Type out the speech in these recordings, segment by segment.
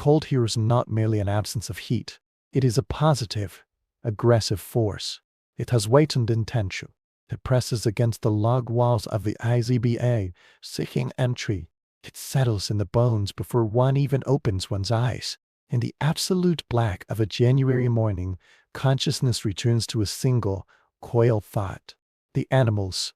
cold here is not merely an absence of heat. It is a positive, aggressive force. It has weight and intention. It presses against the log walls of the IZBA, seeking entry. It settles in the bones before one even opens one's eyes. In the absolute black of a January morning, consciousness returns to a single, coiled thought. The animals.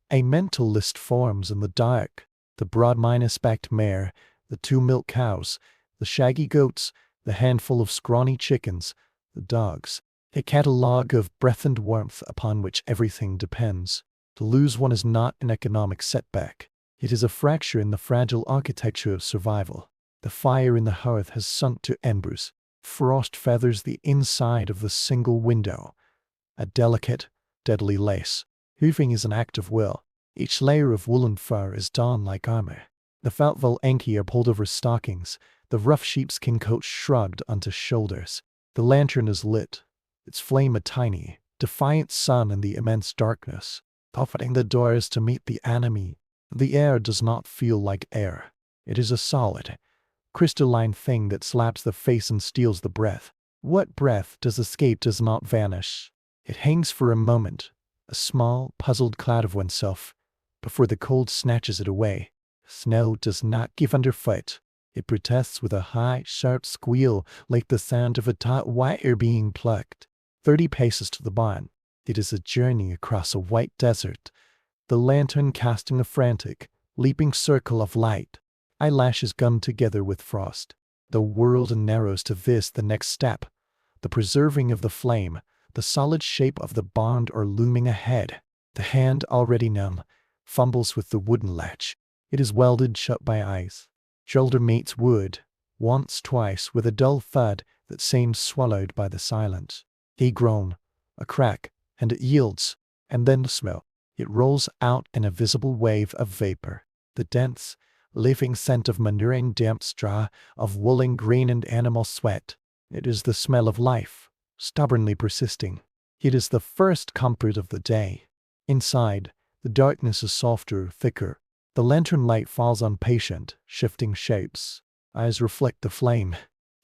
A mental list forms in the dark. The broad minus-backed mare, the 2 milk cows, the shaggy goats, the handful of scrawny chickens, the dogs. A catalogue of breath and warmth upon which everything depends. To lose one is not an economic setback. It is a fracture in the fragile architecture of survival. The fire in the hearth has sunk to embers. Frost feathers the inside of the single window. A delicate, deadly lace. Hooving is an act of will. Each layer of woolen fur is donned like armor. The felt Volanki are pulled over stockings. The rough sheepskin coat shrugged onto shoulders. The lantern is lit, its flame a tiny, defiant sun in the immense darkness, opening the doors to meet the enemy. The air does not feel like air. It is a solid, crystalline thing that slaps the face and steals the breath. What breath does escape does not vanish. It hangs for a moment, a small, puzzled cloud of oneself, before the cold snatches it away. Snow does not give underfoot. It protests with a high, sharp squeal like the sound of a taut wire being plucked. 30 paces to the barn. It is a journey across a white desert, the lantern casting a frantic, leaping circle of light. Eyelashes gum together with frost. The world narrows to this the next step. The preserving of the flame, the solid shape of the bond are looming ahead. The hand, already numb, fumbles with the wooden latch. It is welded shut by ice. Shoulder meets wood, once, twice, with a dull thud that seems swallowed by the silence. A groan, a crack, and it yields, and then the smell. It rolls out in a visible wave of vapor. The dense, living scent of manure and damp straw, of woolen grain and animal sweat. It is the smell of life, stubbornly persisting. It is the first comfort of the day. Inside, the darkness is softer, thicker. The lantern light falls on patient, shifting shapes. Eyes reflect the flame.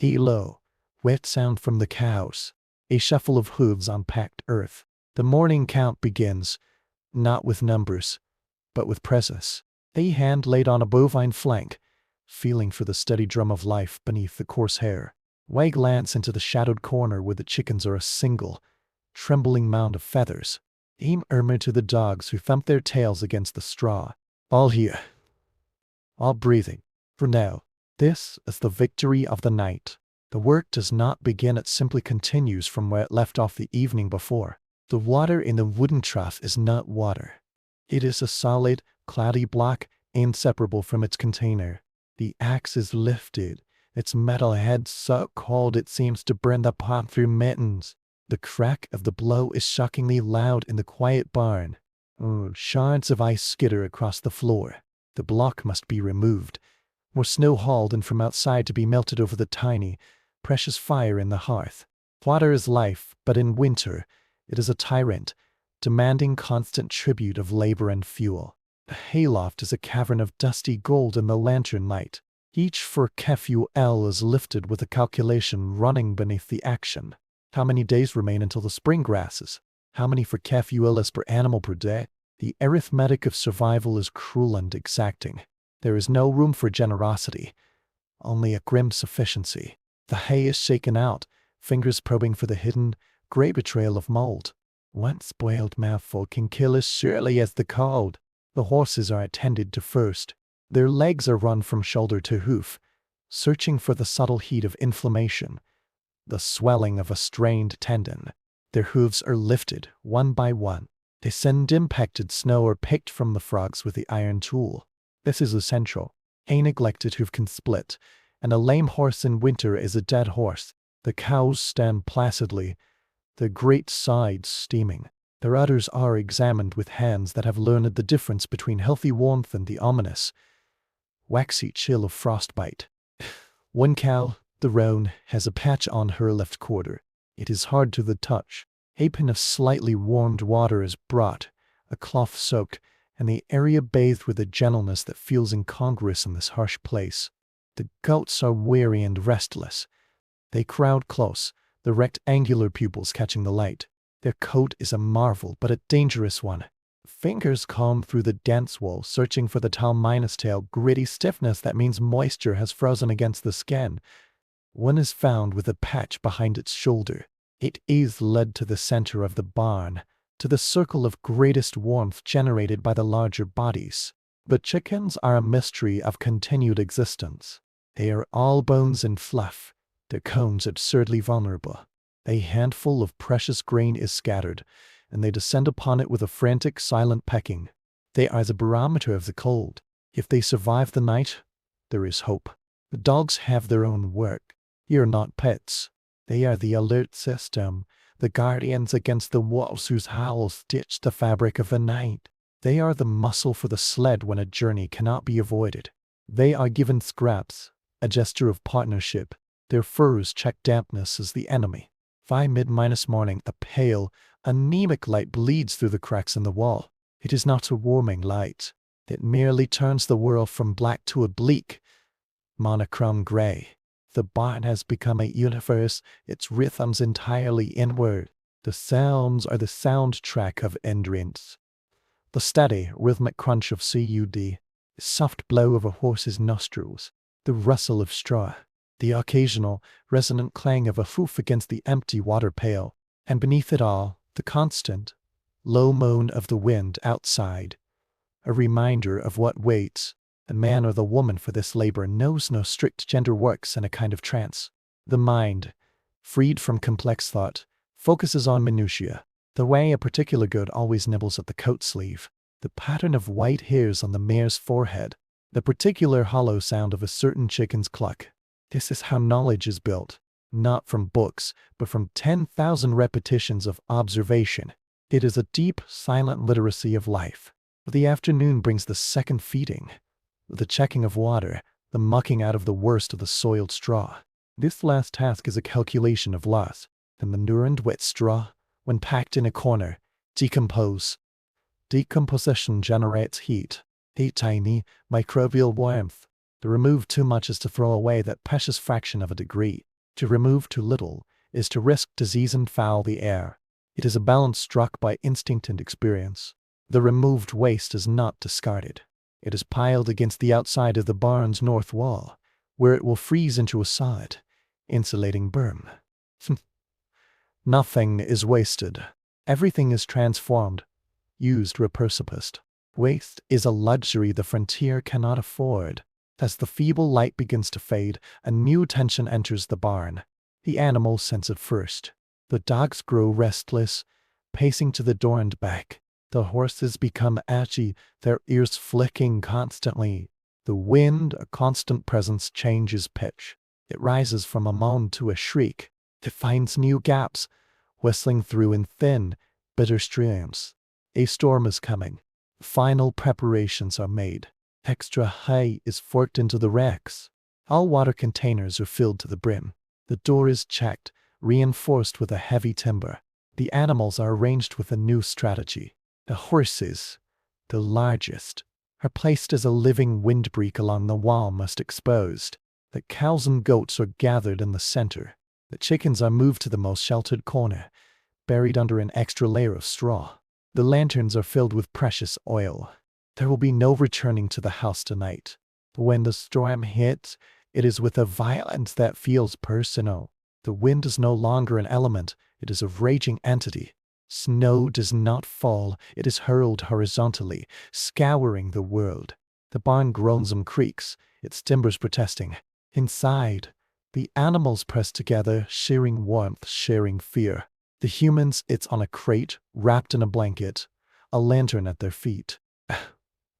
A low, wet sound from the cows. A shuffle of hooves on packed earth. The morning count begins, not with numbers, but with presence. A hand laid on a bovine flank, feeling for the steady drum of life beneath the coarse hair. I glance into the shadowed corner where the chickens are a single, trembling mound of feathers. Aim murmur to the dogs who thump their tails against the straw. All here. All breathing. For now, this is the victory of the night. The work does not begin, it simply continues from where it left off the evening before. The water in the wooden trough is not water. It is a solid, cloudy block, inseparable from its container. The axe is lifted, its metal head so cold it seems to burn the pot through mittens. The crack of the blow is shockingly loud in the quiet barn. Shards of ice skitter across the floor. The block must be removed. More snow hauled in from outside to be melted over the tiny, precious fire in the hearth. Water is life, but in winter, it is a tyrant, demanding constant tribute of labor and fuel. The hayloft is a cavern of dusty gold in the lantern light. Each for KFUL is lifted with a calculation running beneath the action. How many days remain until the spring grasses? How many for KFUL per animal per day? The arithmetic of survival is cruel and exacting. There is no room for generosity, only a grim sufficiency. The hay is shaken out, fingers probing for the hidden, gray betrayal of mold. One spoiled mouthful can kill as surely as the cold. The horses are attended to first. Their legs are run from shoulder to hoof, searching for the subtle heat of inflammation, the swelling of a strained tendon. Their hooves are lifted, one by one. They send impacted snow or picked from the frogs with the iron tool. This is essential. A neglected hoof can split, and a lame horse in winter is a dead horse. The cows stand placidly, their great sides steaming. Their udders are examined with hands that have learned the difference between healthy warmth and the ominous, waxy chill of frostbite. One cow, the roan, has a patch on her left quarter. It is hard to the touch. A pan of slightly warmed water is brought, a cloth soaked, and the area bathed with a gentleness that feels incongruous in this harsh place. The goats are weary and restless. They crowd close, the rectangular pupils catching the light. Their coat is a marvel, but a dangerous one. Fingers comb through the dense wool, searching for the tall tail, gritty stiffness that means moisture has frozen against the skin. One is found with a patch behind its shoulder. It is led to the center of the barn, to the circle of greatest warmth generated by the larger bodies. The chickens are a mystery of continued existence. They are all bones and fluff, their cones absurdly vulnerable. A handful of precious grain is scattered, and they descend upon it with a frantic, silent pecking. They are the barometer of the cold. If they survive the night, there is hope. The dogs have their own work. They are not pets. They are the alert system, the guardians against the wolves whose howls stitch the fabric of the night. They are the muscle for the sled when a journey cannot be avoided. They are given scraps, a gesture of partnership. Their furs check dampness as the enemy. By mid-morning, a pale, anemic light bleeds through the cracks in the wall. It is not a warming light. It merely turns the world from black to a bleak, monochrome gray. The barn has become a universe, its rhythms entirely inward. The sounds are the soundtrack of endurance. The steady, rhythmic crunch of cud, the soft blow of a horse's nostrils, the rustle of straw, the occasional, resonant clang of a hoof against the empty water pail, and beneath it all, the constant, low moan of the wind outside, a reminder of what waits. The man or the woman for this labor knows no strict gender, works in a kind of trance. The mind, freed from complex thought, focuses on minutiae, the way a particular goat always nibbles at the coat sleeve, the pattern of white hairs on the mare's forehead, the particular hollow sound of a certain chicken's cluck. This is how knowledge is built, not from books, but from 10,000 repetitions of observation. It is a deep, silent literacy of life. The afternoon brings the second feeding, the checking of water, the mucking out of the worst of the soiled straw. This last task is a calculation of loss, and the nurined wet straw, when packed in a corner, decompose. Decomposition generates heat, a tiny, microbial warmth. To remove too much is to throw away that precious fraction of a degree. To remove too little is to risk disease and foul the air. It is a balance struck by instinct and experience. The removed waste is not discarded. It is piled against the outside of the barn's north wall, where it will freeze into a solid, insulating berm. Nothing is wasted. Everything is transformed, used repurposed. Waste is a luxury the frontier cannot afford. As the feeble light begins to fade, a new tension enters the barn. The animals sense it first. The dogs grow restless, pacing to the door and back. The horses become ashy, their ears flicking constantly. The wind, a constant presence, changes pitch. It rises from a moan to a shriek. It finds new gaps, whistling through in thin, bitter streams. A storm is coming. Final preparations are made. Extra hay is forked into the racks. All water containers are filled to the brim. The door is checked, reinforced with a heavy timber. The animals are arranged with a new strategy. The horses, the largest, are placed as a living windbreak along the wall, most exposed. The cows and goats are gathered in the center. The chickens are moved to the most sheltered corner, buried under an extra layer of straw. The lanterns are filled with precious oil. There will be no returning to the house tonight. When the storm hits, it is with a violence that feels personal. The wind is no longer an element, it is a raging entity. Snow does not fall, it is hurled horizontally, scouring the world. The barn groans and creaks, its timbers protesting. Inside, the animals press together, sharing warmth, sharing fear. The humans, it's on a crate, wrapped in a blanket, a lantern at their feet.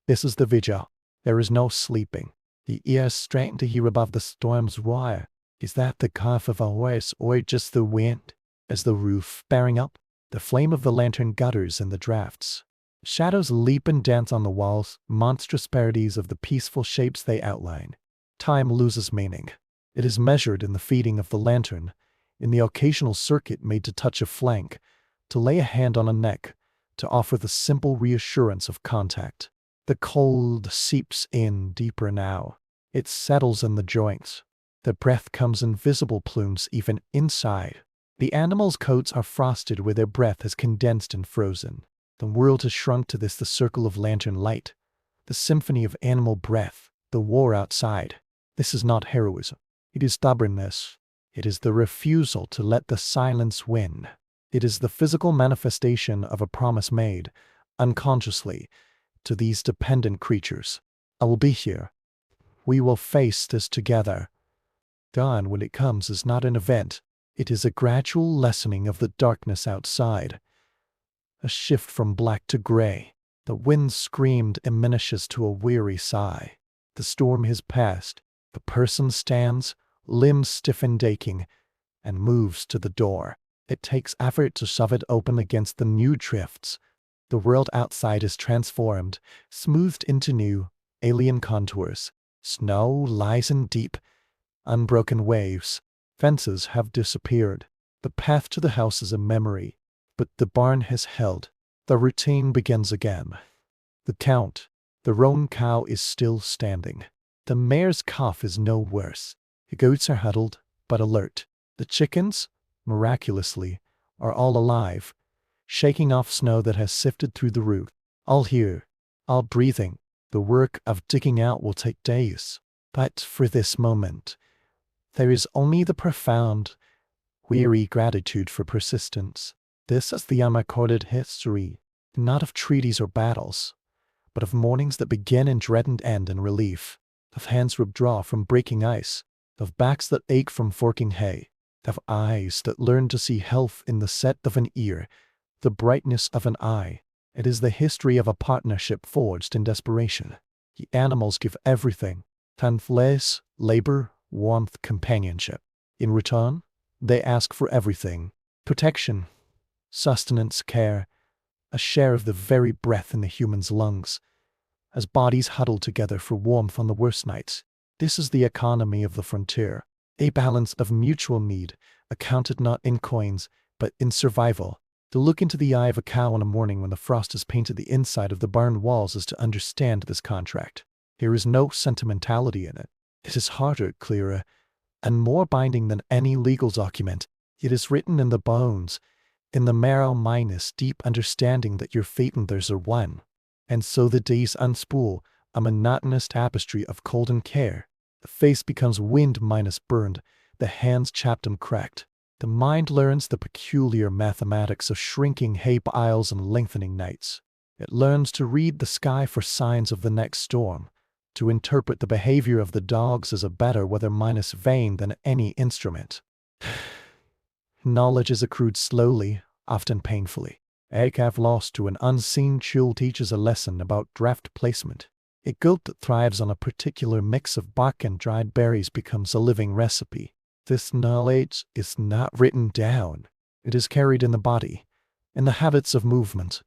This is the vigil. There is no sleeping. The ears strain to hear above the storm's roar. Is that the cough of a horse or just the wind? Is the roof bearing up? The flame of the lantern gutters in the drafts. Shadows leap and dance on the walls, monstrous parodies of the peaceful shapes they outline. Time loses meaning. It is measured in the feeding of the lantern, in the occasional circuit made to touch a flank, to lay a hand on a neck, to offer the simple reassurance of contact. The cold seeps in deeper now. It settles in the joints. The breath comes in visible plumes even inside. The animals' coats are frosted where their breath is condensed and frozen. The world has shrunk to this, the circle of lantern light, the symphony of animal breath, the war outside. This is not heroism. It is stubbornness. It is the refusal to let the silence win. It is the physical manifestation of a promise made, unconsciously, to these dependent creatures. I will be here. We will face this together. Dawn, when it comes, is not an event. It is a gradual lessening of the darkness outside. A shift from black to gray. The wind screamed diminishes to a weary sigh. The storm has passed. The person stands, limbs stiff and aching, and moves to the door. It takes effort to shove it open against the new drifts. The world outside is transformed, smoothed into new, alien contours. Snow lies in deep, unbroken waves. Fences have disappeared. The path to the house is a memory, but the barn has held. The routine begins again. The count, the roan cow, is still standing. The mare's cough is no worse. The goats are huddled, but alert. The chickens, miraculously, are all alive, shaking off snow that has sifted through the roof. All here, all breathing. The work of digging out will take days. But for this moment, there is only the profound, weary gratitude for persistence. This is the unrecorded history, not of treaties or battles, but of mornings that begin in dread and end in relief, of hands withdraw from breaking ice, of backs that ache from forking hay, of eyes that learn to see health in the set of an ear, the brightness of an eye. It is the history of a partnership forged in desperation. The animals give everything: time, flesh, labor, warmth, companionship. In return, they ask for everything: protection, sustenance, care, a share of the very breath in the human's lungs, as bodies huddle together for warmth on the worst nights. This is the economy of the frontier, a balance of mutual need, accounted not in coins, but in survival. To look into the eye of a cow on a morning when the frost has painted the inside of the barn walls is to understand this contract. There is no sentimentality in it. It is harder, clearer, and more binding than any legal document. It is written in the bones, in the marrow, minus deep understanding that your fate and theirs are one. And so the days unspool, a monotonous tapestry of cold and care. The face becomes wind minus burned, the hands chapped and cracked. The mind learns the peculiar mathematics of shrinking hay piles and lengthening nights. It learns to read the sky for signs of the next storm, to interpret the behavior of the dogs as a better weather minus vane than any instrument. Knowledge is accrued slowly, often painfully. A calf lost to an unseen chill teaches a lesson about draft placement. A goat that thrives on a particular mix of bark and dried berries becomes a living recipe. This knowledge is not written down. It is carried in the body, in the habits of movement,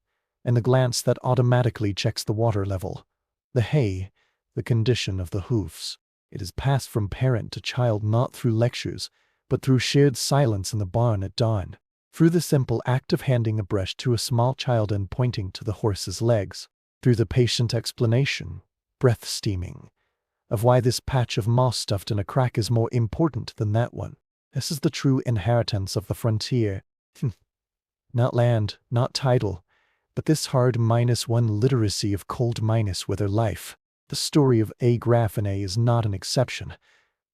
in the glance that automatically checks the water level, the hay, the condition of the hoofs. It is passed from parent to child not through lectures, but through shared silence in the barn at dawn, through the simple act of handing a brush to a small child and pointing to the horse's legs, through the patient explanation, breath steaming, of why this patch of moss stuffed in a crack is more important than that one. This is the true inheritance of the frontier. Not land, not title, but this hard -1 literacy of cold -weather life. The story of A. Graffene is not an exception,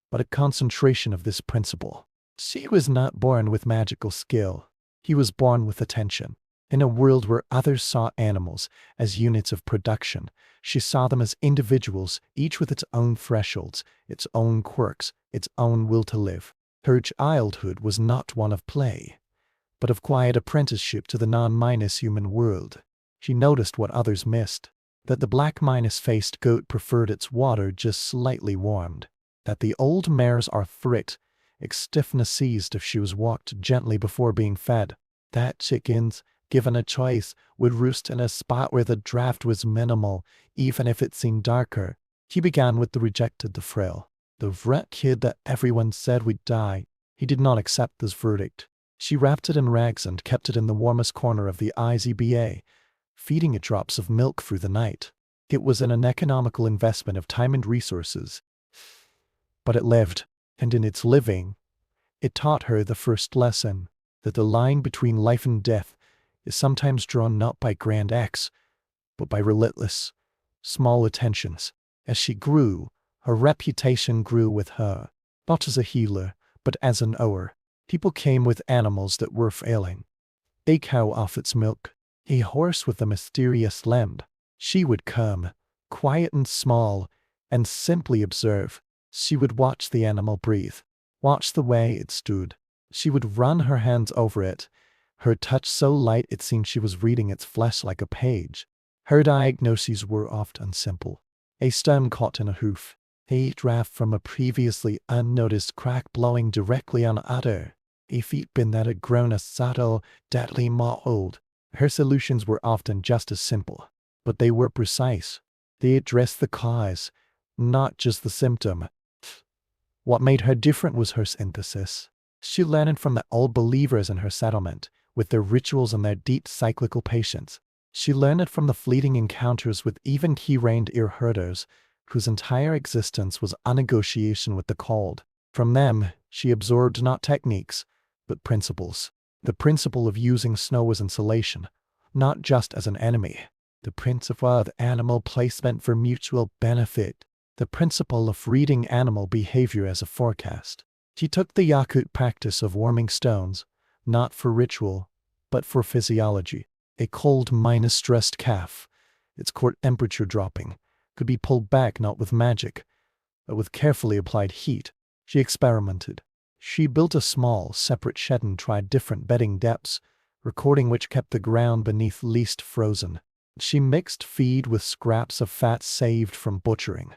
but a concentration of this principle. She was not born with magical skill. He was born with attention. In a world where others saw animals as units of production, she saw them as individuals, each with its own thresholds, its own quirks, its own will to live. Her childhood was not one of play, but of quiet apprenticeship to the non-human world. She noticed what others missed, that the black -faced goat preferred its water just slightly warmed, that the old mare's arthritic stiffness ceased if she was walked gently before being fed, that chickens, given a choice, would roost in a spot where the draft was minimal, even if it seemed darker. He began with the rejected, the frail, the rat kid that everyone said would die. He did not accept this verdict. She wrapped it in rags and kept it in the warmest corner of the IZBA, feeding it drops of milk through the night. It was an uneconomical investment of time and resources. but it lived, and in its living, it taught her the first lesson, that the line between life and death is sometimes drawn not by grand acts, but by relentless, small attentions. As she grew, her reputation grew with her, not as a healer, but as an ower. People came with animals that were failing. A cow off its milk, a horse with a mysterious limp. She would come, quiet and small, and simply observe. She would watch the animal breathe, watch the way it stood. She would run her hands over it, her touch so light it seemed she was reading its flesh like a page. Her diagnoses were often simple. A stone caught in a hoof, a draft from a previously unnoticed crack blowing directly on udder, a feet bin that had grown a subtle, deadly mold. Her solutions were often just as simple, but they were precise. They addressed the cause, not just the symptom. What made her different was her synthesis. She learned from the old believers in her settlement, with their rituals and their deep cyclical patience. She learned it from the fleeting encounters with even key-reined ear herders, whose entire existence was a negotiation with the cold. From them, she absorbed not techniques, but principles. The principle of using snow as insulation, not just as an enemy. The principle of animal placement for mutual benefit. The principle of reading animal behavior as a forecast. She took the Yakut practice of warming stones, not for ritual, but for physiology. A cold minus-stressed calf, its core temperature dropping, could be pulled back not with magic, but with carefully applied heat. She experimented. She built a small, separate shed and tried different bedding depths, recording which kept the ground beneath least frozen. She mixed feed with scraps of fat saved from butchering,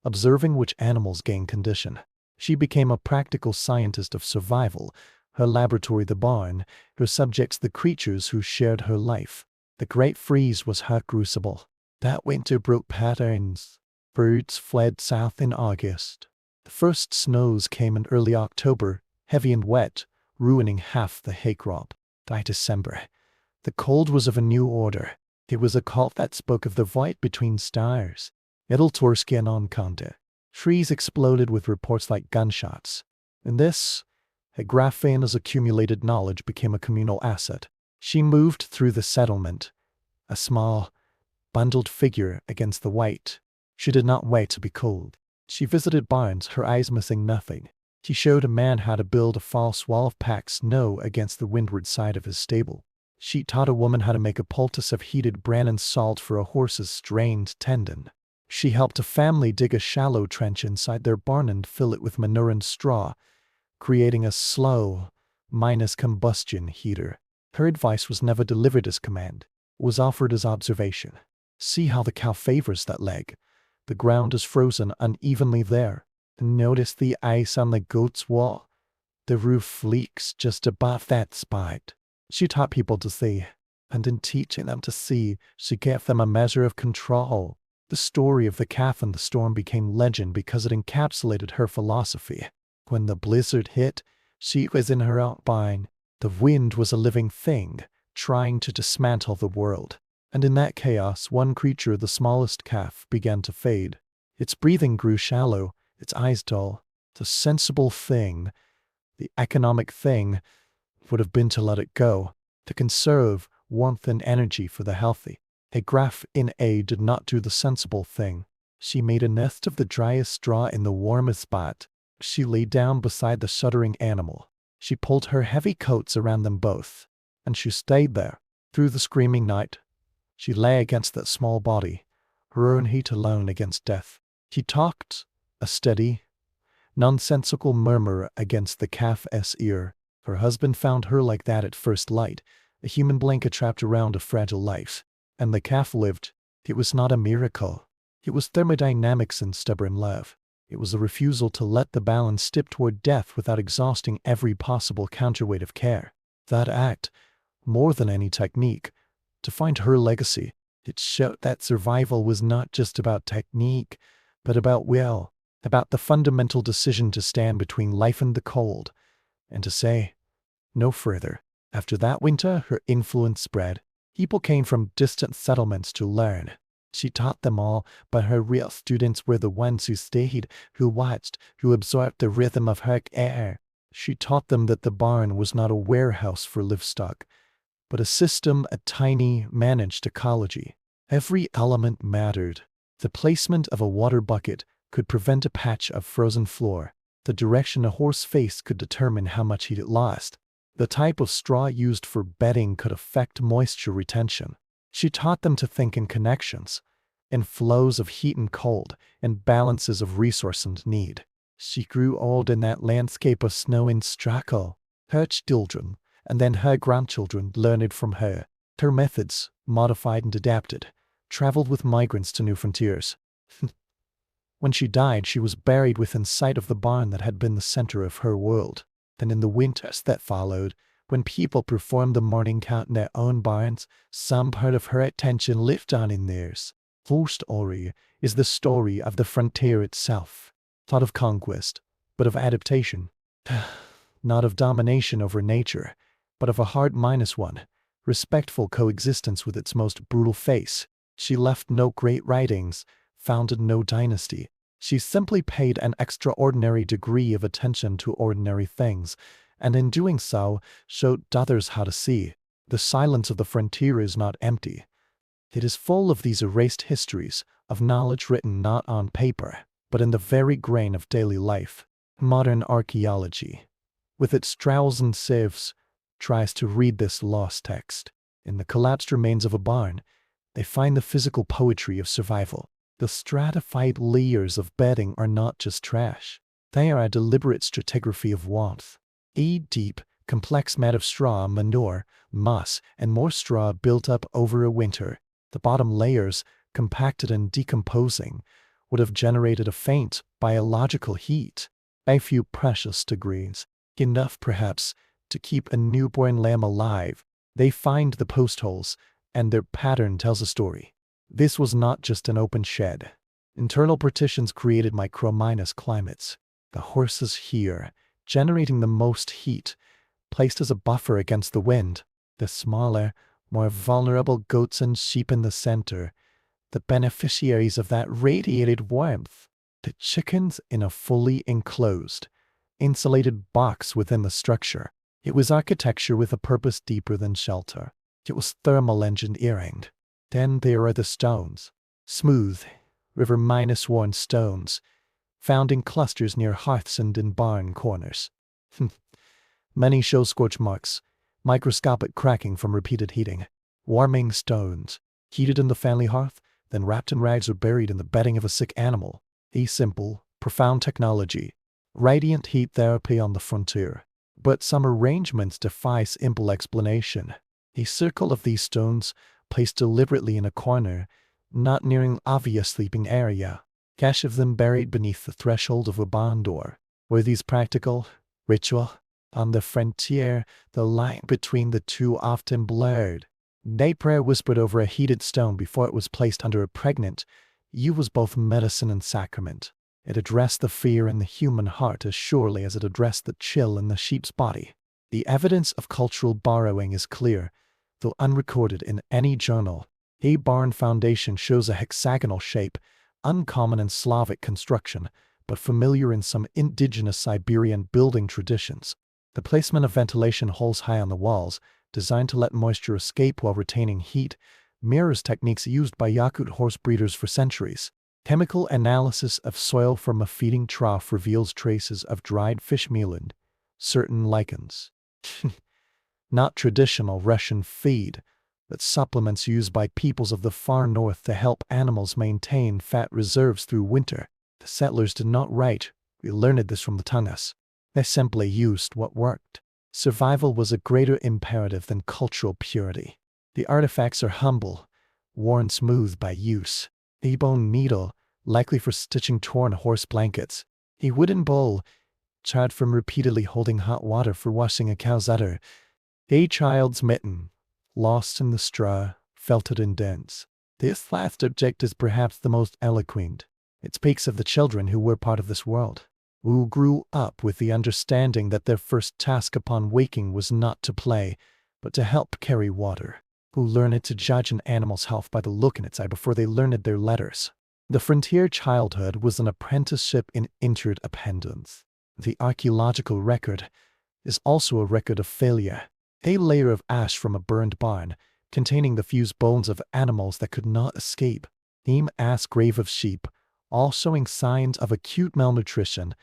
observing which animals gained condition. She became a practical scientist of survival, her laboratory the barn, her subjects the creatures who shared her life. The great freeze was her crucible. That winter broke patterns. Birds fled south in August. The first snows came in early October, heavy and wet, ruining half the hay crop. By December, the cold was of a new order. It was a cult that spoke of the void between stars. Middle-Torski and Onkonde. Trees exploded with reports like gunshots. In this, Agrafena's accumulated knowledge became a communal asset. She moved through the settlement, a small, bundled figure against the white. She did not wait to be cold. She visited barns, her eyes missing nothing. She showed a man how to build a false wall of packed snow against the windward side of his stable. She taught a woman how to make a poultice of heated bran and salt for a horse's strained tendon. She helped a family dig a shallow trench inside their barn and fill it with manure and straw, creating a slow, minus-combustion heater. Her advice was never delivered as command. It was offered as observation. See how the cow favors that leg. The ground is frozen unevenly there. Notice the ice on the goat's wall. The roof leaks just above that spot. She taught people to see, and in teaching them to see, she gave them a measure of control. The story of the calf and the storm became legend because it encapsulated her philosophy. When the blizzard hit, she was in her outline. The wind was a living thing, trying to dismantle the world. And in that chaos, one creature, the smallest calf, began to fade. Its breathing grew shallow, its eyes dull. The sensible thing, the economic thing, would have been to let it go, to conserve warmth and energy for the healthy. A Graf in A did not do the sensible thing. She made a nest of the driest straw in the warmest spot. She lay down beside the shuddering animal. She pulled her heavy coats around them both, and she stayed there. Through the screaming night, she lay against that small body, her own heat alone against death. She talked, a steady, nonsensical murmur against the calf's ear. Her husband found her like that at first light, a human blanket trapped around a fragile life. And the calf lived. It was not a miracle. It was thermodynamics and stubborn love. It was a refusal to let the balance tip toward death without exhausting every possible counterweight of care. That act, more than any technique, defined her legacy. It showed that survival was not just about technique, but about will, about the fundamental decision to stand between life and the cold, and to say no further. After that winter, her influence spread. People came from distant settlements to learn. She taught them all, but her real students were the ones who stayed, who watched, who absorbed the rhythm of her care. She taught them that the barn was not a warehouse for livestock, but a system, a tiny, managed ecology. Every element mattered. The placement of a water bucket could prevent a patch of frozen floor. The direction a horse faced could determine how much heat it lost. The type of straw used for bedding could affect moisture retention. She taught them to think in connections, in flows of heat and cold, in balances of resource and need. She grew old in that landscape of snow and struggle. Her children, and then her grandchildren, learned from her. Her methods, modified and adapted, traveled with migrants to new frontiers. When she died, she was buried within sight of the barn that had been the center of her world. Then in the winters that followed, when people performed the morning count in their own barns, some part of her attention lived on in theirs. Her story is the story of the frontier itself, not of conquest, but of adaptation. Not of domination over nature, but of a hard-1, respectful coexistence with its most brutal face. She left no great writings, founded no dynasty. She simply paid an extraordinary degree of attention to ordinary things, and in doing so, showed others how to see. The silence of the frontier is not empty. It is full of these erased histories, of knowledge written not on paper, but in the very grain of daily life. Modern archaeology, with its trowels and sieves, tries to read this lost text. In the collapsed remains of a barn, they find the physical poetry of survival. The stratified layers of bedding are not just trash. They are a deliberate stratigraphy of warmth. A deep, complex mat of straw, manure, moss, and more straw built up over a winter. The bottom layers, compacted and decomposing, would have generated a faint biological heat. A few precious degrees, enough perhaps to keep a newborn lamb alive. They find the post holes, and their pattern tells a story. This was not just an open shed. Internal partitions created microclimates. The horses here, generating the most heat, placed as a buffer against the wind. The smaller, more vulnerable goats and sheep in the center, the beneficiaries of that radiated warmth. The chickens in a fully enclosed, insulated box within the structure. It was architecture with a purpose deeper than shelter. It was thermal engineering. Then there are the stones. Smooth, river-worn stones, found in clusters near hearths and in barn corners. Many show scorch marks, microscopic cracking from repeated heating. Warming stones, heated in the family hearth, then wrapped in rags or buried in the bedding of a sick animal. A simple, profound technology. Radiant heat therapy on the frontier. But some arrangements defy simple explanation. A circle of these stones, placed deliberately in a corner, not near an obvious sleeping area. Cache of them buried beneath the threshold of a barn door. Were these practical, ritual? On the frontier, the line between the two often blurred. Day prayer whispered over a heated stone before it was placed under a pregnant ewe was both medicine and sacrament. It addressed the fear in the human heart as surely as it addressed the chill in the sheep's body. The evidence of cultural borrowing is clear, though unrecorded in any journal. A barn foundation shows a hexagonal shape, uncommon in Slavic construction, but familiar in some indigenous Siberian building traditions. The placement of ventilation holes high on the walls, designed to let moisture escape while retaining heat, mirrors techniques used by Yakut horse breeders for centuries. Chemical analysis of soil from a feeding trough reveals traces of dried fish meal and certain lichens. Not traditional Russian feed, but supplements used by peoples of the far north to help animals maintain fat reserves through winter. The settlers did not write. We learned this from the Tangas. They simply used what worked. Survival was a greater imperative than cultural purity. The artifacts are humble, worn smooth by use. A bone needle, likely for stitching torn horse blankets. A wooden bowl, charred from repeatedly holding hot water for washing a cow's udder. A child's mitten, lost in the straw, felted and dense. This last object is perhaps the most eloquent. It speaks of the children who were part of this world, who grew up with the understanding that their first task upon waking was not to play, but to help carry water. who learned to judge an animal's health by the look in its eye before they learned their letters. The frontier childhood was an apprenticeship in interdependence. The archaeological record is also a record of failure. A layer of ash from a burned barn, containing the fused bones of animals that could not escape. Ass grave of sheep, all showing signs of acute malnutrition,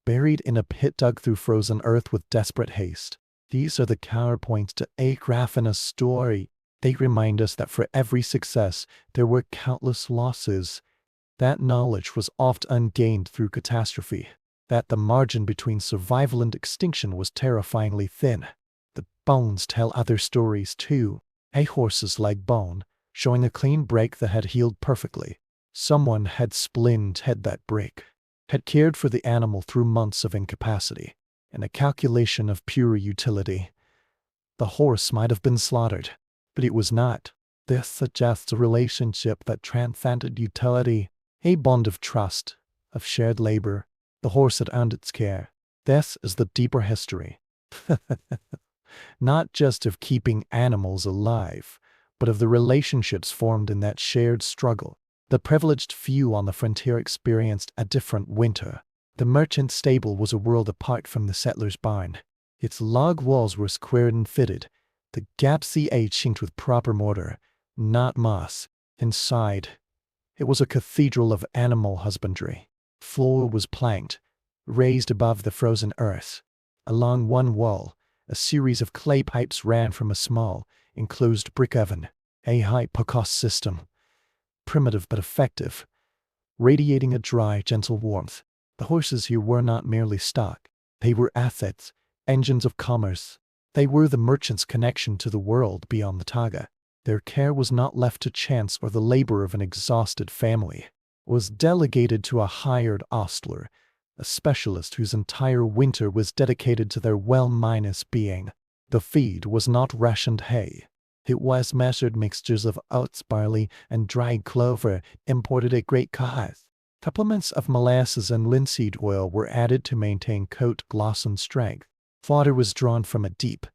buried in a pit dug through frozen earth with desperate haste. These are the counterpoints to a graph in a story. They remind us that for every success, there were countless losses. That knowledge was oft ungained through catastrophe. That the margin between survival and extinction was terrifyingly thin. The bones tell other stories too. A horse's leg bone, showing a clean break that had healed perfectly. Someone had splinted that break, had cared for the animal through months of incapacity. In a calculation of pure utility, the horse might have been slaughtered, but it was not. This suggests a relationship that transcended utility, a bond of trust, of shared labor. The horse had earned its care. This is the deeper history. Not just of keeping animals alive, but of the relationships formed in that shared struggle. The privileged few on the frontier experienced a different winter. The merchant's stable was a world apart from the settler's barn. Its log walls were squared and fitted, the gaps chinked with proper mortar, not moss. Inside, it was a cathedral of animal husbandry. Floor was planked, raised above the frozen earth. Along one wall, a series of clay pipes ran from a small, enclosed brick oven, a high-pocos system, primitive but effective, radiating a dry, gentle warmth. The horses here were not merely stock. They were assets, engines of commerce. They were the merchant's connection to the world beyond the Taga. Their care was not left to chance or the labor of an exhausted family. It was delegated to a hired ostler, a specialist whose entire winter was dedicated to their well-being. The feed was not rationed hay. It was measured mixtures of oats, barley, and dried clover imported at great cost. Supplements of molasses and linseed oil were added to maintain coat gloss and strength. Fodder was drawn from a deep,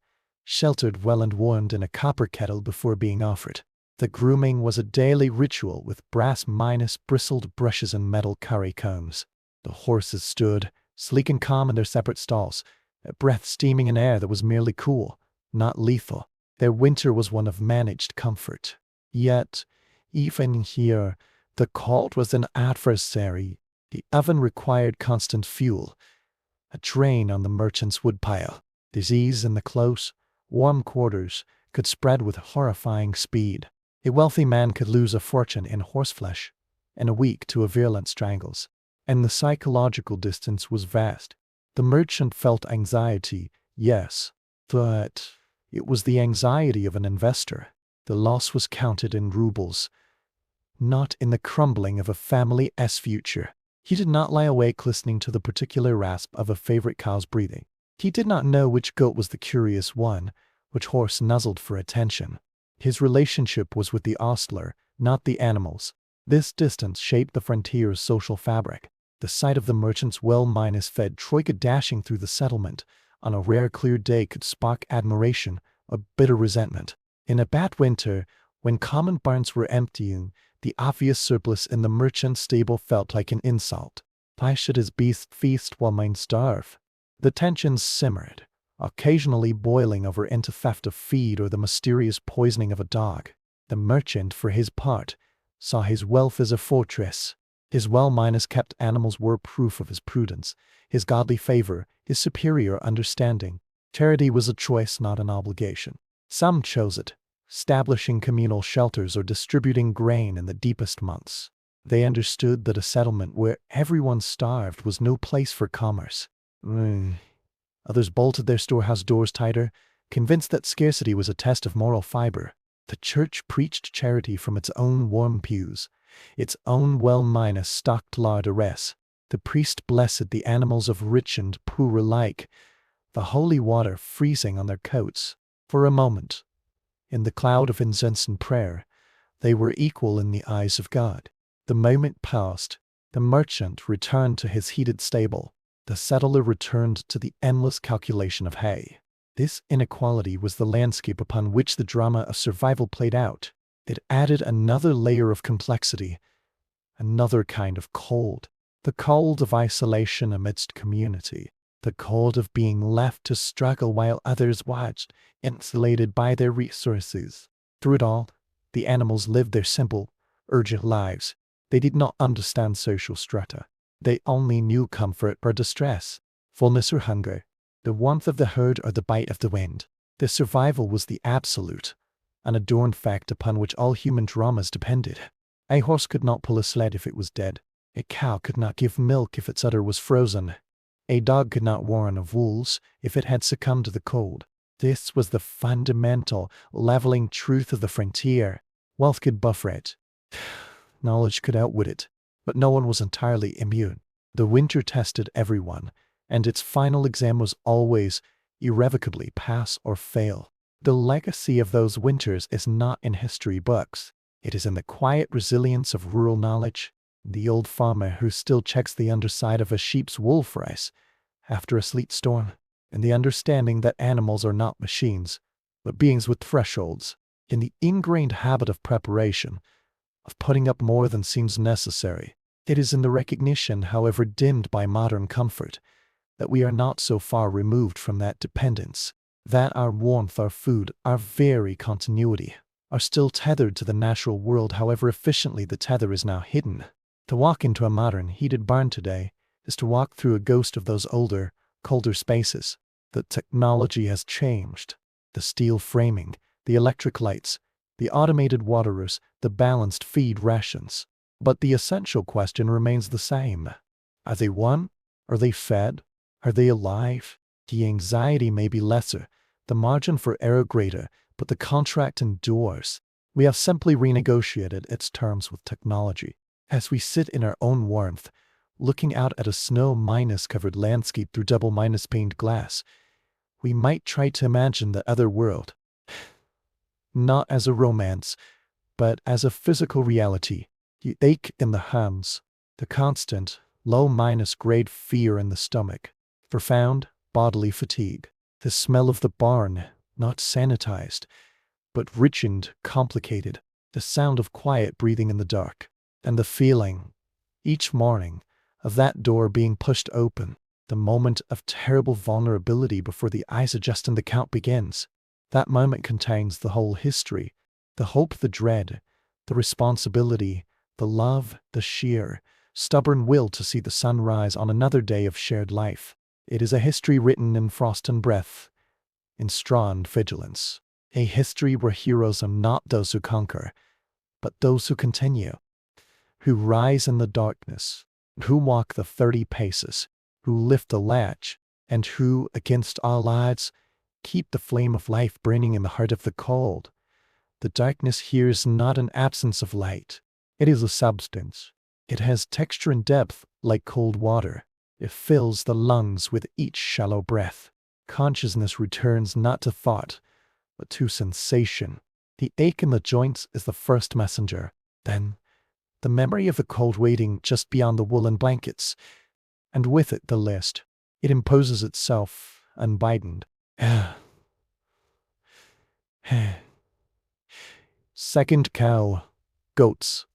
sheltered well and warmed in a copper kettle before being offered. The grooming was a daily ritual with brass-bristled brushes and metal curry combs. The horses stood, sleek and calm in their separate stalls, a breath steaming in air that was merely cool, not lethal. Their winter was one of managed comfort. Yet, even here, the cold was an adversary. The oven required constant fuel, a drain on the merchant's woodpile. Disease in the close, warm quarters could spread with horrifying speed. A wealthy man could lose a fortune in horseflesh in a week to a virulent strangles, and the psychological distance was vast. The merchant felt anxiety, yes, but it was the anxiety of an investor. The loss was counted in rubles, not in the crumbling of a family's future. He did not lie awake listening to the particular rasp of a favorite cow's breathing. He did not know which goat was the curious one, which horse nuzzled for attention. His relationship was with the ostler, not the animals. This distance shaped the frontier's social fabric. The sight of the merchant's well-fed troika dashing through the settlement on a rare clear day could spark admiration or bitter resentment. In a bad winter, when common barns were emptying, the obvious surplus in the merchant's stable felt like an insult. Why should his beast feast while mine starve? The tensions simmered, occasionally boiling over into theft of feed or the mysterious poisoning of a dog. The merchant, for his part, saw his wealth as a fortress. His well-kept animals were proof of his prudence, his godly favor, his superior understanding. Charity was a choice, not an obligation. Some chose it, establishing communal shelters or distributing grain in the deepest months. They understood that a settlement where everyone starved was no place for commerce. Others bolted their storehouse doors tighter, convinced that scarcity was a test of moral fiber. The church preached charity from its own warm pews, its own well-stocked larderettes. The priest blessed the animals of rich and poor alike, the holy water freezing on their coats. For a moment, in the cloud of incense and prayer, they were equal in the eyes of God. The moment passed. The merchant returned to his heated stable. The settler returned to the endless calculation of hay. This inequality was the landscape upon which the drama of survival played out. It added another layer of complexity, another kind of cold. The cold of isolation amidst community. The cold of being left to struggle while others watched, insulated by their resources. Through it all, the animals lived their simple, urgent lives. They did not understand social strata. They only knew comfort or distress, fullness or hunger, the warmth of the herd or the bite of the wind. Their survival was the absolute, unadorned fact upon which all human dramas depended. A horse could not pull a sled if it was dead. A cow could not give milk if its udder was frozen. A dog could not warn of wolves if it had succumbed to the cold. This was the fundamental, leveling truth of the frontier. Wealth could buffer it. Knowledge could outwit it. But no one was entirely immune. The winter tested everyone, and its final exam was always, irrevocably, pass or fail. The legacy of those winters is not in history books. It is in the quiet resilience of rural knowledge. The old farmer who still checks the underside of a sheep's wool rice after a sleet storm, and the understanding that animals are not machines, but beings with thresholds, in the ingrained habit of preparation, of putting up more than seems necessary. It is in the recognition, however dimmed by modern comfort, that we are not so far removed from that dependence, that our warmth, our food, our very continuity, are still tethered to the natural world, however efficiently the tether is now hidden. To walk into a modern, heated barn today is to walk through a ghost of those older, colder spaces. The technology has changed. The steel framing, the electric lights, the automated waterers, the balanced feed rations. But the essential question remains the same. Are they won? Are they fed? Are they alive? The anxiety may be lesser, the margin for error greater, but the contract endures. We have simply renegotiated its terms with technology. As we sit in our own warmth, looking out at a snow-covered landscape through double-paned glass, we might try to imagine the other world. Not as a romance, but as a physical reality. The ache in the hands, the constant, low-grade fear in the stomach, profound bodily fatigue, the smell of the barn, not sanitized, but rich and complicated, the sound of quiet breathing in the dark, and the feeling, each morning, of that door being pushed open, the moment of terrible vulnerability before the eyes adjust and the count begins. That moment contains the whole history, the hope, the dread, the responsibility, the love, the sheer, stubborn will to see the sun rise on another day of shared life. It is a history written in frost and breath, in straw and vigilance. A history where heroes are not those who conquer, but those who continue, who rise in the darkness, who walk the 30 paces, who lift the latch, and who, against all odds, keep the flame of life burning in the heart of the cold. The darkness here is not an absence of light. It is a substance. It has texture and depth like cold water. It fills the lungs with each shallow breath. Consciousness returns not to thought, but to sensation. The ache in the joints is the first messenger. Then, the memory of the cold waiting just beyond the woolen blankets, and with it the list. It imposes itself, unbidden. Second cow, goats,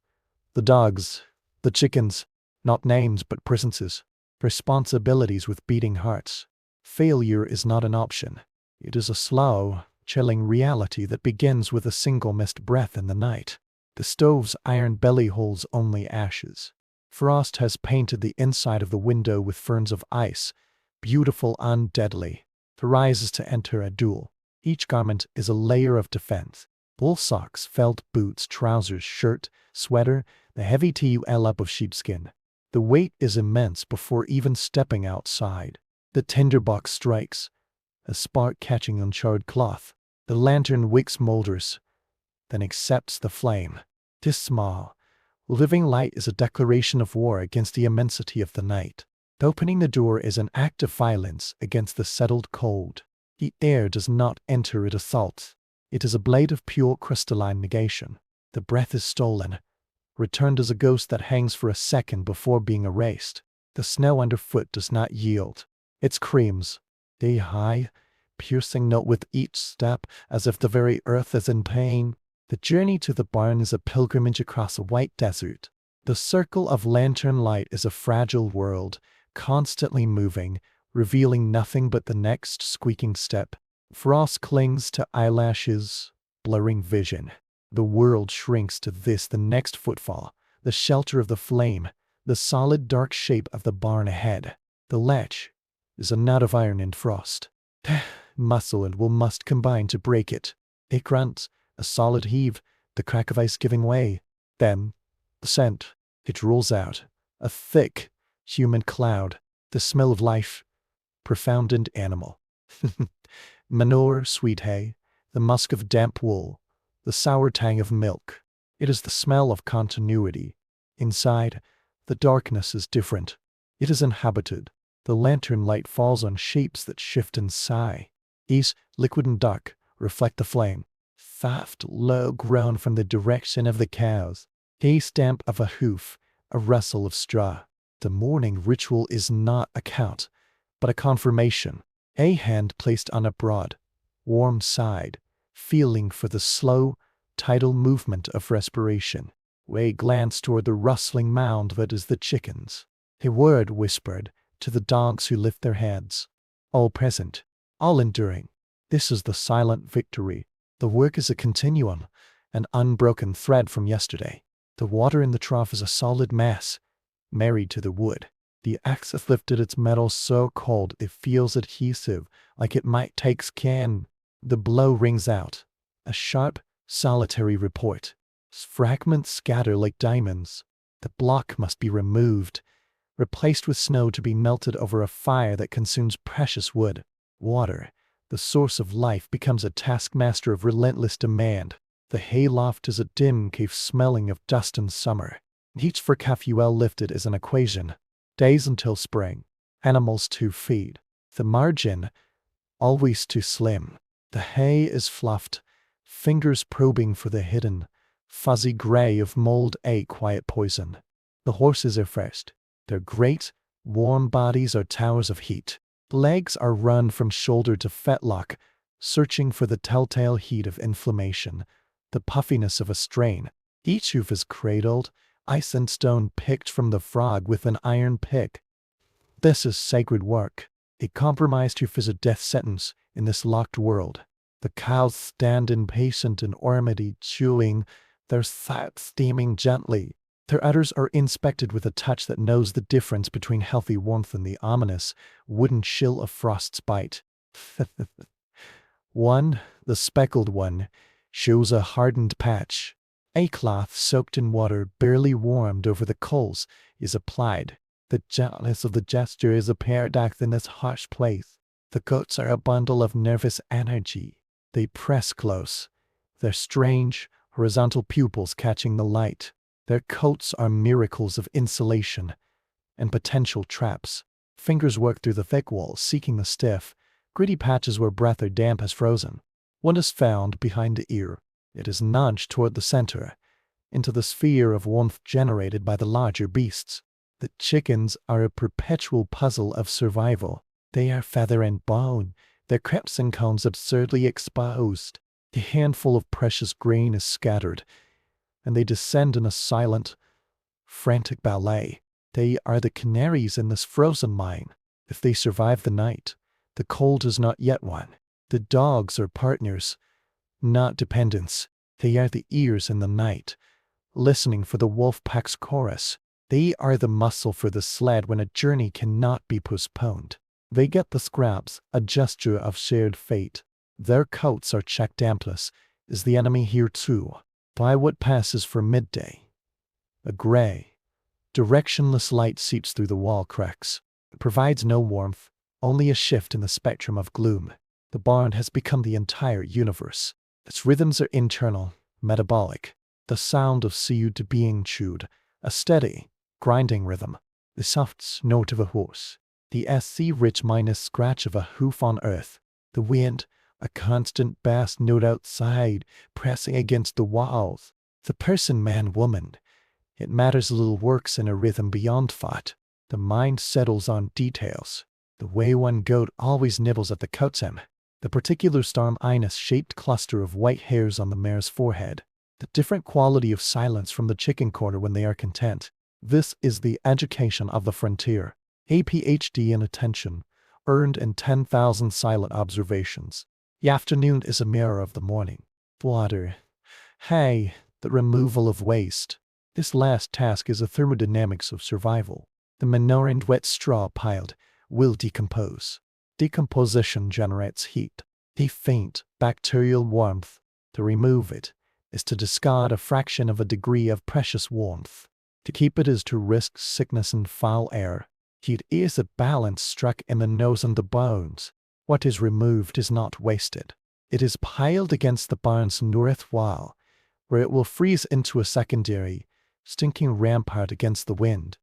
the dogs, the chickens, not names but presences, responsibilities with beating hearts. Failure is not an option. It is a slow, chilling reality that begins with a single missed breath in the night. The stove's iron belly holds only ashes. Frost has painted the inside of the window with ferns of ice, beautiful and deadly. To rise is to enter a duel. Each garment is a layer of defense. Wool socks, felt boots, trousers, shirt, sweater, the heavy tulle up of sheepskin. The weight is immense before even stepping outside. The tinderbox strikes, a spark catching on charred cloth. The lantern wicks molders, then accepts the flame. 'Tis small. Living light is a declaration of war against the immensity of the night. Opening the door is an act of violence against the settled cold. The air does not enter it assault. It is a blade of pure crystalline negation. The breath is stolen, returned as a ghost that hangs for a second before being erased. The snow underfoot does not yield. It screams, day high, piercing note with each step, as if the very earth is in pain. The journey to the barn is a pilgrimage across a white desert. The circle of lantern light is a fragile world, constantly moving, revealing nothing but the next squeaking step. Frost clings to eyelashes, blurring vision. The world shrinks to this, the next footfall, the shelter of the flame, the solid dark shape of the barn ahead. The latch is a knot of iron and frost. Muscle and will must combine to break it. A grunt, a solid heave, the crack of ice giving way. Then, the scent. It rolls out, a thick, humid cloud, the smell of life, profound and animal. Manure, sweet hay, the musk of damp wool, the sour tang of milk. It is the smell of continuity. Inside, the darkness is different. It is inhabited. The lantern light falls on shapes that shift and sigh. These, liquid and dark, reflect the flame. Soft, low groan from the direction of the cows. A stamp of a hoof, a rustle of straw. The morning ritual is not a count, but a confirmation. A hand placed on a broad, warm side, feeling for the slow, tidal movement of respiration. Way glanced toward the rustling mound that is the chickens. A word whispered to the dogs who lift their heads. All present, all enduring. This is the silent victory. The work is a continuum, an unbroken thread from yesterday. The water in the trough is a solid mass, married to the wood. The axe has lifted its metal so cold it feels adhesive, like it might take skin. The blow rings out, a sharp, solitary report. Fragments scatter like diamonds. The block must be removed, replaced with snow to be melted over a fire that consumes precious wood. Water, the source of life, becomes a taskmaster of relentless demand. The hayloft is a dim cave smelling of dust and summer. Each for Cafuel lifted is an equation. Days until spring. Animals to feed. The margin, always too slim. The hay is fluffed, fingers probing for the hidden, fuzzy gray of mold, a quiet poison. The horses are first. Their great, warm bodies are towers of heat. Legs are run from shoulder to fetlock, searching for the telltale heat of inflammation, the puffiness of a strain. Each hoof is cradled, ice and stone picked from the frog with an iron pick. This is sacred work. A compromised hoof is a death sentence in this locked world. The cows stand impatient in ormity, chewing, their sides steaming gently. Their udders are inspected with a touch that knows the difference between healthy warmth and the ominous, wooden chill of frost's bite. One, the speckled one, shows a hardened patch. A cloth soaked in water, barely warmed over the coals, is applied. The gentleness of the gesture is a paradox in this harsh place. The goats are a bundle of nervous energy. They press close, their strange, horizontal pupils catching the light. Their coats are miracles of insulation and potential traps. Fingers work through the thick walls, seeking the stiff, gritty patches where breath or damp has frozen. One is found behind the ear. It is nudged toward the center, into the sphere of warmth generated by the larger beasts. The chickens are a perpetual puzzle of survival. They are feather and bone, their crypts and cones absurdly exposed. A handful of precious grain is scattered, and they descend in a silent, frantic ballet. They are the canaries in this frozen mine. If they survive the night, the cold is not yet won. The dogs are partners, not dependents. They are the ears in the night, listening for the wolf pack's chorus. They are the muscle for the sled when a journey cannot be postponed. They get the scraps, a gesture of shared fate. Their coats are checked dampness. Is the enemy here too? By what passes for midday? A gray, directionless light seeps through the wall cracks. It provides no warmth, only a shift in the spectrum of gloom. The barn has become the entire universe. Its rhythms are internal, metabolic. The sound of seed being chewed, a steady, grinding rhythm. The soft note of a horse. The SC-rich minus scratch of a hoof on earth. The wind, a constant bass note outside, pressing against the walls. The person, man, woman. It matters little, works in a rhythm beyond thought. The mind settles on details. The way one goat always nibbles at the coatsem. the particular storm Inus-shaped cluster of white hairs on the mare's forehead, the different quality of silence from the chicken corner when they are content. This is the education of the frontier. A PhD in attention, earned in 10,000 silent observations. The afternoon is a mirror of the morning. Water. Hay. The removal of waste. This last task is a thermodynamics of survival. The manure and wet straw piled will decompose. Decomposition generates heat. The faint bacterial warmth. To remove it is to discard a fraction of a degree of precious warmth. To keep it is to risk sickness and foul air. Heat is a balance struck in the nose and the bones. What is removed is not wasted. It is piled against the barn's north wall, where it will freeze into a secondary, stinking rampart against the wind.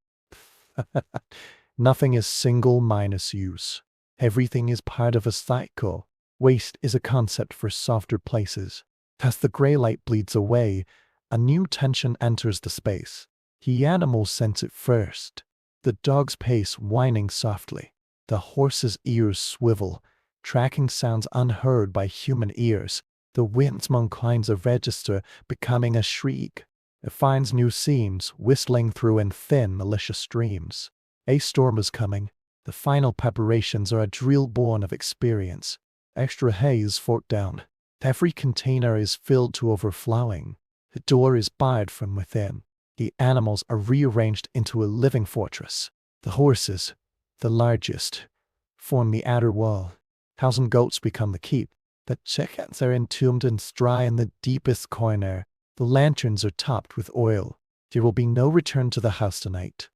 Nothing is single minus use. Everything is part of a cycle. Waste is a concept for softer places. As the gray light bleeds away, a new tension enters the space. The animal sense it first. The dog's pace whining softly. The horse's ears swivel, tracking sounds unheard by human ears. The wind's inclines a register, becoming a shriek. It finds new seams, whistling through in thin, malicious streams. A storm is coming. The final preparations are a drill born of experience. Extra hay is forked down. Every container is filled to overflowing. The door is barred from within. The animals are rearranged into a living fortress. The horses, the largest, form the outer wall. 1,000 goats become the keep. The chickens are entombed in straw in the deepest corner. The lanterns are topped with oil. There will be no return to the house tonight.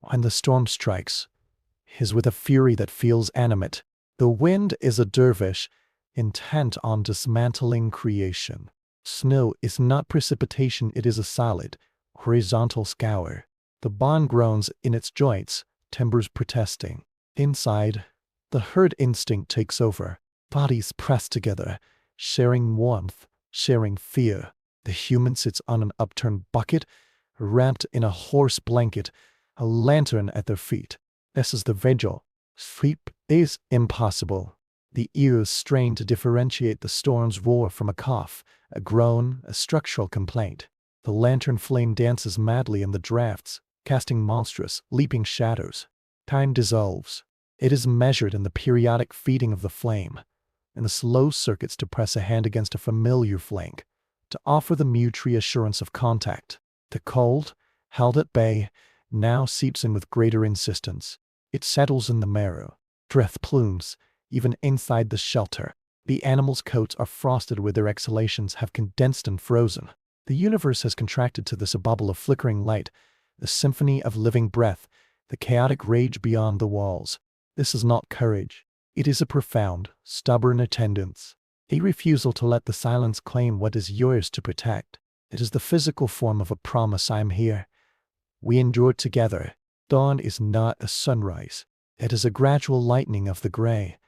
When the storm strikes, it is with a fury that feels animate. The wind is a dervish, intent on dismantling creation. Snow is not precipitation, it is a solid, horizontal scour. The barn groans in its joints, timbers protesting. Inside, the herd instinct takes over. Bodies press together, sharing warmth, sharing fear. The human sits on an upturned bucket, wrapped in a horse blanket, a lantern at their feet. This is the vigil. Sleep is impossible. The ears strain to differentiate the storm's roar from a cough, a groan, a structural complaint. The lantern flame dances madly in the drafts, casting monstrous, leaping shadows. Time dissolves. It is measured in the periodic feeding of the flame, in the slow circuits to press a hand against a familiar flank, to offer the mute reassurance of contact. The cold, held at bay, now seeps in with greater insistence. It settles in the marrow. Breath plumes, even inside the shelter. The animals' coats are frosted where their exhalations have condensed and frozen. The universe has contracted to this a bubble of flickering light, a symphony of living breath, the chaotic rage beyond the walls. This is not courage. It is a profound, stubborn attendance. A refusal to let the silence claim what is yours to protect. It is the physical form of a promise. I am here. We endure together. Dawn is not a sunrise. It is a gradual lightening of the gray,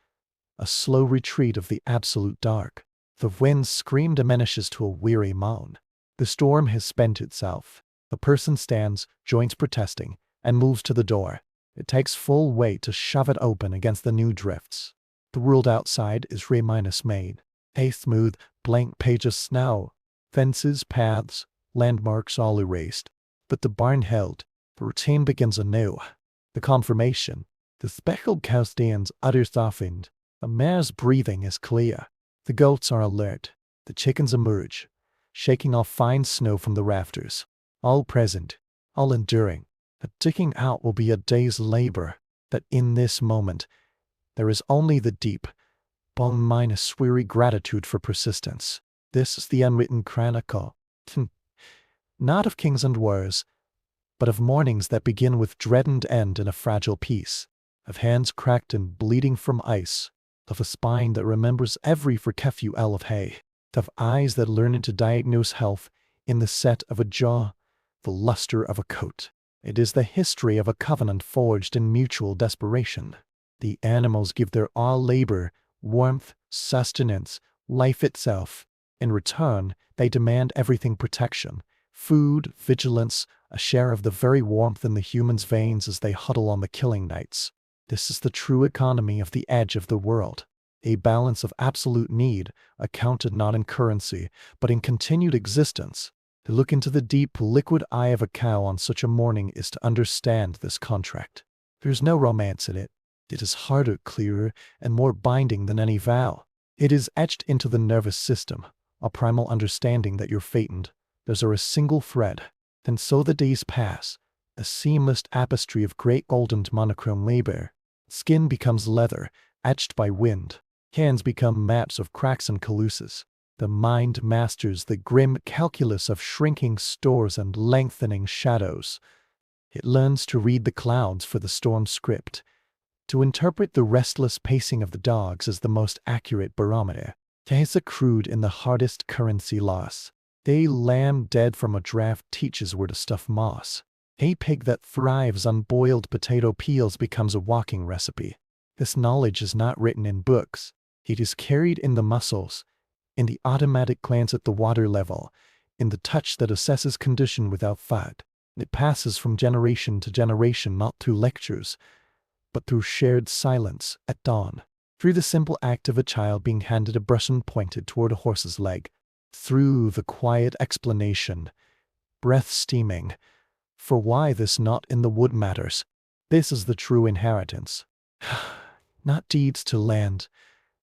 a slow retreat of the absolute dark. The wind's scream diminishes to a weary moan. The storm has spent itself. A person stands, joints protesting, and moves to the door. It takes full weight to shove it open against the new drifts. The world outside is made. A smooth, blank page of snow. Fences, paths, landmarks all erased. But the barn held. The routine begins anew. The confirmation. The speckled cow stands utter softened. The mare's breathing is clear. The goats are alert. The chickens emerge, shaking off fine snow from the rafters. All present, all enduring. The digging out will be a day's labor. That in this moment, there is only the deep, bone-minus weary gratitude for persistence. This is the unwritten chronicle. Not of kings and wars, but of mornings that begin with dread and end in a fragile peace, of hands cracked and bleeding from ice, of a spine that remembers every forkefuel of hay, of eyes that learn to diagnose health in the set of a jaw, the luster of a coat. It is the history of a covenant forged in mutual desperation. The animals give their all labor, warmth, sustenance, life itself. In return, they demand everything protection, food, vigilance, a share of the very warmth in the human's veins as they huddle on the killing nights. This is the true economy of the edge of the world. A balance of absolute need, accounted not in currency, but in continued existence. To look into the deep, liquid eye of a cow on such a morning is to understand this contract. There's no romance in it. It is harder, clearer, and more binding than any vow. It is etched into the nervous system, a primal understanding that you're fated. There's a single thread. And so the days pass, a seamless tapestry of great golden monochrome labor. Skin becomes leather, etched by wind. Hands become maps of cracks and calluses. The mind masters the grim calculus of shrinking stores and lengthening shadows. It learns to read the clouds for the storm script, to interpret the restless pacing of the dogs as the most accurate barometer. It has accrued in the hardest currency loss. A lamb dead from a draft teaches where to stuff moss. A pig that thrives on boiled potato peels becomes a walking recipe. This knowledge is not written in books. It is carried in the muscles, in the automatic glance at the water level, in the touch that assesses condition without thought. It passes from generation to generation not through lectures, but through shared silence at dawn. Through the simple act of a child being handed a brush and pointed toward a horse's leg. Through the quiet explanation, breath steaming, for why this knot in the wood matters. This is the true inheritance. Not deeds to land,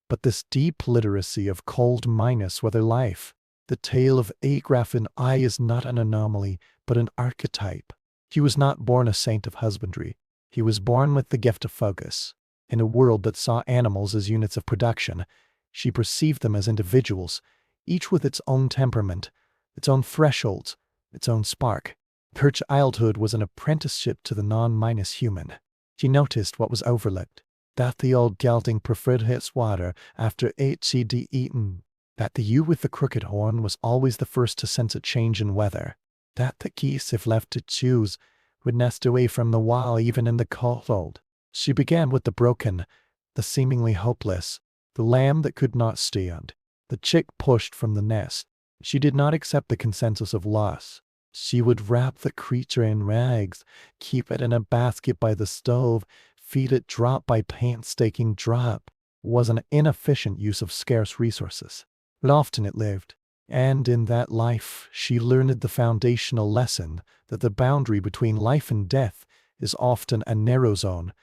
but this deep literacy of cold minus weather life. The tale of Agrafin I is not an anomaly, but an archetype. He was not born a saint of husbandry. He was born with the gift of focus. In a world that saw animals as units of production, she perceived them as individuals, each with its own temperament, its own thresholds, its own spark. Her childhood was an apprenticeship to the non-minus human. She noticed what was overlooked, that the old gelding preferred his water after he'd eaten, that the ewe with the crooked horn was always the first to sense a change in weather, that the geese, if left to choose, would nest away from the wall even in the cold. She began with the broken, the seemingly hopeless, the lamb that could not stand, the chick pushed from the nest. She did not accept the consensus of loss. She would wrap the creature in rags, keep it in a basket by the stove, feed it drop by painstaking drop. It was an inefficient use of scarce resources. But often it lived. And in that life, she learned the foundational lesson that the boundary between life and death is often a narrow zone,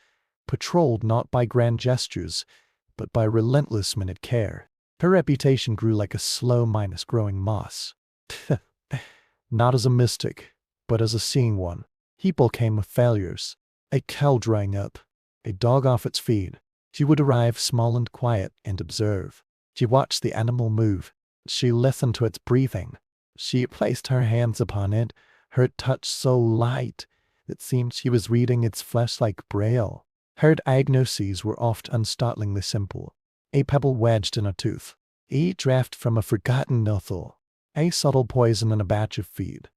patrolled not by grand gestures, but by relentless minute care. Her reputation grew like a slow minus growing moss. Not as a mystic, but as a seeing one. People came with failures. A cow drying up, a dog off its feed. She would arrive small and quiet and observe. She watched the animal move. She listened to its breathing. She placed her hands upon it, her touch so light it seemed she was reading its flesh like braille. Her diagnoses were oft unstartlingly simple. A pebble wedged in a tooth, a draught from a forgotten nothel, a subtle poison in a batch of feed.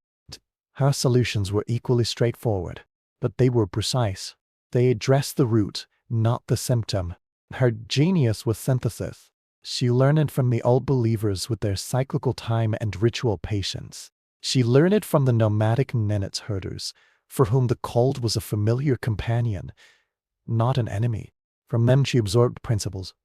Her solutions were equally straightforward, but they were precise. They addressed the root, not the symptom. Her genius was synthesis. She learned from the old believers with their cyclical time and ritual patience. She learned from the nomadic Nenets herders, for whom the cold was a familiar companion, not an enemy. From them she absorbed principles,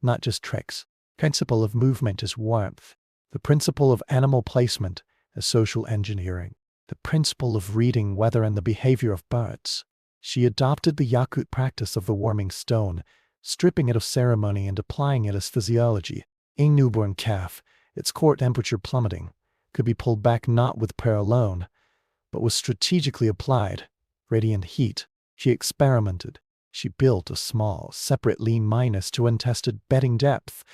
not just tricks. Principle of movement is warmth. The principle of animal placement is social engineering. The principle of reading weather and the behavior of birds. She adopted the Yakut practice of the warming stone, stripping it of ceremony and applying it as physiology. A newborn calf, its core temperature plummeting, could be pulled back not with prayer alone, but was strategically applied. Radiant heat. She experimented. She built a small, separate lean minus to untested bedding depth,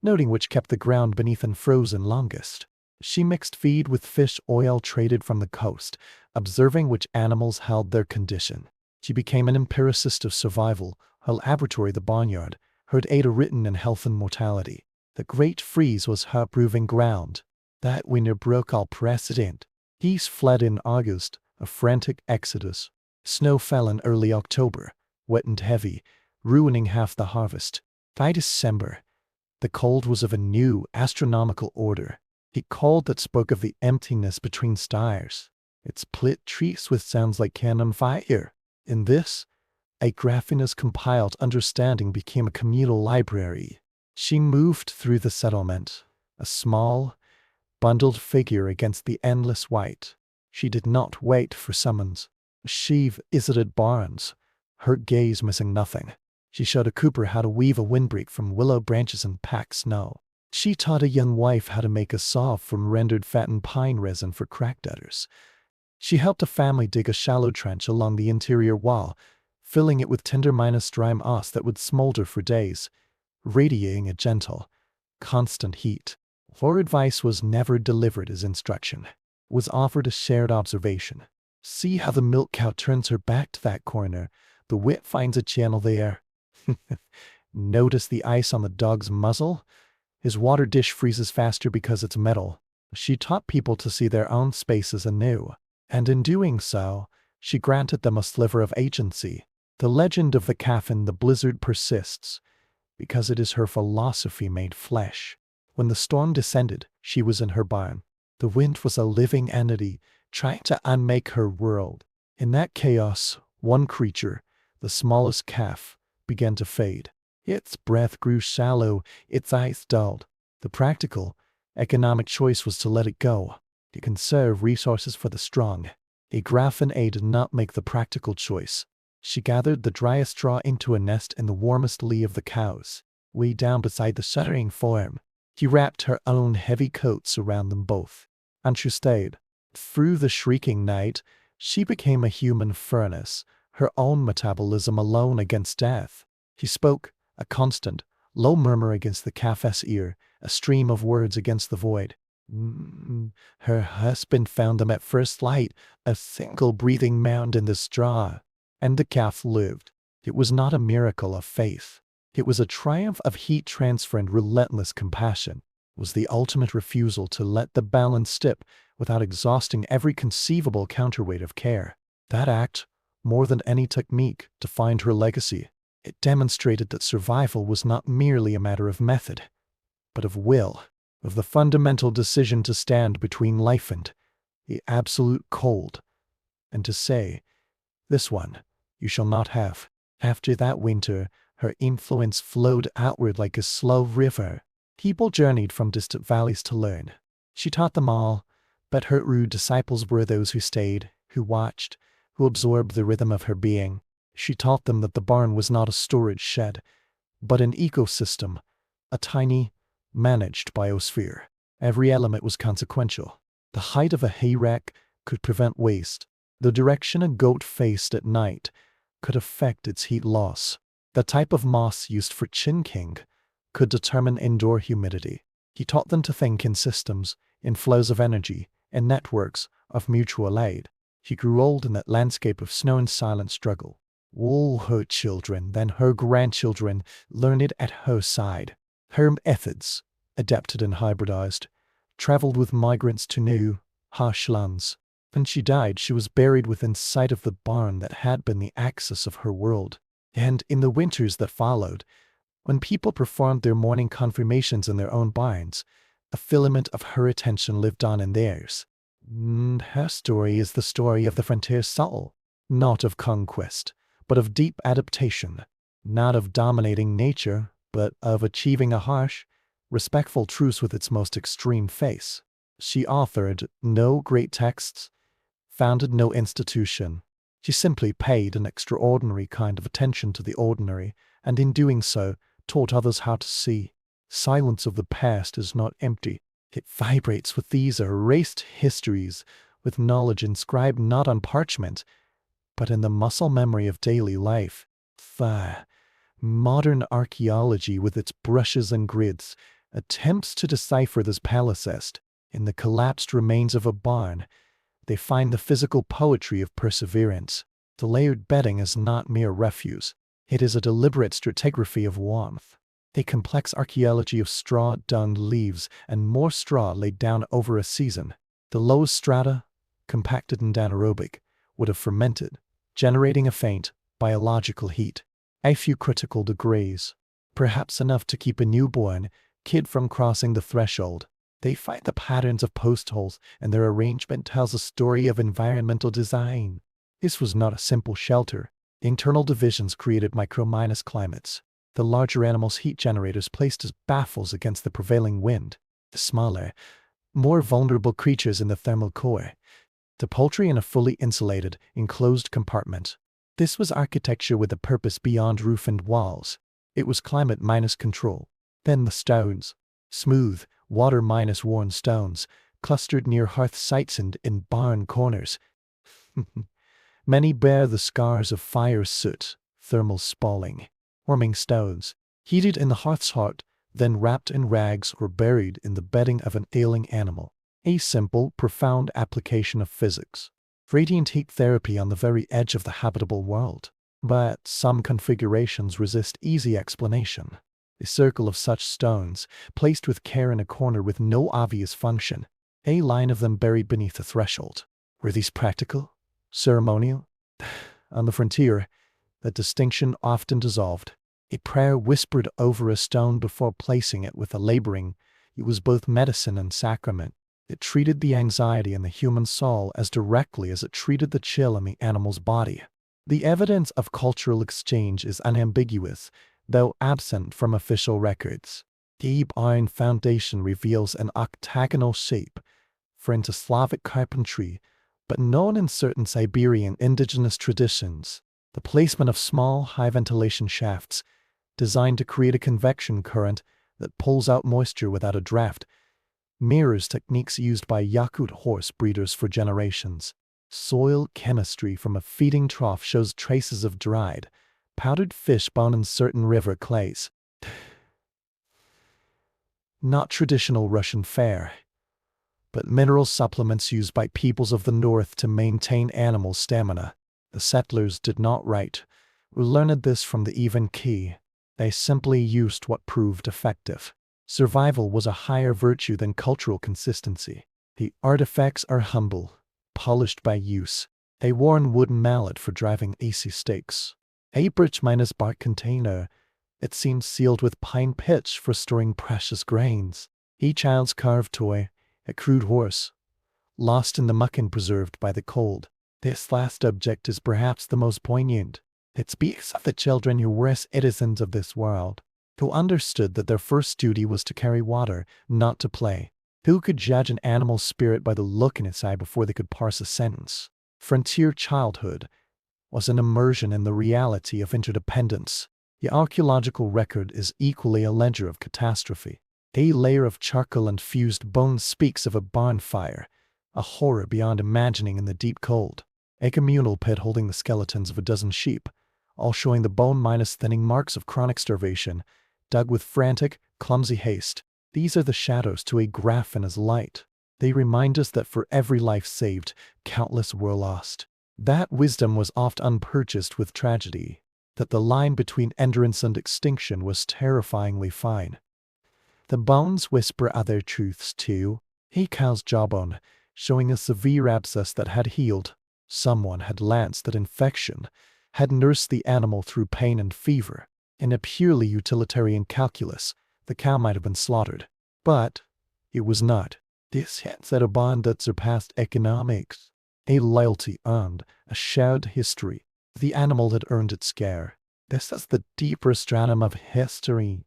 noting which kept the ground beneath unfrozen longest. She mixed feed with fish oil traded from the coast, observing which animals held their condition. She became an empiricist of survival, her laboratory the barnyard, her data written in health and mortality. The great freeze was her proving ground. That winter broke all precedent. Geese fled in August, a frantic exodus. Snow fell in early October, wet and heavy, ruining half the harvest. By December, the cold was of a new astronomical order. A cold that spoke of the emptiness between stars. It split trees with sounds like cannon fire. In this, A graphine's compiled understanding became a communal library. She moved through the settlement, a small, bundled figure against the endless white. She did not wait for summons. She visited barns, her gaze missing nothing. She showed a cooper how to weave a windbreak from willow branches and pack snow. She taught a young wife how to make a saw from rendered fattened pine resin for crack gutters. She helped a family dig a shallow trench along the interior wall, filling it with tender dry moss that would smolder for days, radiating a gentle, constant heat. Her advice was never delivered as instruction. It was offered as shared observation. See how the milk cow turns her back to that corner. The whip finds a channel there. Notice the ice on the dog's muzzle? His water dish freezes faster because it's metal. She taught people to see their own spaces anew, and in doing so, she granted them a sliver of agency. The legend of the calf in the blizzard persists, because it is her philosophy made flesh. When the storm descended, she was in her barn. The wind was a living entity, trying to unmake her world. In that chaos, one creature, the smallest calf, began to fade. Its breath grew shallow, its eyes dulled. The practical, economic choice was to let it go, to conserve resources for the strong. A graphene did not make the practical choice. She gathered the driest straw into a nest in the warmest lee of the cows, way down beside the shuddering form. She wrapped her own heavy coats around them both, and she stayed. Through the shrieking night, she became a human furnace, her own metabolism alone against death. She spoke, a constant, low murmur against the calf's ear, a stream of words against the void. Her husband found them at first light, a single breathing mound in the straw, and the calf lived. It was not a miracle of faith. It was a triumph of heat transfer and relentless compassion. It was the ultimate refusal to let the balance slip without exhausting every conceivable counterweight of care. That act, more than any technique, defined her legacy. It demonstrated that survival was not merely a matter of method, but of will, of the fundamental decision to stand between life and the absolute cold, and to say, "This one you shall not have." After that winter, her influence flowed outward like a slow river. People journeyed from distant valleys to learn. She taught them all, but her true disciples were those who stayed, who watched, who absorbed the rhythm of her being. She taught them that the barn was not a storage shed, but an ecosystem, a tiny, managed biosphere. Every element was consequential. The height of a hayrack could prevent waste. The direction a goat faced at night could affect its heat loss. The type of moss used for chinking could determine indoor humidity. He taught them to think in systems, in flows of energy, in networks of mutual aid. He grew old in that landscape of snow and silent struggle. All her children, then her grandchildren, learned it at her side. Her methods, adapted and hybridized, traveled with migrants to new, harsh lands. When she died, she was buried within sight of the barn that had been the axis of her world. And in the winters that followed, when people performed their morning confirmations in their own barns, a filament of her attention lived on in theirs. Her story is the story of the frontier soul, not of conquest, but of deep adaptation, not of dominating nature, but of achieving a harsh, respectful truce with its most extreme face. She authored no great texts, founded no institution. She simply paid an extraordinary kind of attention to the ordinary, and in doing so, taught others how to see. Silence of the past is not empty. It vibrates with these erased histories, with knowledge inscribed not on parchment, but in the muscle memory of daily life. Modern archaeology, with its brushes and grids, attempts to decipher this palimpsest. In the collapsed remains of a barn, they find the physical poetry of perseverance. The layered bedding is not mere refuse. It is a deliberate stratigraphy of warmth. A complex archaeology of straw, dung, leaves, and more straw laid down over a season. The lowest strata, compacted and anaerobic, would have fermented, generating a faint, biological heat. A few critical degrees, perhaps enough to keep a newborn kid from crossing the threshold. They find the patterns of post holes, and their arrangement tells a story of environmental design. This was not a simple shelter. Internal divisions created microclimates. The larger animals' heat generators placed as baffles against the prevailing wind. The smaller, more vulnerable creatures in the thermal core. The poultry in a fully insulated, enclosed compartment. This was architecture with a purpose beyond roof and walls. It was climate minus control. Then the stones. Smooth, water minus worn stones, clustered near hearth sites and in barn corners. Many bear the scars of fire soot, thermal spalling. Warming stones, heated in the hearth's heart, then wrapped in rags or buried in the bedding of an ailing animal. A simple, profound application of physics. Radiant heat therapy on the very edge of the habitable world. But some configurations resist easy explanation. A circle of such stones, placed with care in a corner with no obvious function. A line of them buried beneath the threshold. Were these practical? Ceremonial? On the frontier, that distinction often dissolved. A prayer whispered over a stone before placing it with a laboring. It was both medicine and sacrament. It treated the anxiety in the human soul as directly as it treated the chill in the animal's body. The evidence of cultural exchange is unambiguous, though absent from official records. Deep iron foundation reveals an octagonal shape, for into Slavic carpentry, but known in certain Siberian indigenous traditions. The placement of small, high-ventilation shafts, designed to create a convection current that pulls out moisture without a draft, mirrors techniques used by Yakut horse breeders for generations. Soil chemistry from a feeding trough shows traces of dried, powdered fish bone in certain river clays. Not traditional Russian fare, but mineral supplements used by peoples of the north to maintain animal stamina. The settlers did not write. We learned this from the even key. They simply used what proved effective. Survival was a higher virtue than cultural consistency. The artifacts are humble, polished by use. A worn wooden mallet for driving AC stakes. A birch minus bark container. It seemed sealed with pine pitch for storing precious grains. A child's carved toy, a crude horse, lost in the muck and preserved by the cold. This last object is perhaps the most poignant. It speaks of the children who were citizens of this world, who understood that their first duty was to carry water, not to play, who could judge an animal's spirit by the look in its eye before they could parse a sentence. Frontier childhood was an immersion in the reality of interdependence. The archaeological record is equally a ledger of catastrophe. A layer of charcoal and fused bone speaks of a barn fire, a horror beyond imagining in the deep cold. A communal pit holding the skeletons of a dozen sheep, all showing the bone minus thinning marks of chronic starvation, dug with frantic, clumsy haste. These are the shadows to a graph in his light. They remind us that for every life saved, countless were lost. That wisdom was oft unpurchased with tragedy. That the line between endurance and extinction was terrifyingly fine. The bones whisper other truths too. A cow's jawbone, showing a severe abscess that had healed. Someone had lanced that infection, had nursed the animal through pain and fever. In a purely utilitarian calculus, the cow might have been slaughtered. But it was not. This hints at a bond that surpassed economics. A loyalty earned, a shared history. The animal had earned its care. This is the deeper stratum of history.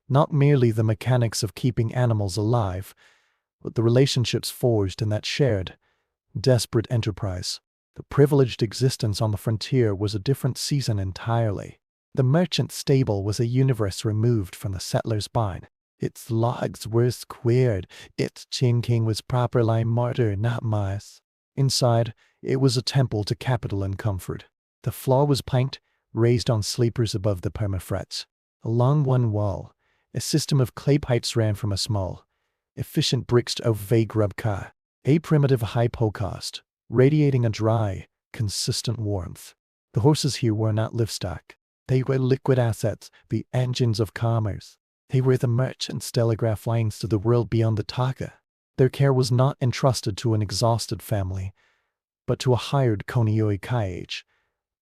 Not merely the mechanics of keeping animals alive, but the relationships forged in that shared, desperate enterprise. The privileged existence on the frontier was a different season entirely. The merchant stable was a universe removed from the settler's barn. Its logs were squared, its chinking was properly mortar, not moss. Inside, it was a temple to capital and comfort. The floor was planked, raised on sleepers above the permafrost. Along one wall, a system of clay pipes ran from a small, efficient bricks of vague rubka, a primitive hypocaust, radiating a dry, consistent warmth. The horses here were not livestock. They were liquid assets, the engines of commerce. They were the merchants' telegraph lines to the world beyond the Taka. Their care was not entrusted to an exhausted family, but to a hired Konioi Kaich,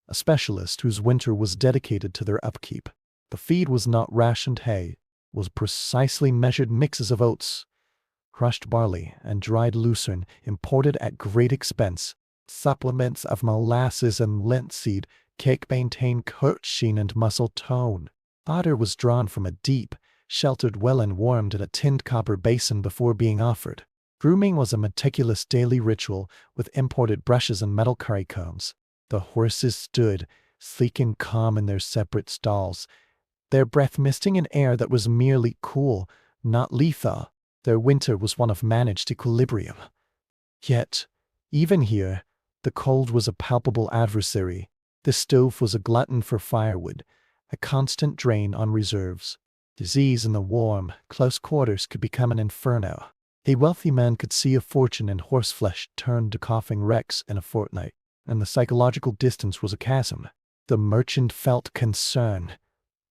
a specialist whose winter was dedicated to their upkeep. The feed was not rationed hay, was precisely measured mixes of oats, crushed barley, and dried lucerne imported at great expense. Supplements of molasses and linseed cake maintain coat sheen and muscle tone. Water was drawn from a deep, sheltered well and warmed in a tinned copper basin before being offered. Grooming was a meticulous daily ritual with imported brushes and metal curry combs. The horses stood, sleek and calm in their separate stalls, their breath misting in air that was merely cool, not lethal. Their winter was one of managed equilibrium. Yet, even here, the cold was a palpable adversary. The stove was a glutton for firewood, a constant drain on reserves. Disease in the warm, close quarters could become an inferno. A wealthy man could see a fortune in horseflesh turned to coughing wrecks in a fortnight, and the psychological distance was a chasm. The merchant felt concern.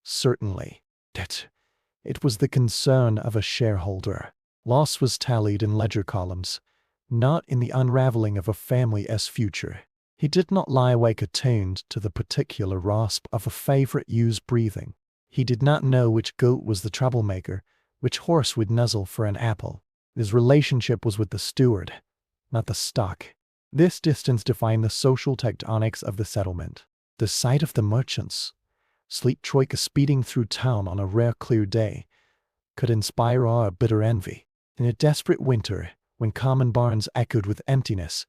Certainly. It was the concern of a shareholder. Loss was tallied in ledger columns, not in the unraveling of a family's future. He did not lie awake attuned to the particular rasp of a favorite ewe's breathing. He did not know which goat was the troublemaker, which horse would nuzzle for an apple. His relationship was with the steward, not the stock. This distance defined the social tectonics of the settlement. The sight of the merchants, sleek troika speeding through town on a rare clear day, could inspire awe or bitter envy. In a desperate winter, when common barns echoed with emptiness,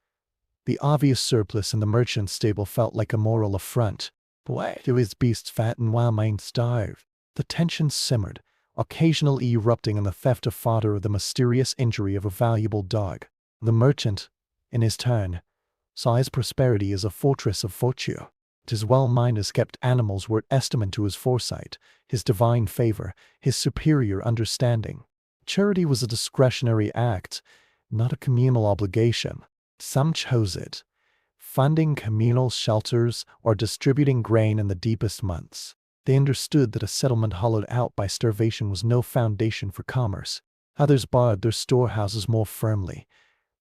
the obvious surplus in the merchant's stable felt like a moral affront. Why do his beasts fatten while mine starve? The tension simmered, occasionally erupting in the theft of fodder or the mysterious injury of a valuable dog. The merchant, in his turn, saw his prosperity as a fortress of virtue. His well-minded kept animals were testament to his foresight, his divine favor, his superior understanding. Charity was a discretionary act, not a communal obligation. Some chose it, funding communal shelters or distributing grain in the deepest months. They understood that a settlement hollowed out by starvation was no foundation for commerce. Others barred their storehouses more firmly,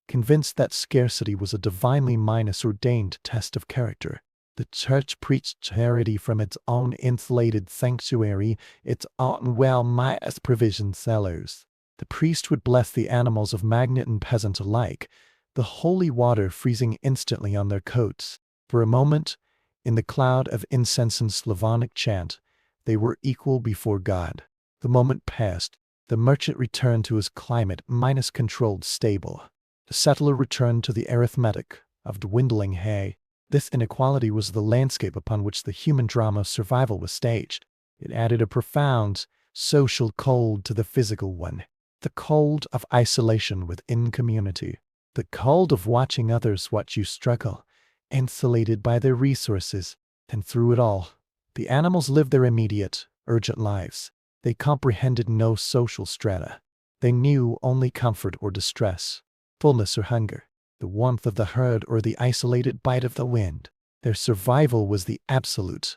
convinced that scarcity was a divinely ordained test of character. The church preached charity from its own insulated sanctuary, its own well-minded provision sellers. The priest would bless the animals of magnate and peasant alike, the holy water freezing instantly on their coats. For a moment, in the cloud of incense and Slavonic chant, they were equal before God. The moment passed, the merchant returned to his climate-controlled stable. The settler returned to the arithmetic of dwindling hay. This inequality was the landscape upon which the human drama of survival was staged. It added a profound social cold to the physical one, the cold of isolation within community, the cold of watching others watch you struggle, insulated by their resources. And through it all, the animals lived their immediate, urgent lives. They comprehended no social strata. They knew only comfort or distress, fullness or hunger, the warmth of the herd or the isolated bite of the wind. Their survival was the absolute,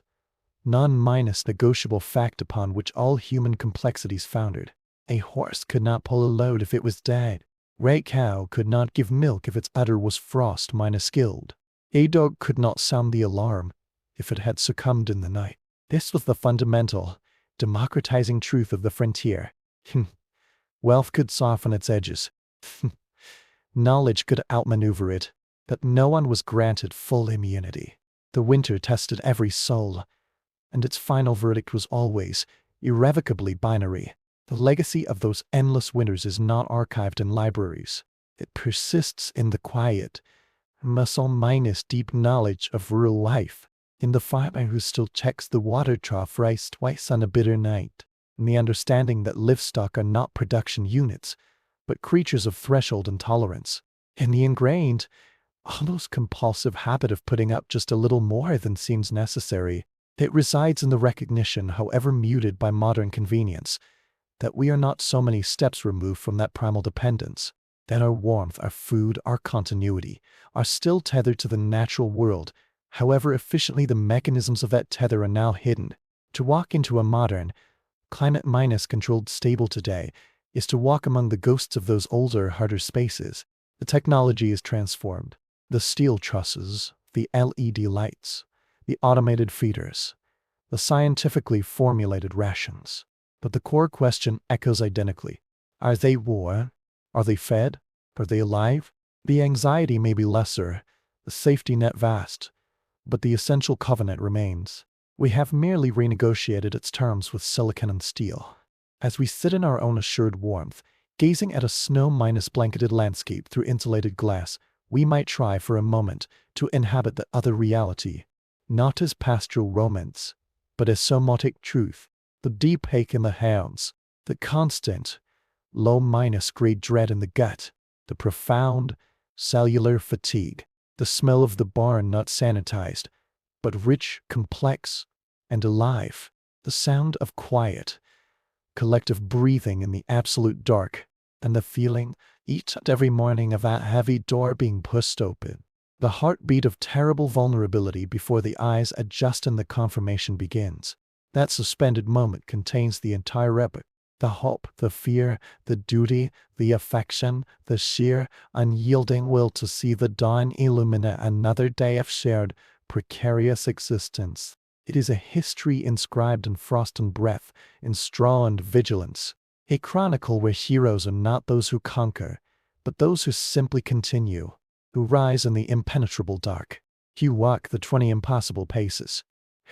non-negotiable fact upon which all human complexities foundered. A horse could not pull a load if it was dead. A cow could not give milk if its udder was frost-skilled. A dog could not sound the alarm if it had succumbed in the night. This was the fundamental, democratizing truth of the frontier. Wealth could soften its edges. Knowledge could outmaneuver it, but no one was granted full immunity. The winter tested every soul, and its final verdict was always, irrevocably binary. The legacy of those endless winters is not archived in libraries. It persists in the quiet, muscle-deep knowledge of rural life, in the farmer who still checks the water trough rice twice on a bitter night, in the understanding that livestock are not production units, but creatures of threshold and tolerance, in the ingrained, almost compulsive habit of putting up just a little more than seems necessary. It resides in the recognition, however muted by modern convenience, that we are not so many steps removed from that primal dependence, that our warmth, our food, our continuity are still tethered to the natural world, however efficiently the mechanisms of that tether are now hidden. To walk into a modern, climate-controlled stable today is to walk among the ghosts of those older, harder spaces. The technology is transformed. The steel trusses, the LED lights, the automated feeders, the scientifically formulated rations. But the core question echoes identically. Are they warm? Are they fed? Are they alive? The anxiety may be lesser, the safety net vast, but the essential covenant remains. We have merely renegotiated its terms with silicon and steel. As we sit in our own assured warmth, gazing at a snow-blanketed landscape through insulated glass, we might try for a moment to inhabit the other reality, not as pastoral romance, but as somatic truth, the deep ache in the hands, the constant, low-grade dread in the gut, the profound, cellular fatigue, the smell of the barn not sanitized, but rich, complex, and alive, the sound of quiet, collective breathing in the absolute dark, and the feeling, each and every morning, of that heavy door being pushed open. The heartbeat of terrible vulnerability before the eyes adjust and the confirmation begins. That suspended moment contains the entire epic. The hope, the fear, the duty, the affection, the sheer, unyielding will to see the dawn illuminate another day of shared, precarious existence. It is a history inscribed in frost and breath, in straw and vigilance. A chronicle where heroes are not those who conquer, but those who simply continue, who rise in the impenetrable dark, who walk the 20 impossible paces,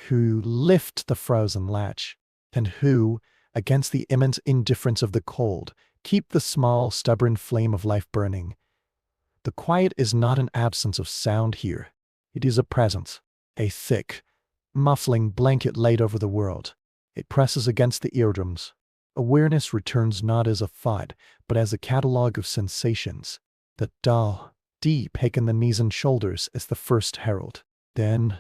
who lift the frozen latch, and who, against the immense indifference of the cold, keep the small, stubborn flame of life burning. The quiet is not an absence of sound here. It is a presence, a thick, muffling blanket laid over the world. It presses against the eardrums. Awareness returns not as a thought, but as a catalogue of sensations. The dull, deep ache in the knees and shoulders is the first herald. Then,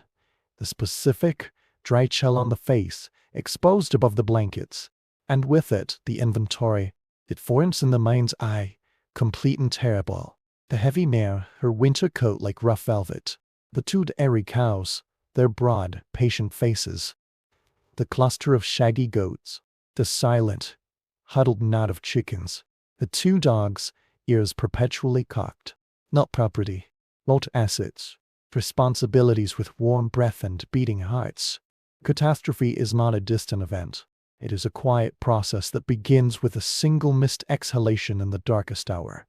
the specific, dry chill on the face, exposed above the blankets. And with it, the inventory. It forms in the mind's eye, complete and terrible. The heavy mare, her winter coat like rough velvet. The 2 airy cows, their broad, patient faces. The cluster of shaggy goats. The silent, huddled knot of chickens. The 2 dogs, ears perpetually cocked. Not property, not assets. Responsibilities with warm breath and beating hearts. Catastrophe is not a distant event. It is a quiet process that begins with a single mist exhalation in the darkest hour.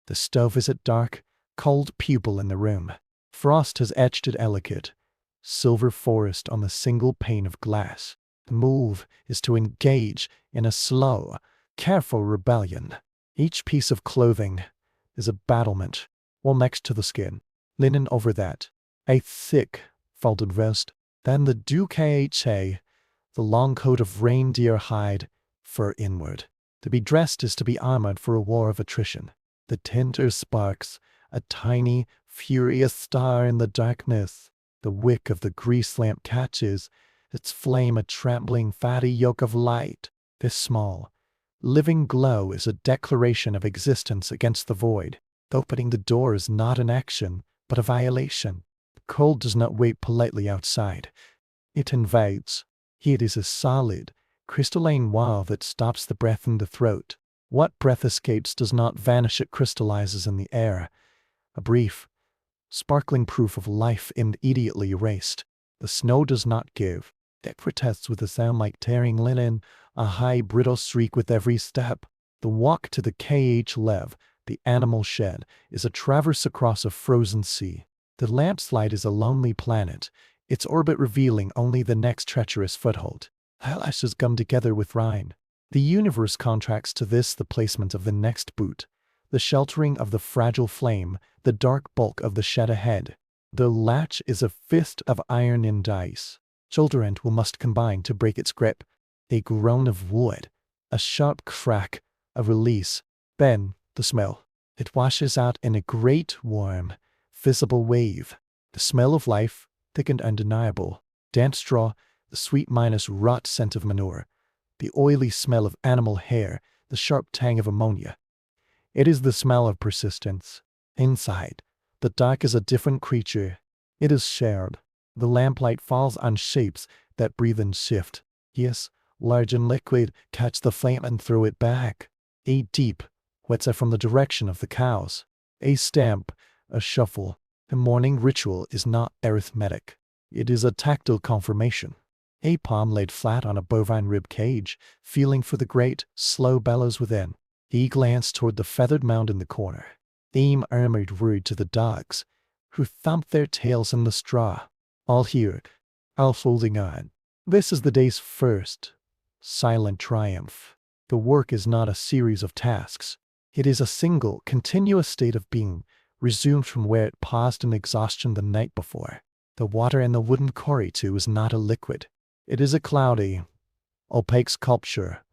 The stove is at dark, cold pupil in the room. Frost has etched it elegant, silver forest on the single pane of glass. The move is to engage in a slow, careful rebellion. Each piece of clothing is a battlement, while next to the skin, linen over that, a thick, folded vest, then the ducache, the long coat of reindeer hide, fur inward. To be dressed is to be armored for a war of attrition. The tinder sparks, a tiny, furious star in the darkness. The wick of the grease lamp catches, its flame a trembling, fatty yoke of light. This small, living glow is a declaration of existence against the void. Opening the door is not an action, but a violation. The cold does not wait politely outside. It invades. It is a solid, crystalline wall that stops the breath in the throat. What breath escapes does not vanish, it crystallizes in the air. A brief, sparkling proof of life immediately erased. The snow does not give. It protests with a sound like tearing linen, a high brittle shriek with every step. The walk to the Lev, the animal shed, is a traverse across a frozen sea. The landslide is a lonely planet, its orbit revealing only the next treacherous foothold. Eyelashes gum together with Rhine. The universe contracts to this the placement of the next boot, the sheltering of the fragile flame, the dark bulk of the shed ahead. The latch is a fist of iron and dice. Shoulder and will must combine to break its grip. A groan of wood, a sharp crack, a release. Then, the smell. It washes out in a great, warm, visible wave. The smell of life, thick and undeniable. Damp straw, the sweet minus rot scent of manure. The oily smell of animal hair, the sharp tang of ammonia. It is the smell of persistence. Inside, the dark is a different creature. It is shared. The lamplight falls on shapes that breathe and shift. Yes, large and liquid, catch the flame and throw it back. A deep, whetza from the direction of the cows. A stamp, a shuffle. The morning ritual is not arithmetic. It is a tactile confirmation. A palm laid flat on a bovine rib cage, feeling for the great, slow bellows within. He glanced toward the feathered mound in the corner. A murmured word to the dogs. who thump their tails in the straw. All here, all holding on. This is the day's first silent triumph. The work is not a series of tasks. It is a single, continuous state of being, resumed from where it paused in exhaustion the night before. The water in the wooden quarry, too, is not a liquid. It is a cloudy, opaque sculpture,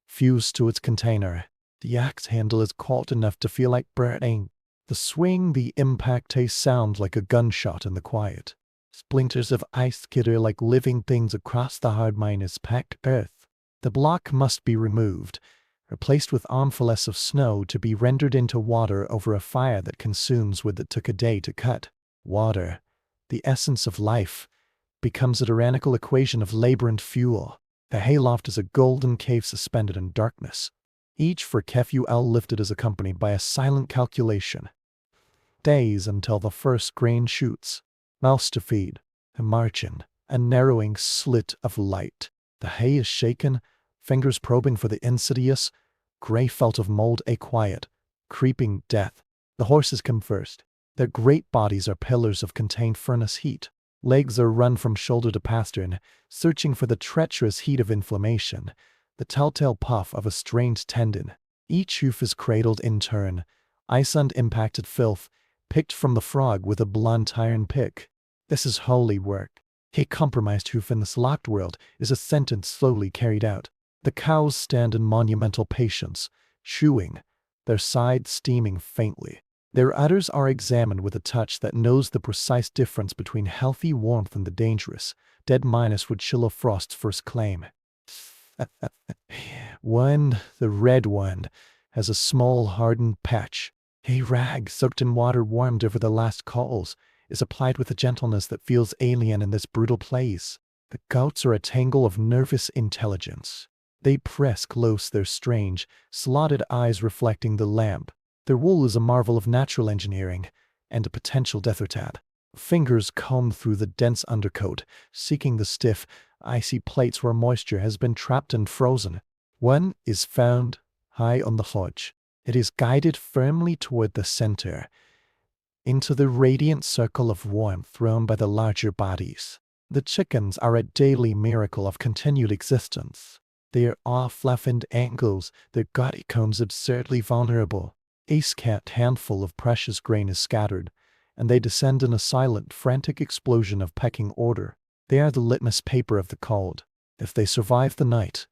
fused to its container. The axe handle is cold enough to feel like burning. The swing, the impact taste sounds like a gunshot in the quiet. Splinters of ice skitter like living things across the hard minus packed earth. The block must be removed, replaced with armfuls of snow to be rendered into water over a fire that consumes what it took a day to cut. Water, the essence of life, becomes a tyrannical equation of labor and fuel. The hayloft is a golden cave suspended in darkness. Each for KFUL lifted is accompanied by a silent calculation. Days until the first grain shoots. Mouths to feed. A margin, a narrowing slit of light. The hay is shaken, fingers probing for the insidious, gray felt of mold, a quiet, creeping death. The horses come first. Their great bodies are pillars of contained furnace heat. Legs are run from shoulder to pastern, searching for the treacherous heat of inflammation, the telltale puff of a strained tendon. Each hoof is cradled in turn, ice and impacted filth, picked from the frog with a blunt iron pick. This is holy work. A compromised hoof in this locked world is a sentence slowly carried out. The cows stand in monumental patience, chewing, their sides steaming faintly. Their udders are examined with a touch that knows the precise difference between healthy warmth and the dangerous, dead minus would chill a frost's first claim. One, the red one, has a small hardened patch. A rag soaked in water warmed over the last coals is applied with a gentleness that feels alien in this brutal place. The goats are a tangle of nervous intelligence. They press close, their strange, slotted eyes reflecting the lamp. Their wool is a marvel of natural engineering and a potential death trap. Fingers comb through the dense undercoat, seeking the stiff, icy plates where moisture has been trapped and frozen. One is found high on the hodge. It is guided firmly toward the center, into the radiant circle of warmth thrown by the larger bodies. The chickens are a daily miracle of continued existence. They are off left angles, their gaudy cones absurdly vulnerable. A scant handful of precious grain is scattered, and they descend in a silent, frantic explosion of pecking order. They are the litmus paper of the cold. If they survive the night,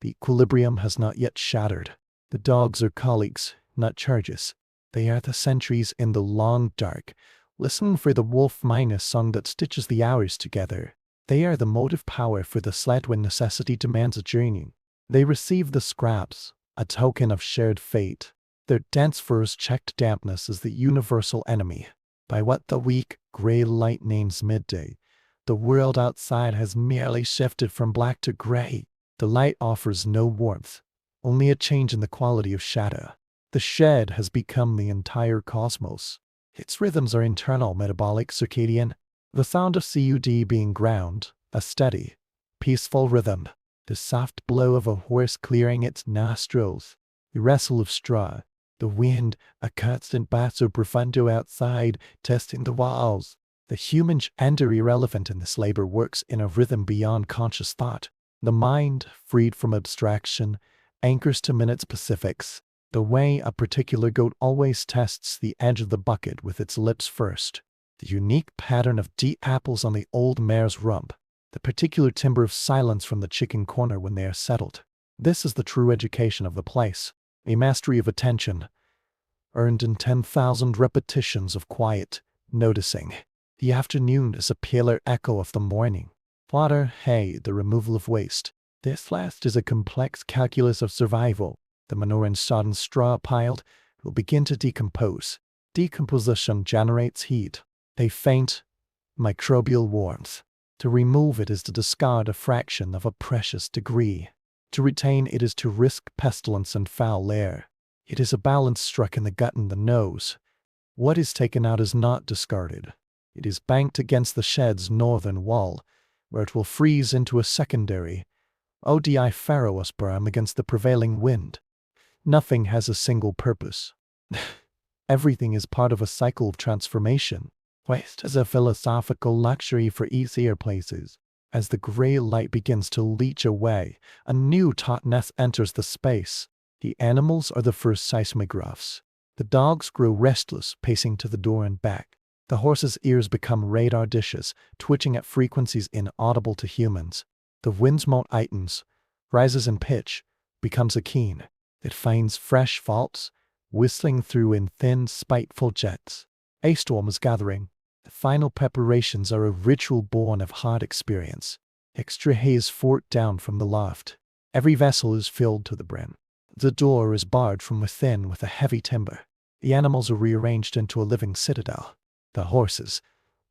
the equilibrium has not yet shattered. The dogs are colleagues, not charges. They are the sentries in the long dark. Listen for the wolf minus song that stitches the hours together. They are the motive power for the sled when necessity demands a journey. They receive the scraps, a token of shared fate. Their dense fur's checked dampness is the universal enemy. By what the weak, gray light names midday, the world outside has merely shifted from black to gray. The light offers no warmth, only a change in the quality of shadow. The shed has become the entire cosmos. Its rhythms are internal, metabolic, circadian. The sound of CUD being ground, a steady, peaceful rhythm. The soft blow of a horse clearing its nostrils. The rustle of straw. The wind, a constant basso profundo outside, testing the walls. The human gender irrelevant in this labor works in a rhythm beyond conscious thought. The mind, freed from abstraction, anchors to minute specifics. The way a particular goat always tests the edge of the bucket with its lips first. The unique pattern of deep apples on the old mare's rump. The particular timbre of silence from the chicken corner when they are settled. This is the true education of the place. A mastery of attention, earned in 10,000 repetitions of quiet, noticing. The afternoon is a paler echo of the morning. Water, hay, the removal of waste. This last is a complex calculus of survival. The manure and sodden straw piled will begin to decompose. Decomposition generates heat. A faint, microbial warmth. To remove it is to discard a fraction of a precious degree. To retain it is to risk pestilence and foul air. It is a balance struck in the gut and the nose. What is taken out is not discarded. It is banked against the shed's northern wall, where it will freeze into a secondary, odifferous berm against the prevailing wind. Nothing has a single purpose. Everything is part of a cycle of transformation. Waste is a philosophical luxury for easier places. As the gray light begins to leach away, a new tautness enters the space. The animals are the first seismographs. The dogs grow restless, pacing to the door and back. The horse's ears become radar dishes, twitching at frequencies inaudible to humans. The wind's moan tightens, rises in pitch, becomes a keen. It finds fresh faults, whistling through in thin, spiteful jets. A storm is gathering. The final preparations are a ritual born of hard experience. Extra hay is forked down from the loft. Every vessel is filled to the brim. The door is barred from within with a heavy timber. The animals are rearranged into a living citadel. The horses,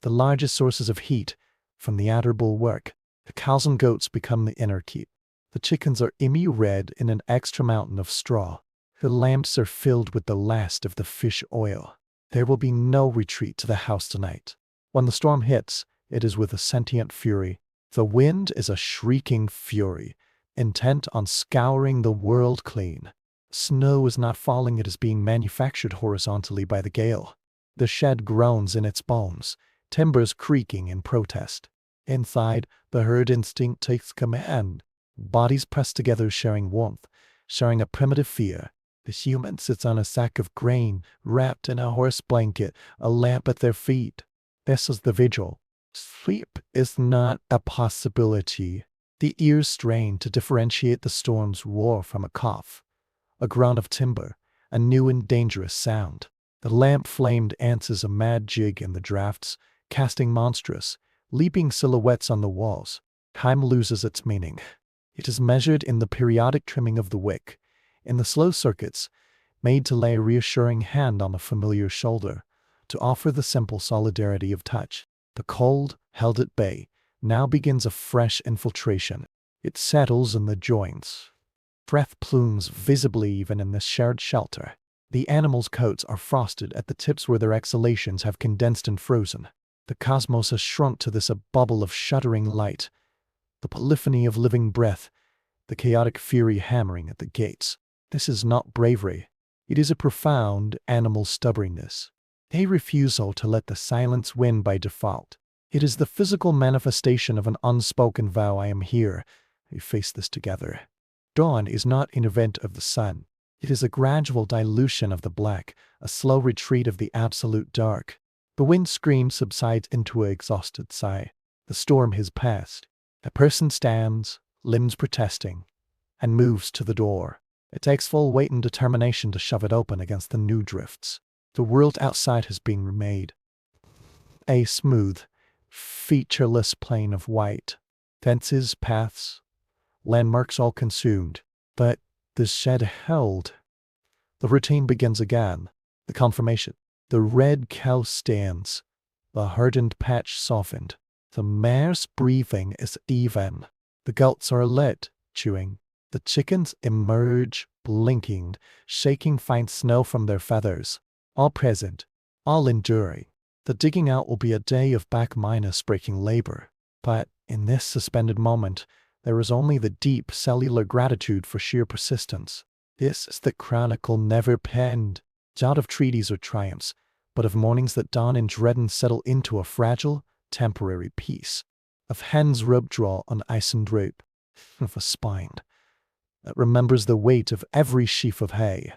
the largest sources of heat, from the outer bulwark. The cows and goats become the inner keep. The chickens are immured in an extra mountain of straw. The lamps are filled with the last of the fish oil. There will be no retreat to the house tonight. When the storm hits, it is with a sentient fury. The wind is a shrieking fury, intent on scouring the world clean. Snow is not falling, it is being manufactured horizontally by the gale. The shed groans in its bones, timbers creaking in protest. Inside, the herd instinct takes command. Bodies pressed together, sharing warmth, sharing a primitive fear. The human sits on a sack of grain, wrapped in a horse blanket, a lamp at their feet. This is the vigil. Sleep is not a possibility. The ears strain to differentiate the storm's roar from a cough. A grunt of timber, a new and dangerous sound. The lamp-flamed answers a mad jig in the drafts, casting monstrous, leaping silhouettes on the walls. Time loses its meaning. It is measured in the periodic trimming of the wick, in the slow circuits, made to lay a reassuring hand on a familiar shoulder, to offer the simple solidarity of touch. The cold, held at bay, now begins a fresh infiltration. It settles in the joints. Breath plumes visibly even in this shared shelter. The animals' coats are frosted at the tips where their exhalations have condensed and frozen. The cosmos has shrunk to this a bubble of shuddering light. The polyphony of living breath, the chaotic fury hammering at the gates. This is not bravery. It is a profound animal stubbornness. A refusal to let the silence win by default. It is the physical manifestation of an unspoken vow. I am here. We face this together. Dawn is not an event of the sun. It is a gradual dilution of the black, a slow retreat of the absolute dark. The wind scream subsides into an exhausted sigh. The storm has passed. A person stands, limbs protesting, and moves to the door. It takes full weight and determination to shove it open against the new drifts. The world outside has been remade. A smooth, featureless plain of white. Fences, paths, landmarks all consumed. But the shed held. The routine begins again. The confirmation. The red cow stands. The hardened patch softened. The mare's breathing is even. The goats are alert, chewing. The chickens emerge, blinking, shaking fine snow from their feathers. All present, all enduring. The digging out will be a day of back-breaking labor. But in this suspended moment, there is only the deep cellular gratitude for sheer persistence. This is the chronicle never penned, not of treaties or triumphs, but of mornings that dawn in dread and settle into a fragile, temporary peace. Of hands rubbed draw on ice and rope. Of a spine that remembers the weight of every sheaf of hay.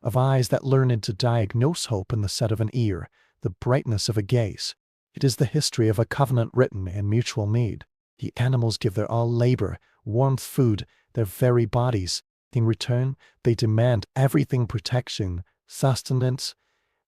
Of eyes that learned to diagnose hope in the set of an ear, the brightness of a gaze. It is the history of a covenant written in mutual need. The animals give their all labor, warmth, food, their very bodies. In return, they demand everything: protection, sustenance,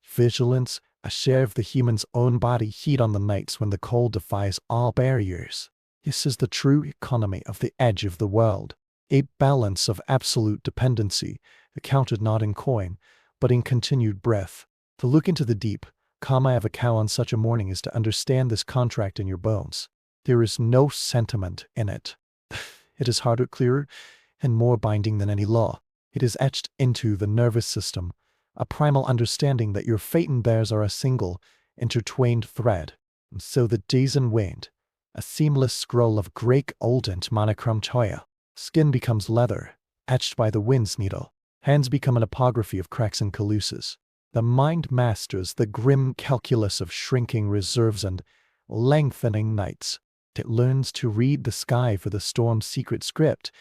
vigilance, a share of the human's own body heat on the nights when the cold defies all barriers. This is the true economy of the edge of the world. A balance of absolute dependency, accounted not in coin, but in continued breath. To look into the deep, comma of a cow on such a morning is to understand this contract in your bones. There is no sentiment in it. It is harder, clearer, and more binding than any law. It is etched into the nervous system, a primal understanding that your fate and theirs are a single, intertwined thread. And so the days unwind, a seamless scroll of great oldent monochrome toil. Skin becomes leather, etched by the wind's needle. Hands become an apography of cracks and caluses. The mind masters the grim calculus of shrinking reserves and lengthening nights. It learns to read the sky for the storm's secret script,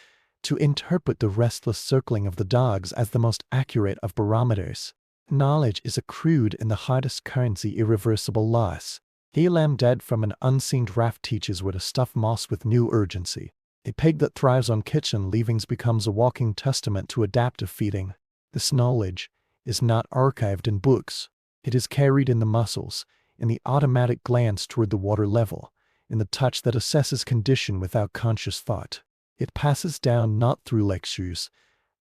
to interpret the restless circling of the dogs as the most accurate of barometers. Knowledge is accrued in the hardest currency, irreversible loss. A lamb dead from an unseen draft teaches where to stuff moss with new urgency. A pig that thrives on kitchen leavings becomes a walking testament to adaptive feeding. This knowledge is not archived in books. It is carried in the muscles, in the automatic glance toward the water level, in the touch that assesses condition without conscious thought. It passes down not through lectures,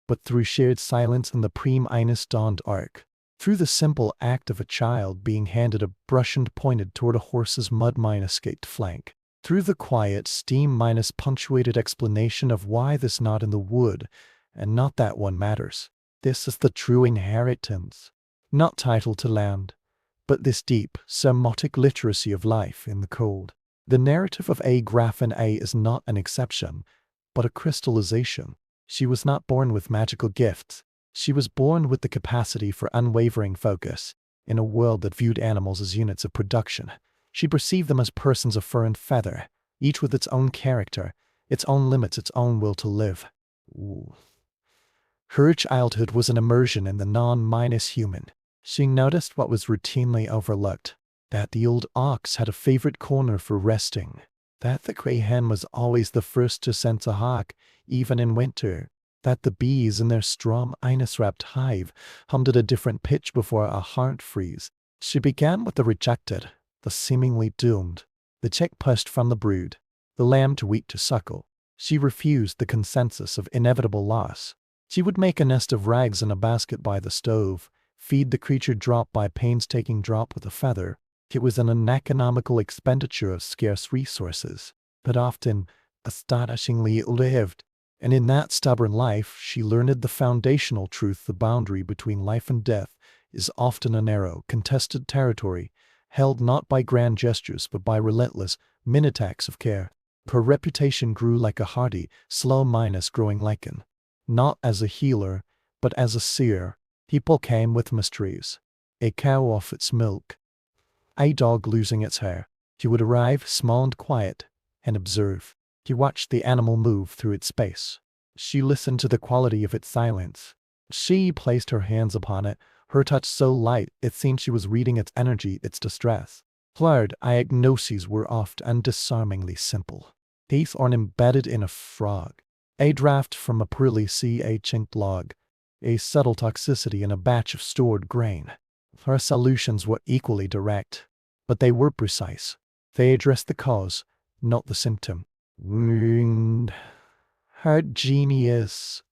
but through shared silence in the pre-minus dawned arc. Through the simple act of a child being handed a brush and pointed toward a horse's mud-escaped flank. Through the quiet, steam-punctuated explanation of why this knot in the wood, and not that one matters. This is the true inheritance. Not title to land, but this deep, semotic literacy of life in the cold. The narrative of A. Graffin A. is not an exception, but a crystallization. She was not born with magical gifts. She was born with the capacity for unwavering focus. In a world that viewed animals as units of production, she perceived them as persons of fur and feather, each with its own character, its own limits, its own will to live. Her childhood was an immersion in the non-human. She noticed what was routinely overlooked, that the old ox had a favorite corner for resting, that the gray hen was always the first to sense a hawk, even in winter, that the bees in their strong, wrapped hive hummed at a different pitch before a hard freeze. She began with the rejected, the seemingly doomed. The chick pushed from the brood, the lamb too weak to suckle. She refused the consensus of inevitable loss. She would make a nest of rags in a basket by the stove, feed the creature drop by painstaking drop with a feather. It was an uneconomical expenditure of scarce resources, but often astonishingly lived. And in that stubborn life, she learned the foundational truth: the boundary between life and death is often a narrow, contested territory, held not by grand gestures but by relentless minute-acts of care. Her reputation grew like a hardy, slow-growing lichen. Not as a healer, but as a seer. People came with mysteries. A cow off its milk, a dog losing its hair. He would arrive, small and quiet, and observe. He watched the animal move through its space. She listened to the quality of its silence. She placed her hands upon it, her touch so light it seemed she was reading its energy, its distress. Hard diagnoses were oft and disarmingly simple. A thorn embedded in a frog, a draft from a prairie sea, a chinked log, a subtle toxicity in a batch of stored grain. Her solutions were equally direct, but they were precise. They addressed the cause, not the symptom. Her genius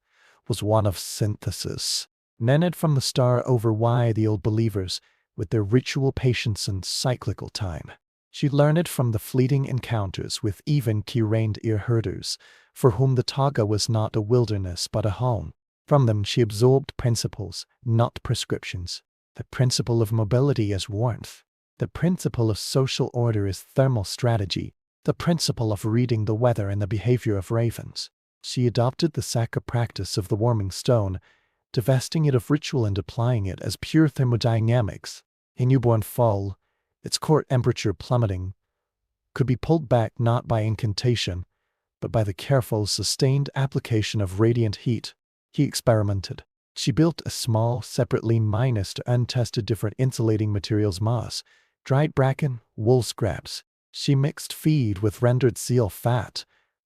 was one of synthesis. Nenned from the star over why the old believers, with their ritual patience and cyclical time. She learned from the fleeting encounters with even key-reined ear herders, for whom the taiga was not a wilderness but a home. From them she absorbed principles, not prescriptions. The principle of mobility as warmth. The principle of social order as thermal strategy. The principle of reading the weather and the behavior of ravens. She adopted the Saka practice of the warming stone, divesting it of ritual and applying it as pure thermodynamics. A newborn foal, its core temperature plummeting, could be pulled back not by incantation, but by the careful, sustained application of radiant heat. He experimented. She built a small, separately minus to untested different insulating materials: moss, dried bracken, wool scraps. She mixed feed with rendered seal fat,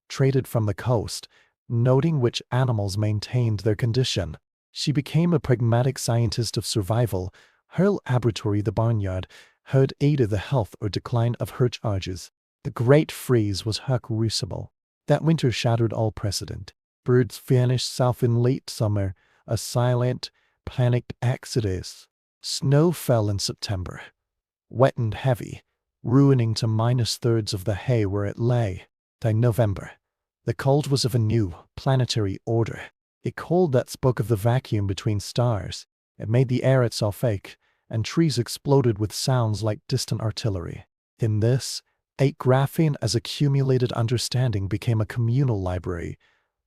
traded from the coast, noting which animals maintained their condition. She became a pragmatic scientist of survival. Her laboratory, the barnyard, had aided the health or decline of her charges. The great freeze was her crucible. That winter shattered all precedent. Birds vanished south in late summer, a silent, panicked exodus. Snow fell in September, wet and heavy, ruining to -3 of the hay where it lay. By November, the cold was of a new, planetary order. A cold that spoke of the vacuum between stars. It made the air itself ache, and trees exploded with sounds like distant artillery. In this, a graphene as accumulated understanding became a communal library,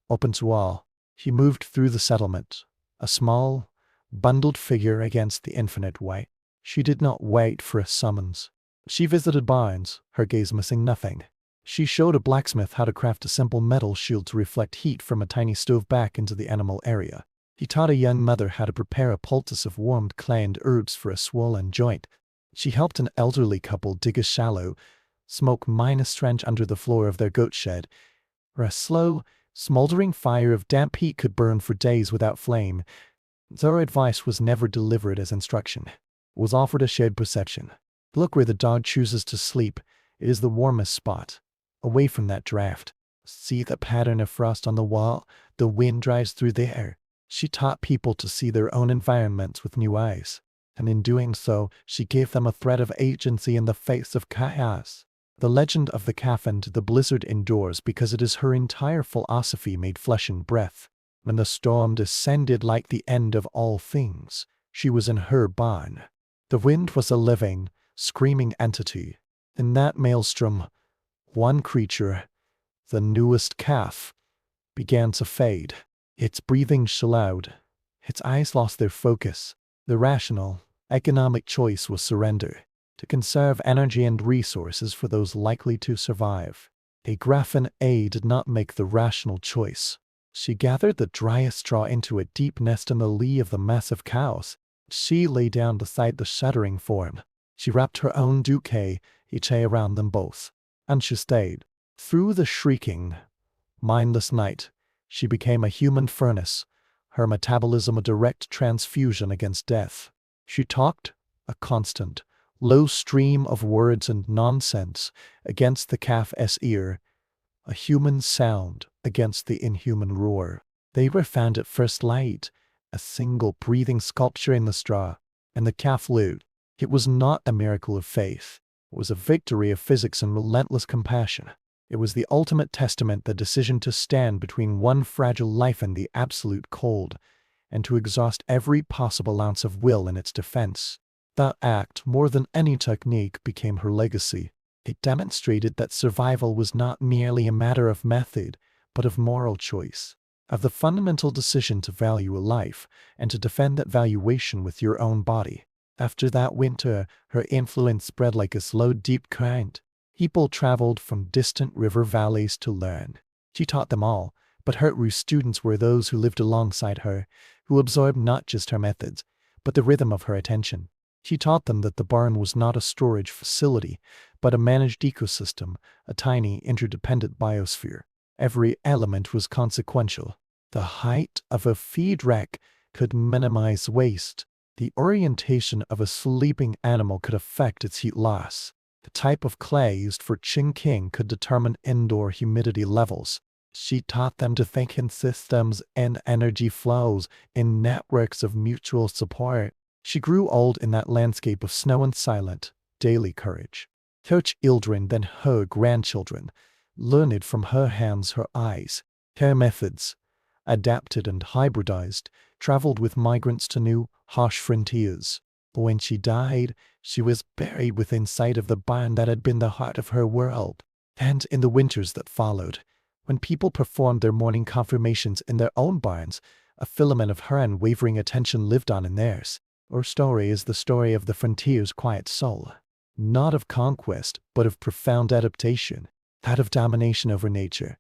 open to all. He moved through the settlement, a small, bundled figure against the infinite way. She did not wait for a summons. She visited barns, her gaze missing nothing. She showed a blacksmith how to craft a simple metal shield to reflect heat from a tiny stove back into the animal area. He taught a young mother how to prepare a poultice of warmed clay and herbs for a swollen joint. She helped an elderly couple dig a shallow, smoke-minus trench under the floor of their goat shed, where a slow, smoldering fire of damp heat could burn for days without flame. Her advice was never delivered as instruction. It was offered as shared perception. Look where the dog chooses to sleep. It is the warmest spot. Away from that draft. See the pattern of frost on the wall? The wind drives through the air. She taught people to see their own environments with new eyes. And in doing so, she gave them a thread of agency in the face of chaos. The legend of the calf and the blizzard endures because it is her entire philosophy made flesh and breath. When the storm descended like the end of all things, she was in her barn. The wind was a living, screaming entity. In that maelstrom, one creature, the newest calf, began to fade. Its breathing shallowed. Its eyes lost their focus. The rational, economic choice was surrender. To conserve energy and resources for those likely to survive. A Graffin A did not make the rational choice. She gathered the driest straw into a deep nest in the lee of the massive cows. She lay down beside the shuddering form. She wrapped her own bouquet, each around them both. And she stayed. Through the shrieking, mindless night, she became a human furnace, her metabolism a direct transfusion against death. She talked, a constant, low stream of words and nonsense, against the calf's ear, a human sound against the inhuman roar. They were found at first light, a single breathing sculpture in the straw, and the calf lived. It was not a miracle of faith. It was a victory of physics and relentless compassion. It was the ultimate testament, the decision to stand between one fragile life and the absolute cold, and to exhaust every possible ounce of will in its defense. That act, more than any technique, became her legacy. It demonstrated that survival was not merely a matter of method, but of moral choice, of the fundamental decision to value a life, and to defend that valuation with your own body. After that winter, her influence spread like a slow, deep current. People traveled from distant river valleys to learn. She taught them all, but her true students were those who lived alongside her, who absorbed not just her methods, but the rhythm of her attention. She taught them that the barn was not a storage facility, but a managed ecosystem, a tiny, interdependent biosphere. Every element was consequential. The height of a feed rack could minimize waste. The orientation of a sleeping animal could affect its heat loss. The type of clay used for chinking could determine indoor humidity levels. She taught them to think in systems and energy flows, in networks of mutual support. She grew old in that landscape of snow and silent, daily courage. Her children, then her grandchildren, learned from her hands, her eyes. Her methods, adapted and hybridized, traveled with migrants to new, harsh frontiers. When she died, she was buried within sight of the barn that had been the heart of her world. And in the winters that followed, when people performed their morning confirmations in their own barns, a filament of her unwavering attention lived on in theirs. Her story is the story of the frontier's quiet soul, not of conquest, but of profound adaptation, not of domination over nature,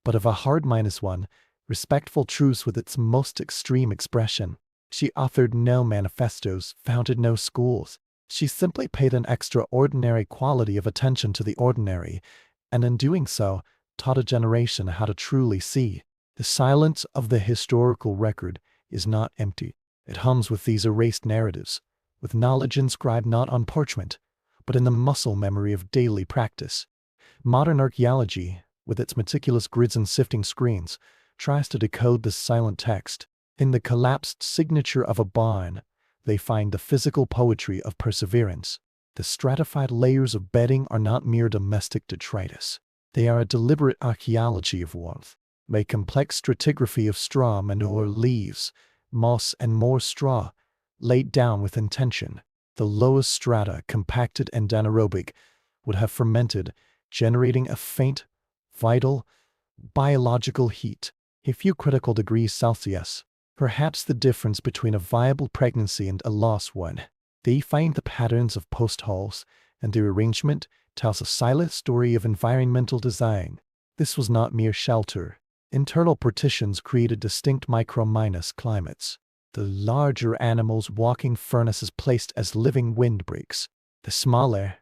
but of a hard-minded one, respectful truth with its most extreme expression. She authored no manifestos, founded no schools. She simply paid an extraordinary quality of attention to the ordinary, and in doing so, taught a generation how to truly see. The silence of the historical record is not empty. It hums with these erased narratives, with knowledge inscribed not on parchment, but in the muscle memory of daily practice. Modern archaeology, with its meticulous grids and sifting screens, tries to decode this silent text. In the collapsed signature of a barn, they find the physical poetry of perseverance. The stratified layers of bedding are not mere domestic detritus. They are a deliberate archaeology of warmth, a complex stratigraphy of straw, manure, leaves, moss, and more straw, laid down with intention. The lowest strata, compacted and anaerobic, would have fermented, generating a faint, vital, biological heat. A few critical degrees Celsius, Perhaps the difference between a viable pregnancy and a lost one. They find the patterns of post holes, and their arrangement tells a silent story of environmental design. This was not mere shelter. Internal partitions created distinct micro-minus climates. The larger animals walking furnaces placed as living windbreaks. The smaller,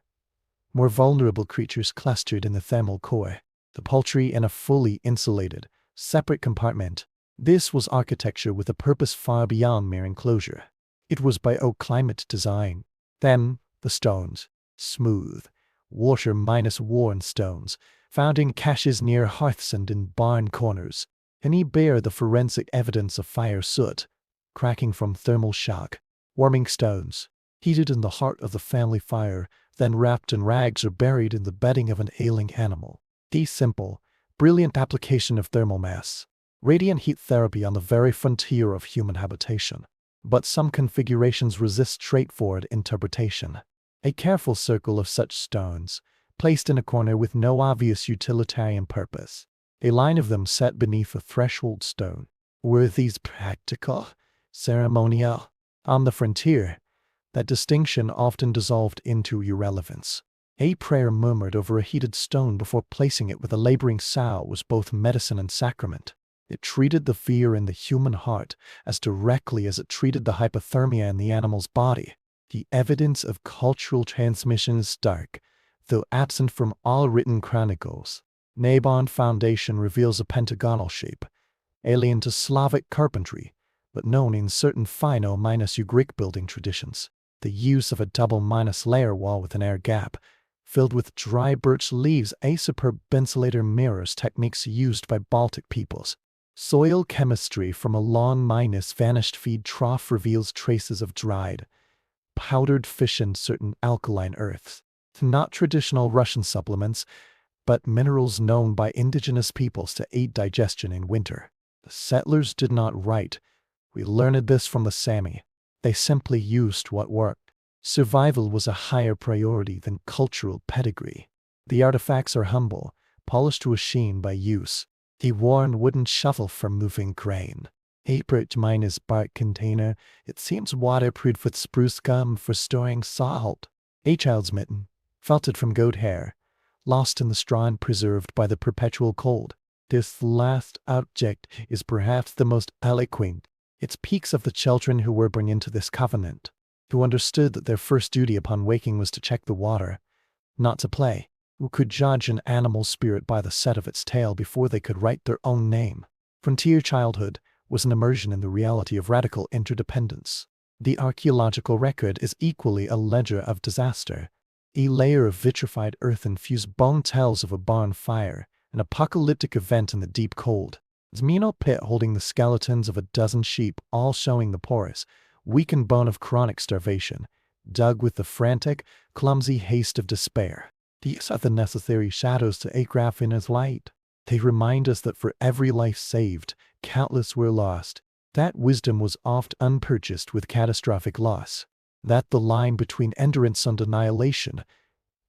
more vulnerable creatures clustered in the thermal core. The poultry in a fully insulated, separate compartment. This was architecture with a purpose far beyond mere enclosure. It was bioclimate design. Then, the stones. Smooth, water-worn stones, found in caches near hearths and in barn corners. Any bear the forensic evidence of fire soot, cracking from thermal shock. Warming stones, heated in the heart of the family fire, then wrapped in rags or buried in the bedding of an ailing animal. The simple, brilliant application of thermal mass. Radiant heat therapy on the very frontier of human habitation. But some configurations resist straightforward interpretation. A careful circle of such stones, placed in a corner with no obvious utilitarian purpose. A line of them set beneath a threshold stone. Were these practical, ceremonial? On the frontier, that distinction often dissolved into irrelevance. A prayer murmured over a heated stone before placing it with a laboring sow was both medicine and sacrament. It treated the fear in the human heart as directly as it treated the hypothermia in the animal's body. The evidence of cultural transmission is stark, though absent from all written chronicles. Nabon Foundation reveals a pentagonal shape, alien to Slavic carpentry, but known in certain Finno-Greek building traditions. The use of a double-layer wall with an air gap, filled with dry birch leaves, a superb insulator mirrors techniques used by Baltic peoples. Soil chemistry from a long-vanished feed trough reveals traces of dried, powdered fish and certain alkaline earths. Not traditional Russian supplements, but minerals known by indigenous peoples to aid digestion in winter. The settlers did not write. We learned this from the Sami. They simply used what worked. Survival was a higher priority than cultural pedigree. The artifacts are humble, polished to a sheen by use. A worn wooden shovel for moving grain. A birch bark container, it seems waterproof with spruce gum for storing salt. A child's mitten, felted from goat hair, lost in the straw and preserved by the perpetual cold. This last object is perhaps the most eloquent. It speaks of the children who were born into this covenant, who understood that their first duty upon waking was to check the water, not to play, who could judge an animal's spirit by the set of its tail before they could write their own name. Frontier childhood was an immersion in the reality of radical interdependence. The archaeological record is equally a ledger of disaster. A layer of vitrified earth-infused bone tells of a barn fire, an apocalyptic event in the deep cold. Zmino pit holding the skeletons of a dozen sheep, all showing the porous, weakened bone of chronic starvation, dug with the frantic, clumsy haste of despair. These are the necessary shadows to a graph in his light. They remind us that for every life saved, countless were lost. That wisdom was oft unpurchased with catastrophic loss. That the line between endurance and annihilation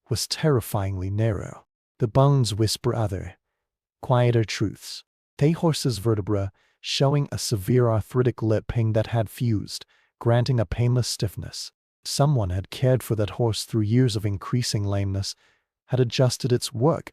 was terrifyingly narrow. The bones whisper other, quieter truths. A horse's vertebra, showing a severe arthritic lipping that had fused, granting a painless stiffness. Someone had cared for that horse through years of increasing lameness, had adjusted its work,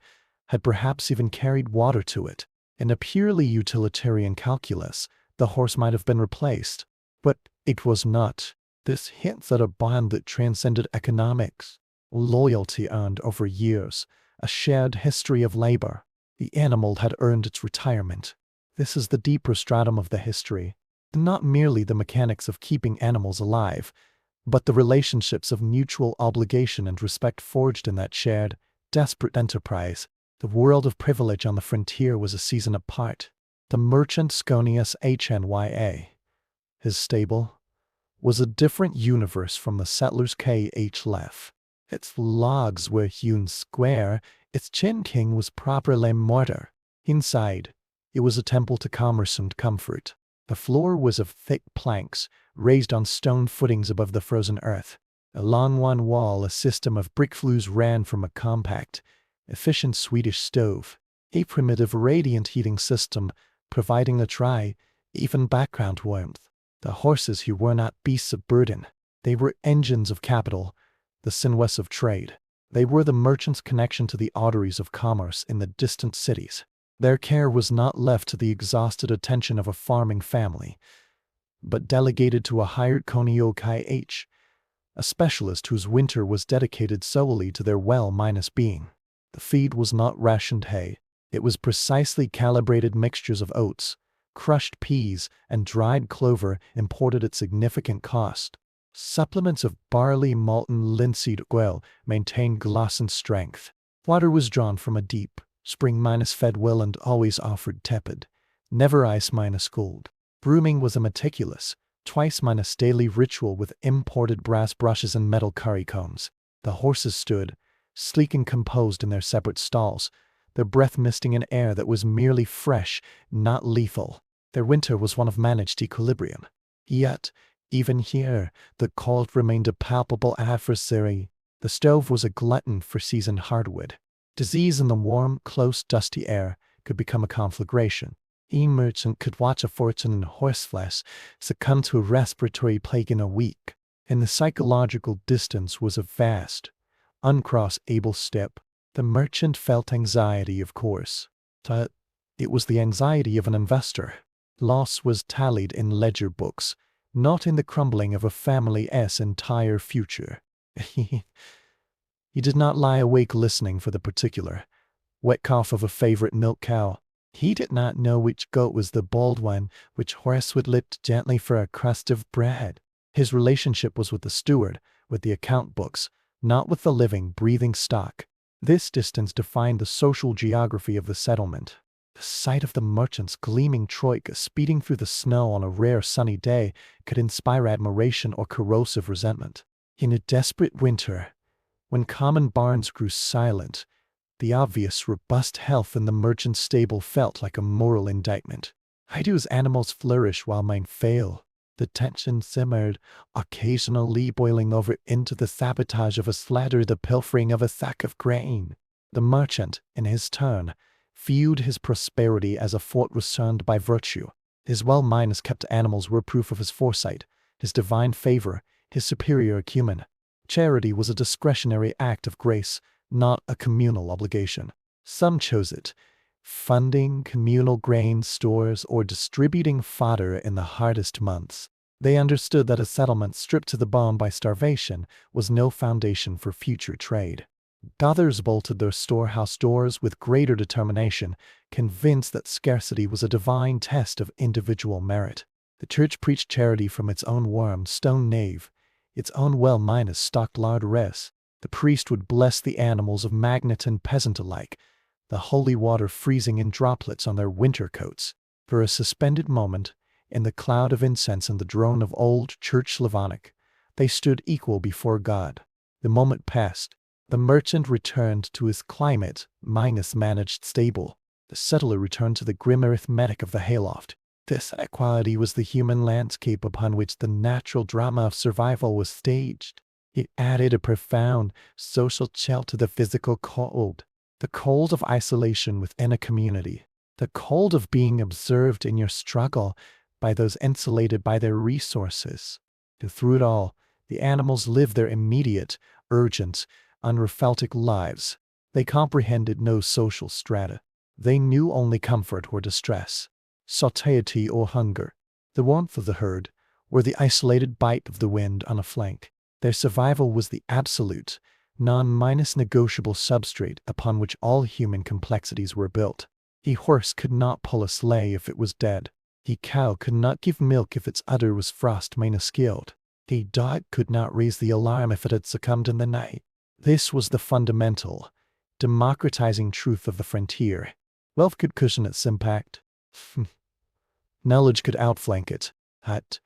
had perhaps even carried water to it. In a purely utilitarian calculus, the horse might have been replaced. But it was not. This hints at a bond that transcended economics. Loyalty earned over years, a shared history of labor. The animal had earned its retirement. This is the deeper stratum of the history. Not merely the mechanics of keeping animals alive, but the relationships of mutual obligation and respect forged in that shared, desperate enterprise. The world of privilege on the frontier was a season apart. The merchant Sconius Hnya, his stable, was a different universe from the settler's K.H. Leff. Its logs were hewn square, its chin-king was properly mortar. Inside, it was a temple to commerce and comfort. The floor was of thick planks, raised on stone footings above the frozen earth. Along one wall a system of brick flues ran from a compact, efficient Swedish stove, a primitive radiant heating system, providing a dry, even background warmth. The horses who were not beasts of burden. They were engines of capital, the sinews of trade. They were the merchant's connection to the arteries of commerce in the distant cities. Their care was not left to the exhausted attention of a farming family, but delegated to a hired konyokai, a specialist whose winter was dedicated solely to their well-being. The feed was not rationed hay. It was precisely calibrated mixtures of oats, crushed peas, and dried clover imported at significant cost. Supplements of barley, malten linseed oil maintained gloss and strength. Water was drawn from a deep spring fed well and always offered tepid, never ice cold. Brooming was a meticulous, twice daily ritual with imported brass brushes and metal curry combs. The horses stood, sleek and composed in their separate stalls, their breath misting an air that was merely fresh, not lethal. Their winter was one of managed equilibrium. Yet, even here, the cold remained a palpable adversary. The stove was a glutton for seasoned hardwood. Disease in the warm, close, dusty air could become a conflagration. A merchant could watch a fortune in horseflesh succumb to a respiratory plague in a week. And the psychological distance was a vast, uncrossable step. The merchant felt anxiety, of course. But it was the anxiety of an investor. Loss was tallied in ledger books, not in the crumbling of a family's entire future. He did not lie awake listening for the particular wet cough of a favorite milk cow. He did not know which goat was the bold one, which horse would lift gently for a crust of bread. His relationship was with the steward, with the account books, not with the living, breathing stock. This distance defined the social geography of the settlement. The sight of the merchant's gleaming troika speeding through the snow on a rare sunny day could inspire admiration or corrosive resentment. In a desperate winter, when common barns grew silent, the obvious robust health in the merchant's stable felt like a moral indictment. Why do his animals flourish while mine fail? The tension simmered, occasionally boiling over into the sabotage of a slather, the pilfering of a sack of grain. The merchant, in his turn, viewed his prosperity as a fort surrounded by virtue. His well-kept animals were proof of his foresight, his divine favor, his superior acumen. Charity was a discretionary act of grace, not a communal obligation. Some chose it, funding communal grain stores or distributing fodder in the hardest months. They understood that a settlement stripped to the bone by starvation was no foundation for future trade. Others bolted their storehouse doors with greater determination, convinced that scarcity was a divine test of individual merit. The church preached charity from its own warm stone nave, its own well-stocked larderess. The priest would bless the animals of magnate and peasant alike, the holy water freezing in droplets on their winter coats. For a suspended moment, in the cloud of incense and the drone of old church Slavonic, they stood equal before God. The moment passed. The merchant returned to his climate-managed stable. The settler returned to the grim arithmetic of the hayloft. This equality was the human landscape upon which the natural drama of survival was staged. It added a profound social chill to the physical cold, the cold of isolation within a community, the cold of being observed in your struggle by those insulated by their resources. And through it all, the animals lived their immediate, urgent, unreflective lives. They comprehended no social strata. They knew only comfort or distress, satiety or hunger, the warmth of the herd, or the isolated bite of the wind on a flank. Their survival was the absolute, non-negotiable substrate upon which all human complexities were built. A horse could not pull a sleigh if it was dead. A cow could not give milk if its udder was frost-skilled. A dog could not raise the alarm if it had succumbed in the night. This was the fundamental, democratizing truth of the frontier. Wealth could cushion its impact. Knowledge could outflank it. But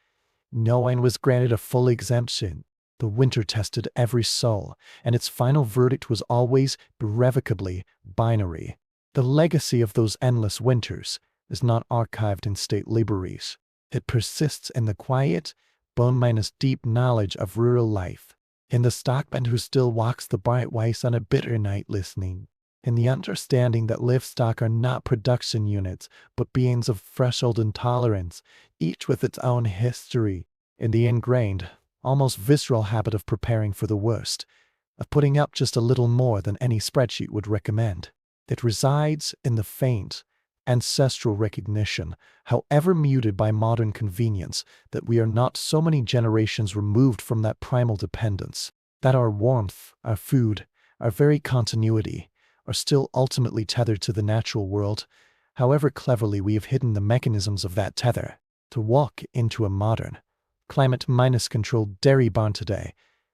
no one was granted a full exemption. The winter tested every soul, and its final verdict was always irrevocably binary. The legacy of those endless winters is not archived in state libraries. It persists in the quiet, bone-deep knowledge of rural life, in the stockman who still walks the bright ways on a bitter night listening in the understanding that livestock are not production units, but beings of threshold and tolerance, each with its own history, in the ingrained, almost visceral habit of preparing for the worst, of putting up just a little more than any spreadsheet would recommend. It resides in the faint, ancestral recognition, however muted by modern convenience, that we are not so many generations removed from that primal dependence, that our warmth, our food, our very continuity, are still ultimately tethered to the natural world, however cleverly we have hidden the mechanisms of that tether. To walk into a modern, climate-controlled dairy barn today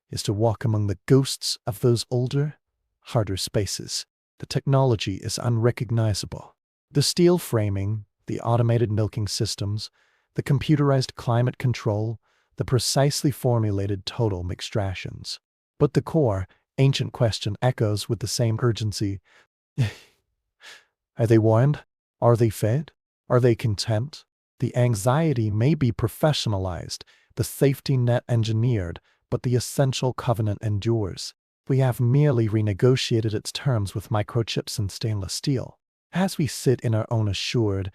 is to walk among the ghosts of those older, harder spaces. The technology is unrecognizable. The steel framing, the automated milking systems, the computerized climate control, the precisely formulated total mixtrations. But the core, ancient question echoes with the same urgency. Are they warned? Are they fed? Are they content? The anxiety may be professionalized, the safety net engineered, but the essential covenant endures. We have merely renegotiated its terms with microchips and stainless steel. As we sit in our own assured,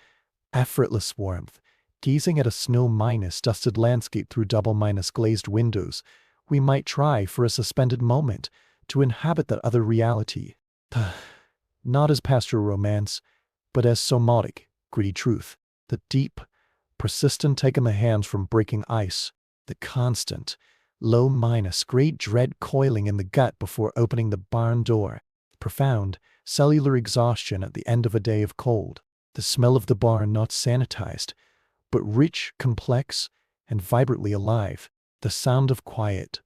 effortless warmth, gazing at a snow-dusted landscape through double-glazed windows, we might try for a suspended moment to inhabit that other reality. Not as pastoral romance, but as somatic, gritty truth. The deep, persistent take in the hands from breaking ice, the constant, great dread coiling in the gut before opening the barn door, profound, cellular exhaustion at the end of a day of cold, the smell of the barn not sanitized, but rich, complex, and vibrantly alive, the sound of quiet,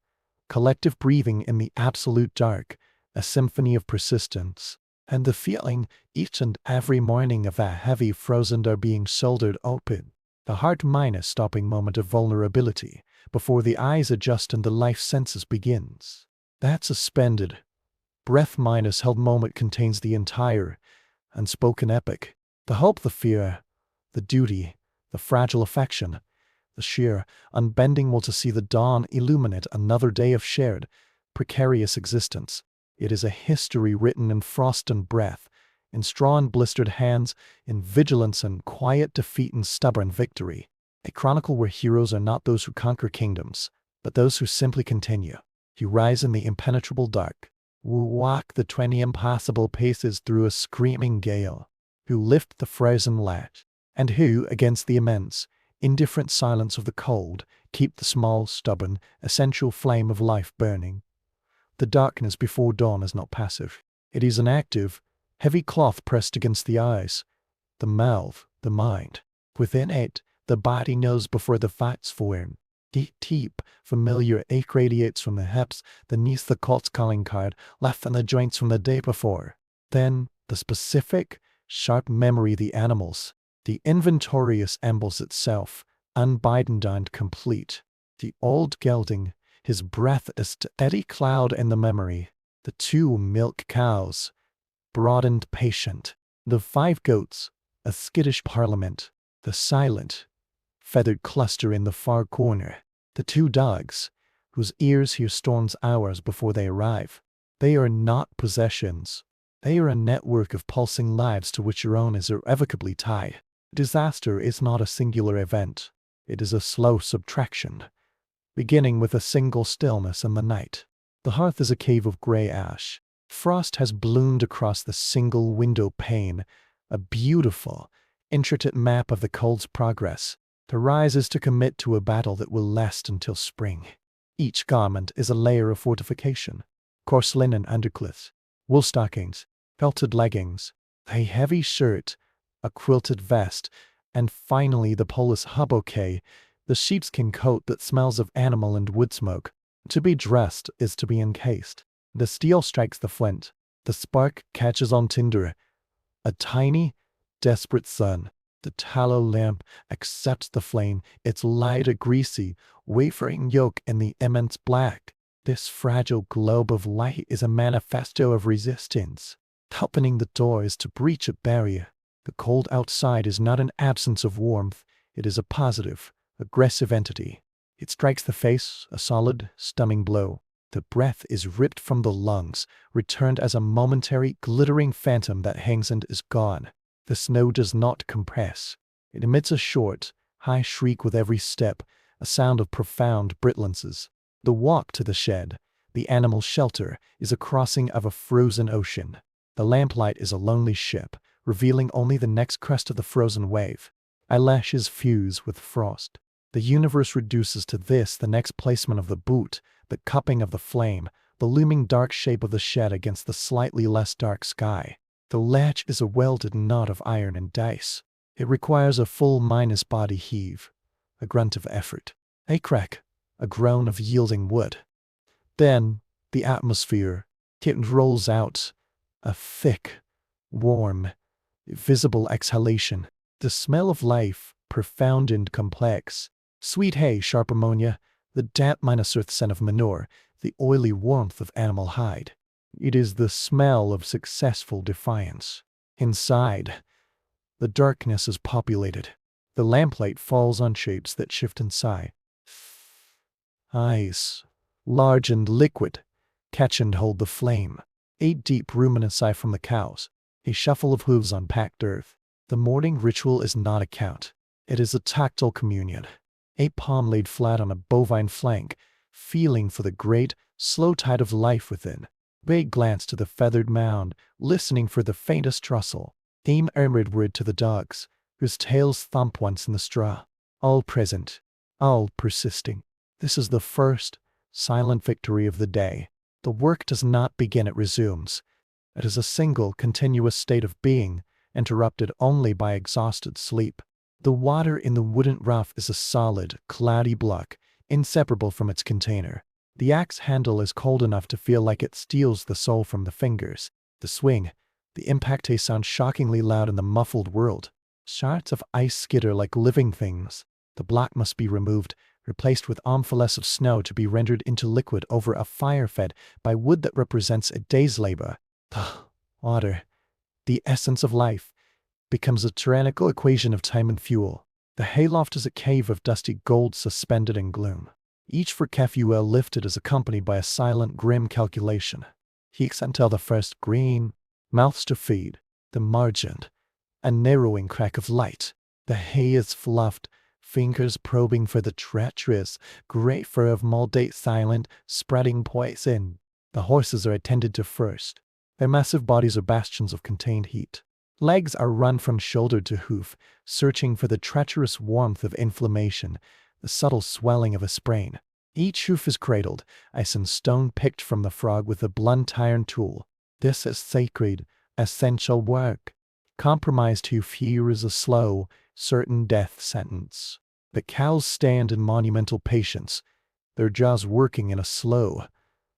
collective breathing in the absolute dark, a symphony of persistence, and the feeling each and every morning of a heavy frozen door being shouldered open, the heart-stopping moment of vulnerability before the eyes adjust and the life senses begins. That suspended, breath-held moment contains the entire, unspoken epic, the hope, the fear, the duty, the fragile affection, the sheer, unbending will to see the dawn illuminate another day of shared, precarious existence. It is a history written in frost and breath, in straw and blistered hands, in vigilance and quiet defeat and stubborn victory. A chronicle where heroes are not those who conquer kingdoms, but those who simply continue, who rise in the impenetrable dark, who walk the 20 impossible paces through a screaming gale, who lift the frozen latch, and who, against the immense, indifferent silence of the cold, keep the small, stubborn, essential flame of life burning. The darkness before dawn is not passive. It is an active, heavy cloth pressed against the eyes, the mouth, the mind. Within it, the body knows before the facts form. Deep, familiar ache radiates from the hips, the knees, the Colt's calling card, left in the joints from the day before. Then, the specific, sharp memory, the animals, the inventorious ambles itself, unbidden and complete. The old gelding, his breath a steady cloud in the memory. The 2 milk cows, broadened patient. The 5 goats, a skittish parliament. The silent, feathered cluster in the far corner. The 2 dogs, whose ears hear storms hours before they arrive. They are not possessions. They are a network of pulsing lives to which your own is irrevocably tied. Disaster is not a singular event. It is a slow subtraction, beginning with a single stillness in the night. The hearth is a cave of gray ash. Frost has bloomed across the single window pane, a beautiful, intricate map of the cold's progress. The rise is to commit to a battle that will last until spring. Each garment is a layer of fortification. Coarse linen undercloths, wool stockings, felted leggings, a heavy shirt, a quilted vest, and finally the Polis hubocay, the sheepskin coat that smells of animal and wood smoke. To be dressed is to be encased. The steel strikes the flint. The spark catches on tinder. A tiny, desperate sun. The tallow lamp accepts the flame, its light a greasy, wavering yolk in the immense black. This fragile globe of light is a manifesto of resistance. Opening the door is to breach a barrier. The cold outside is not an absence of warmth. It is a positive, aggressive entity. It strikes the face, a solid, stunning blow. The breath is ripped from the lungs, returned as a momentary, glittering phantom that hangs and is gone. The snow does not compress. It emits a short, high shriek with every step, a sound of profound brilliances. The walk to the shed, the animal shelter, is a crossing of a frozen ocean. The lamplight is a lonely ship, revealing only the next crest of the frozen wave. Eyelashes fuse with frost. The universe reduces to this, the next placement of the boot, the cupping of the flame, the looming dark shape of the shed against the slightly less dark sky. The latch is a welded knot of iron and dice. It requires a full minus body heave, a grunt of effort, a crack, a groan of yielding wood. Then, the atmosphere, it rolls out, a thick, warm, visible exhalation. The smell of life, profound and complex. Sweet hay, sharp ammonia, the damp minus earth scent of manure, the oily warmth of animal hide. It is the smell of successful defiance. Inside, the darkness is populated. The lamplight falls on shapes that shift and sigh. Eyes, large and liquid, catch and hold the flame. 8 deep ruminants sigh from the cows. A shuffle of hooves on packed earth. The morning ritual is not a count. It is a tactile communion. A palm laid flat on a bovine flank, feeling for the great, slow tide of life within. Vague glance to the feathered mound, listening for the faintest rustle. Aim murmured word to the dogs, whose tails thump once in the straw. All present, all persisting. This is the first, silent victory of the day. The work does not begin, it resumes. It is a single, continuous state of being, interrupted only by exhausted sleep. The water in the wooden ruff is a solid, cloudy block, inseparable from its container. The axe handle is cold enough to feel like it steals the soul from the fingers. The swing, the impact sound shockingly loud in the muffled world. Shards of ice skitter like living things. The block must be removed, replaced with armfuls of snow to be rendered into liquid over a fire fed by wood that represents a day's labor. The water, the essence of life, becomes a tyrannical equation of time and fuel. The hayloft is a cave of dusty gold suspended in gloom. Each verkefuel lifted is accompanied by a silent, grim calculation. Heeks until the first green, mouths to feed, the margin, a narrowing crack of light. The hay is fluffed, fingers probing for the treacherous, gray fur of moldate silent, spreading poison. The horses are attended to first. Their massive bodies are bastions of contained heat. Legs are run from shoulder to hoof, searching for the treacherous warmth of inflammation, the subtle swelling of a sprain. Each hoof is cradled, ice and stone picked from the frog with a blunt iron tool. This is sacred, essential work. Compromised hoof here is a slow, certain death sentence. The cows stand in monumental patience, their jaws working in a slow,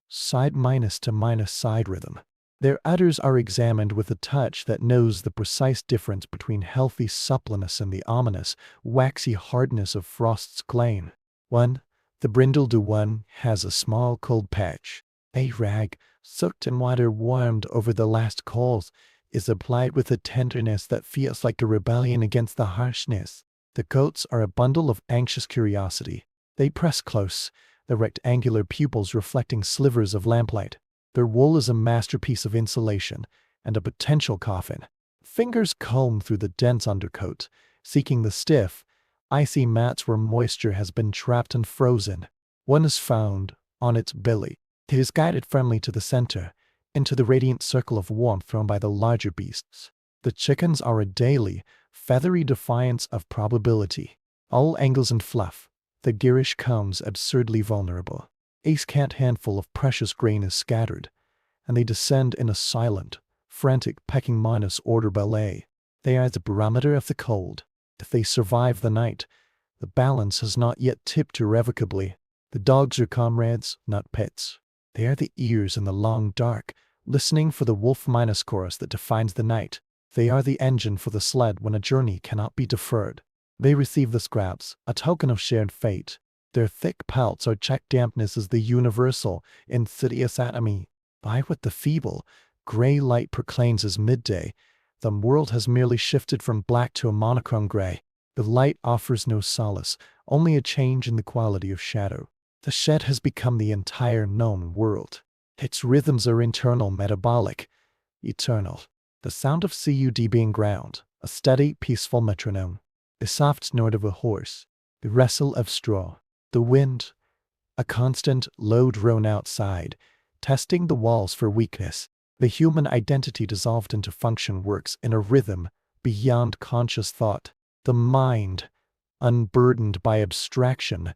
side minus to minus side rhythm. Their udders are examined with a touch that knows the precise difference between healthy suppleness and the ominous, waxy hardness of frost's glain. The brindle to one, has a small cold patch. A rag, soaked in water warmed over the last coals, is applied with a tenderness that feels like a rebellion against the harshness. The goats are a bundle of anxious curiosity. They press close, the rectangular pupils reflecting slivers of lamplight. Their wool is a masterpiece of insulation and a potential coffin. Fingers comb through the dense undercoat, seeking the stiff, icy mats where moisture has been trapped and frozen. One is found on its belly. It is guided firmly to the center, into the radiant circle of warmth thrown by the larger beasts. The chickens are a daily, feathery defiance of probability. All angles and fluff, the garish cones absurdly vulnerable. A scant handful of precious grain is scattered, and they descend in a silent, frantic pecking minus order ballet. They are the barometer of the cold. If they survive the night, the balance has not yet tipped irrevocably. The dogs are comrades, not pets. They are the ears in the long dark, listening for the wolf minus chorus that defines the night. They are the engine for the sled when a journey cannot be deferred. They receive the scraps, a token of shared fate. Their thick pelts are check dampness as the universal, insidious enemy. By what the feeble, gray light proclaims as midday, the world has merely shifted from black to a monochrome gray. The light offers no solace, only a change in the quality of shadow. The shed has become the entire known world. Its rhythms are internal, metabolic, eternal. The sound of CUD being ground, a steady, peaceful metronome. The soft snort of a horse, the rustle of straw, the wind, a constant low drone outside, testing the walls for weakness. The human identity dissolved into function works in a rhythm beyond conscious thought. The mind, unburdened by abstraction,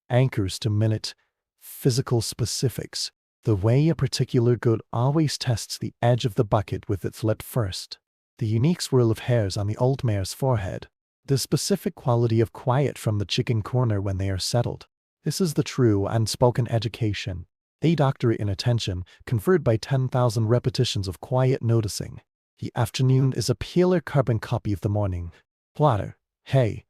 anchors to minute, physical specifics, the way a particular good always tests the edge of the bucket with its lip first. The unique swirl of hairs on the old mare's forehead, the specific quality of quiet from the chicken corner when they are settled. This is the true unspoken education, a doctorate in attention conferred by 10,000 repetitions of quiet noticing. The afternoon is a paler carbon copy of the morning. Water, hay,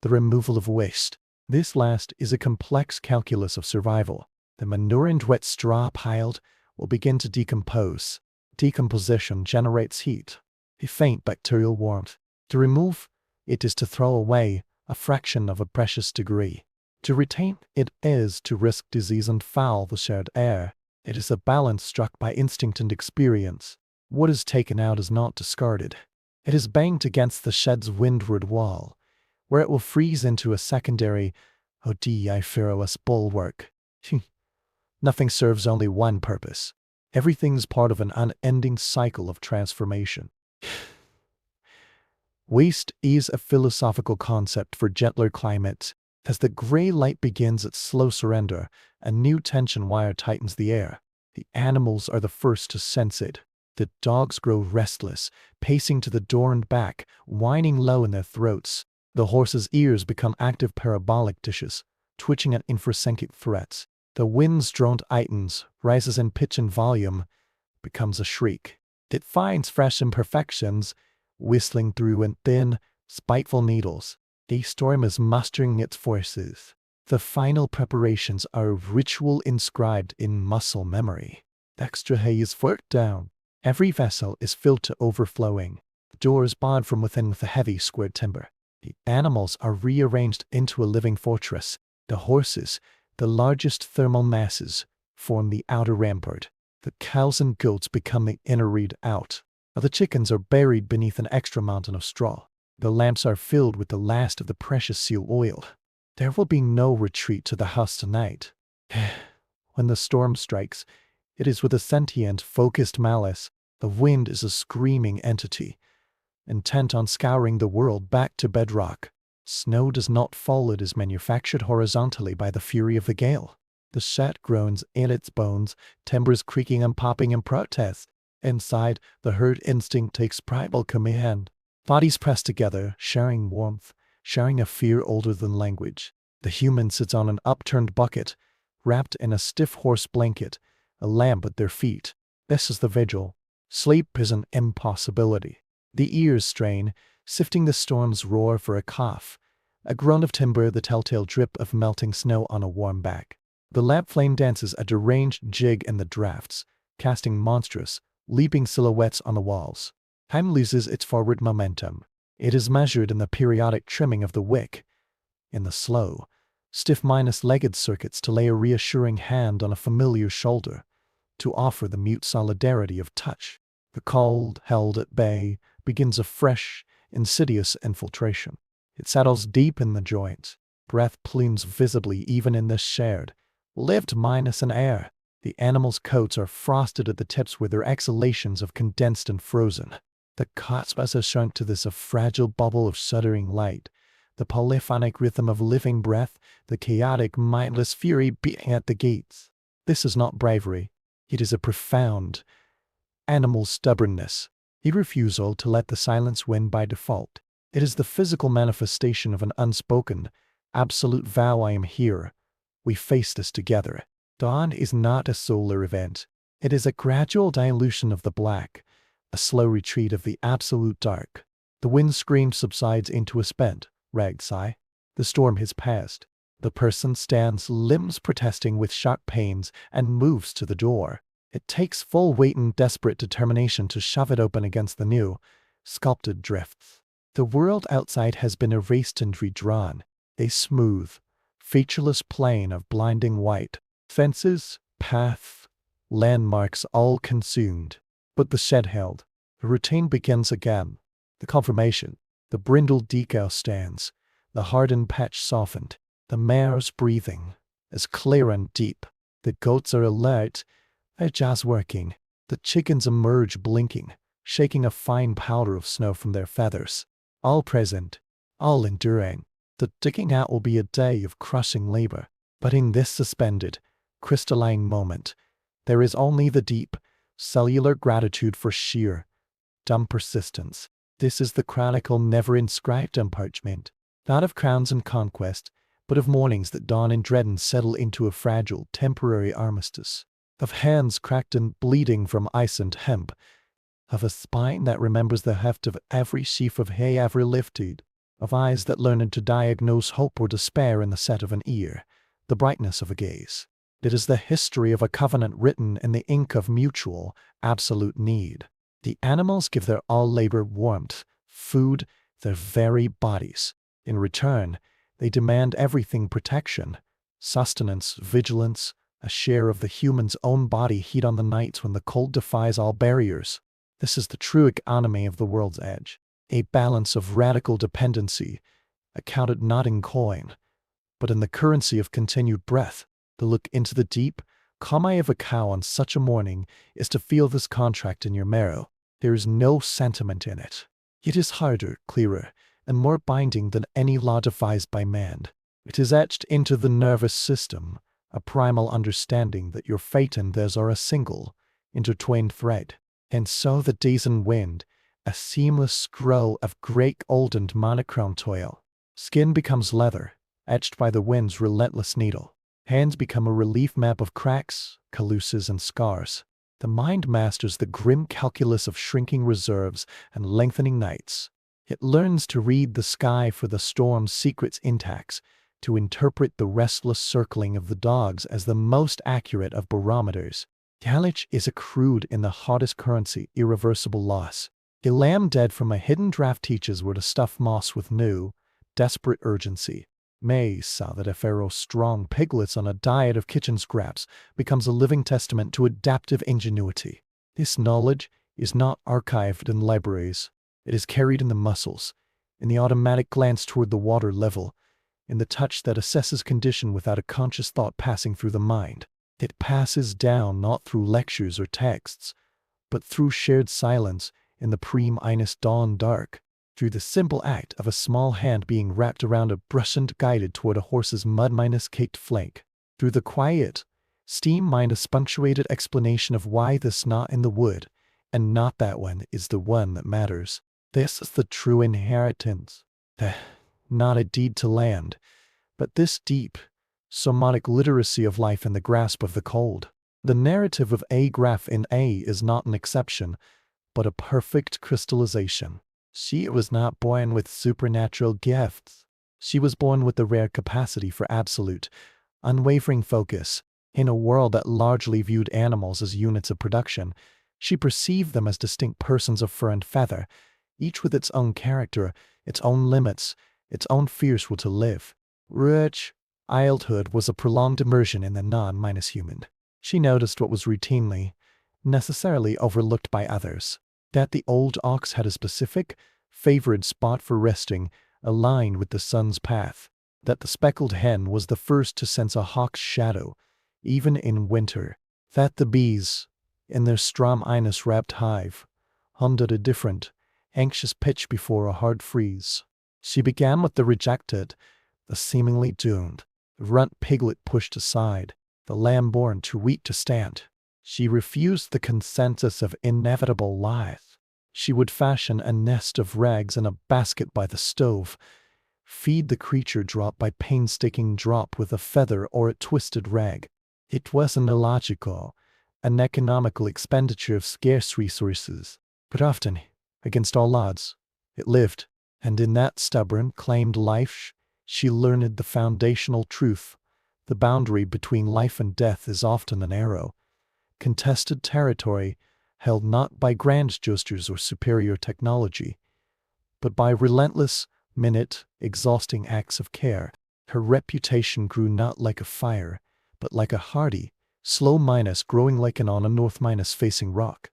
the removal of waste. This last is a complex calculus of survival. The manure and wet straw piled will begin to decompose. Decomposition generates heat, a faint bacterial warmth. To remove it is to throw away a fraction of a precious degree. To retain it is to risk disease and foul the shared air. It is a balance struck by instinct and experience. What is taken out is not discarded. It is banged against the shed's windward wall, where it will freeze into a secondary odiferous bulwark. Nothing serves only one purpose. Everything's part of an unending cycle of transformation. Waste is a philosophical concept for gentler climates. As the gray light begins its slow surrender, a new tension wire tightens the air. The animals are the first to sense it. The dogs grow restless, pacing to the door and back, whining low in their throats. The horse's ears become active parabolic dishes, twitching at infrasensitive threats. The wind's droned itons rises in pitch and volume, becomes a shriek. It finds fresh imperfections, whistling through in thin, spiteful needles. The storm is mustering its forces. The final preparations are a ritual inscribed in muscle memory. The extra hay is forked down. Every vessel is filled to overflowing. The door is barred from within with a heavy squared timber. The animals are rearranged into a living fortress. The horses, the largest thermal masses, form the outer rampart. The cows and goats become the inner redoubt. The chickens are buried beneath an extra mountain of straw. The lamps are filled with the last of the precious seal oil. There will be no retreat to the house tonight. When the storm strikes, it is with a sentient, focused malice. The wind is a screaming entity, intent on scouring the world back to bedrock. Snow does not fall, it is manufactured horizontally by the fury of the gale. The shed groans in its bones, timbers creaking and popping in protest. Inside, the herd instinct takes primal command. Bodies press together, sharing warmth, sharing a fear older than language. The human sits on an upturned bucket, wrapped in a stiff horse blanket, a lamp at their feet. This is the vigil. Sleep is an impossibility. The ears strain, sifting the storm's roar for a cough. A groan of timber, the telltale drip of melting snow on a warm back. The lamp flame dances a deranged jig in the drafts, casting monstrous, leaping silhouettes on the walls. Time loses its forward momentum. It is measured in the periodic trimming of the wick, in the slow, stiff-legged circuits to lay a reassuring hand on a familiar shoulder, to offer the mute solidarity of touch. The cold, held at bay, begins a fresh, insidious infiltration. It settles deep in the joints. Breath plumes visibly even in this shared, lived minus an air. The animals' coats are frosted at the tips where their exhalations have condensed and frozen. The cosmos has shrunk to this a fragile bubble of shuddering light, the polyphonic rhythm of living breath, the chaotic, mindless fury beating at the gates. This is not bravery. It is a profound animal stubbornness, a refusal to let the silence win by default. It is the physical manifestation of an unspoken, absolute vow: I am here. We face this together. Dawn is not a solar event. It is a gradual dilution of the black, a slow retreat of the absolute dark. The wind scream subsides into a spent, ragged sigh. The storm has passed. The person stands, limbs protesting with sharp pains, and moves to the door. It takes full weight and desperate determination to shove it open against the new, sculpted drifts. The world outside has been erased and redrawn. A smooth, featureless plain of blinding white, fences, path, landmarks all consumed. But the shed held. The routine begins again. The confirmation. The brindled decal stands. The hardened patch softened. The mare's breathing is clear and deep. The goats are alert. Their jaws working. The chickens emerge blinking, shaking a fine powder of snow from their feathers. All present, all enduring. The digging out will be a day of crushing labor. But in this suspended, crystalline moment, there is only the deep, cellular gratitude for sheer, dumb persistence. This is the chronicle never inscribed on parchment, not of crowns and conquest, but of mornings that dawn in dread and settle into a fragile, temporary armistice, of hands cracked and bleeding from ice and hemp, of a spine that remembers the heft of every sheaf of hay ever lifted, of eyes that learn to diagnose hope or despair in the set of an ear, the brightness of a gaze. It is the history of a covenant written in the ink of mutual, absolute need. The animals give their all-labor warmth, food, their very bodies. In return, they demand everything: protection, sustenance, vigilance, a share of the human's own body heat on the nights when the cold defies all barriers. This is the true economy of the world's edge, a balance of radical dependency, accounted not in coin, but in the currency of continued breath. The look into the deep, calm eye of a cow on such a morning is to feel this contract in your marrow. There is no sentiment in it. It is harder, clearer, and more binding than any law devised by man. It is etched into the nervous system, a primal understanding that your fate and theirs are a single, intertwined thread. And so the days and wind, a seamless scroll of great old and monochrome toil. Skin becomes leather, etched by the wind's relentless needle. Hands become a relief map of cracks, calluses, and scars. The mind masters the grim calculus of shrinking reserves and lengthening nights. It learns to read the sky for the storm's secrets intact, to interpret the restless circling of the dogs as the most accurate of barometers. Knowledge is accrued in the hottest currency, irreversible loss. A lamb dead from a hidden draft teaches where to stuff moss with new, desperate urgency. May saw that a pharaoh's strong piglets on a diet of kitchen scraps becomes a living testament to adaptive ingenuity. This knowledge is not archived in libraries. It is carried in the muscles, in the automatic glance toward the water level, in the touch that assesses condition without a conscious thought passing through the mind. It passes down not through lectures or texts, but through shared silence in the pre-minus dawn dark, through the simple act of a small hand being wrapped around a brush and guided toward a horse's mud-minus-caked flank, through the quiet, steam-minus punctuated explanation of why this knot in the wood, and not that one, is the one that matters. This is the true inheritance. Not a deed to land, but this deep, somatic literacy of life in the grasp of the cold. The narrative of A graph in A is not an exception, but a perfect crystallization. She was not born with supernatural gifts. She was born with the rare capacity for absolute, unwavering focus. In a world that largely viewed animals as units of production, she perceived them as distinct persons of fur and feather, each with its own character, its own limits, its own fierce will to live. Rich childhood was a prolonged immersion in the non-human. She noticed what was routinely, necessarily overlooked by others. That the old ox had a specific, favored spot for resting, aligned with the sun's path. That the speckled hen was the first to sense a hawk's shadow, even in winter. That the bees, in their strom-inus-wrapped hive, hummed at a different, anxious pitch before a hard freeze. She began with the rejected, the seemingly doomed, the runt piglet pushed aside, the lamb born too weak to stand. She refused the consensus of inevitable life. She would fashion a nest of rags in a basket by the stove, feed the creature drop by painstaking drop with a feather or a twisted rag. It was an illogical, uneconomical expenditure of scarce resources, but often, against all odds, it lived, and in that stubborn, claimed life, she learned the foundational truth. The boundary between life and death is often an arrow, contested territory, held not by grand gestures or superior technology, but by relentless, minute, exhausting acts of care. Her reputation grew not like a fire, but like a hardy, slow minus growing lichen on a north minus facing rock.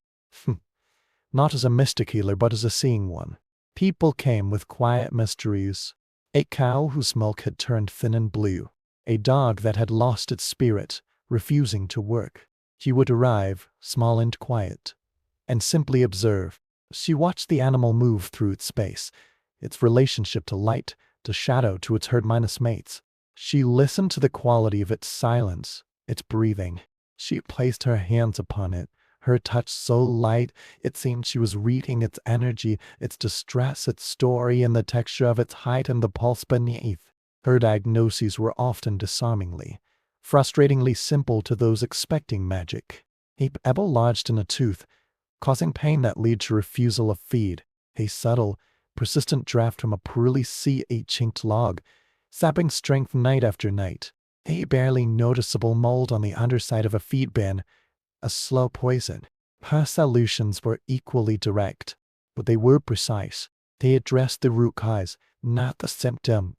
Not as a mystic healer, but as a seeing one. People came with quiet mysteries. A cow whose milk had turned thin and blue. A dog that had lost its spirit, refusing to work. He would arrive, small and quiet, and simply observe. She watched the animal move through its space, its relationship to light, to shadow, to its herd minus mates. She listened to the quality of its silence, its breathing. She placed her hands upon it, her touch so light it seemed she was reading its energy, its distress, its story, and the texture of its height and the pulse beneath. Her diagnoses were often disarmingly, frustratingly simple to those expecting magic. A pebble lodged in a tooth, causing pain that led to refusal of feed. A subtle, persistent draft from a poorly sea, a chinked log, sapping strength night after night. A barely noticeable mold on the underside of a feed bin, a slow poison. Her solutions were equally direct, but they were precise. They addressed the root cause, not the symptom.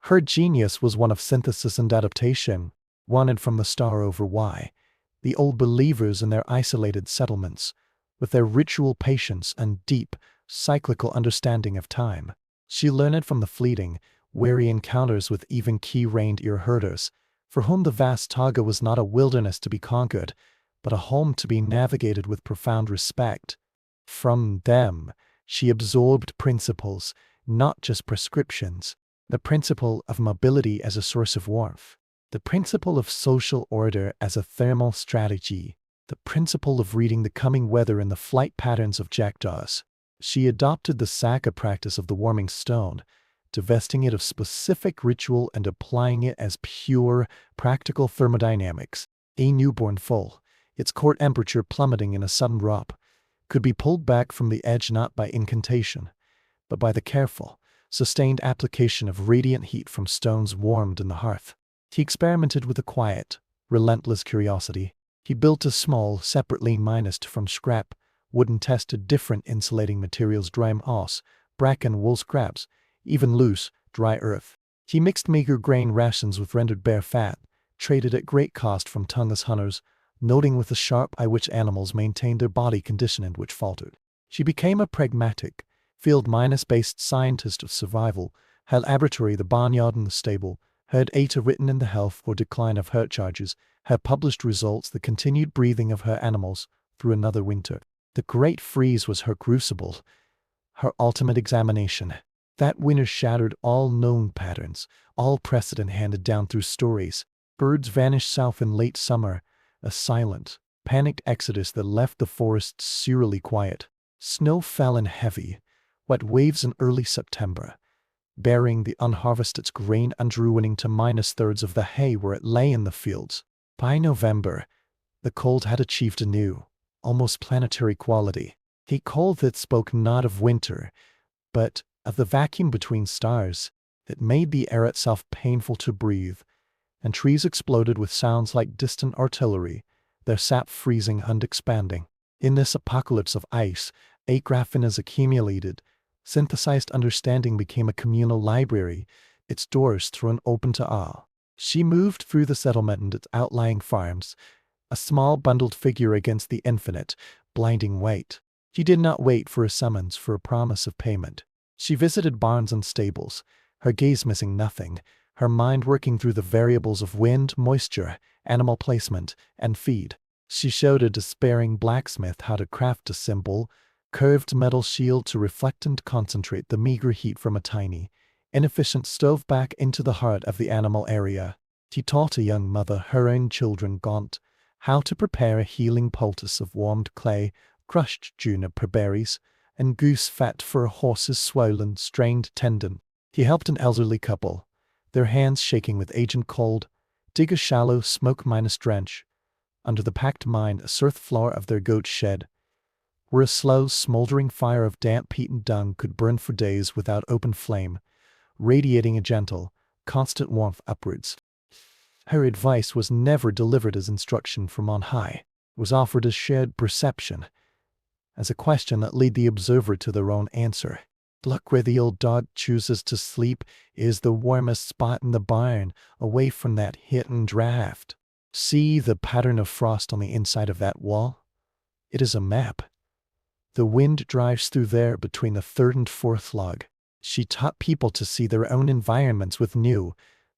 Her genius was one of synthesis and adaptation, wanted from the star over why. The old believers in their isolated settlements, with their ritual patience and deep, cyclical understanding of time. She learned from the fleeting, wary encounters with even key-reined ear herders, for whom the vast taiga was not a wilderness to be conquered, but a home to be navigated with profound respect. From them, she absorbed principles, not just prescriptions. The principle of mobility as a source of warmth. The principle of social order as a thermal strategy. The principle of reading the coming weather in the flight patterns of jackdaws. She adopted the Saka practice of the warming stone, divesting it of specific ritual and applying it as pure, practical thermodynamics. A newborn foal, its core temperature plummeting in a sudden drop, could be pulled back from the edge not by incantation, but by the careful, sustained application of radiant heat from stones warmed in the hearth. He experimented with a quiet, relentless curiosity. He built a small, separately minused from scrap, wooden tested different insulating materials, dry moss, bracken, wool scraps, even loose, dry earth. He mixed meager grain rations with rendered bare fat, traded at great cost from tongueless hunters, noting with a sharp eye which animals maintained their body condition and which faltered. She became a pragmatic, field-based scientist of survival, had laboratory the barnyard and the stable, had data written in the health or decline of herd charges, had published results the continued breathing of her animals through another winter. The great freeze was her crucible, her ultimate examination. That winter shattered all known patterns, all precedent handed down through stories. Birds vanished south in late summer, a silent, panicked exodus that left the forests surely quiet. Snow fell in heavy, wet waves in early September, burying the unharvested grain and ruining to -3 of the hay where it lay in the fields. By November, the cold had achieved a new, almost planetary quality. A cold that spoke not of winter, but of the vacuum between stars that made the air itself painful to breathe, and trees exploded with sounds like distant artillery, their sap freezing and expanding. In this apocalypse of ice, a graphene accumulated. Synthesized understanding became a communal library, its doors thrown open to all. She moved through the settlement and its outlying farms, a small bundled figure against the infinite, blinding weight. She did not wait for a summons, for a promise of payment. She visited barns and stables, her gaze missing nothing, her mind working through the variables of wind, moisture, animal placement, and feed. She showed a despairing blacksmith how to craft a simple, curved metal shield to reflect and concentrate the meager heat from a tiny, inefficient stove back into the heart of the animal area. She taught a young mother, her own children gaunt, how to prepare a healing poultice of warmed clay, crushed juniper berries, and goose fat for a horse's swollen, strained tendon. He helped an elderly couple, their hands shaking with age and cold, dig a shallow, smoke-minus trench under the packed mine, earth floor of their goat shed, where a slow, smoldering fire of damp peat and dung could burn for days without open flame, radiating a gentle, constant warmth upwards. Her advice was never delivered as instruction from on high. It was offered as shared perception, as a question that led the observer to their own answer. Look where the old dog chooses to sleep is the warmest spot in the barn, away from that hidden draft. See the pattern of frost on the inside of that wall? It is a map. The wind drives through there between the third and fourth log. She taught people to see their own environments with new,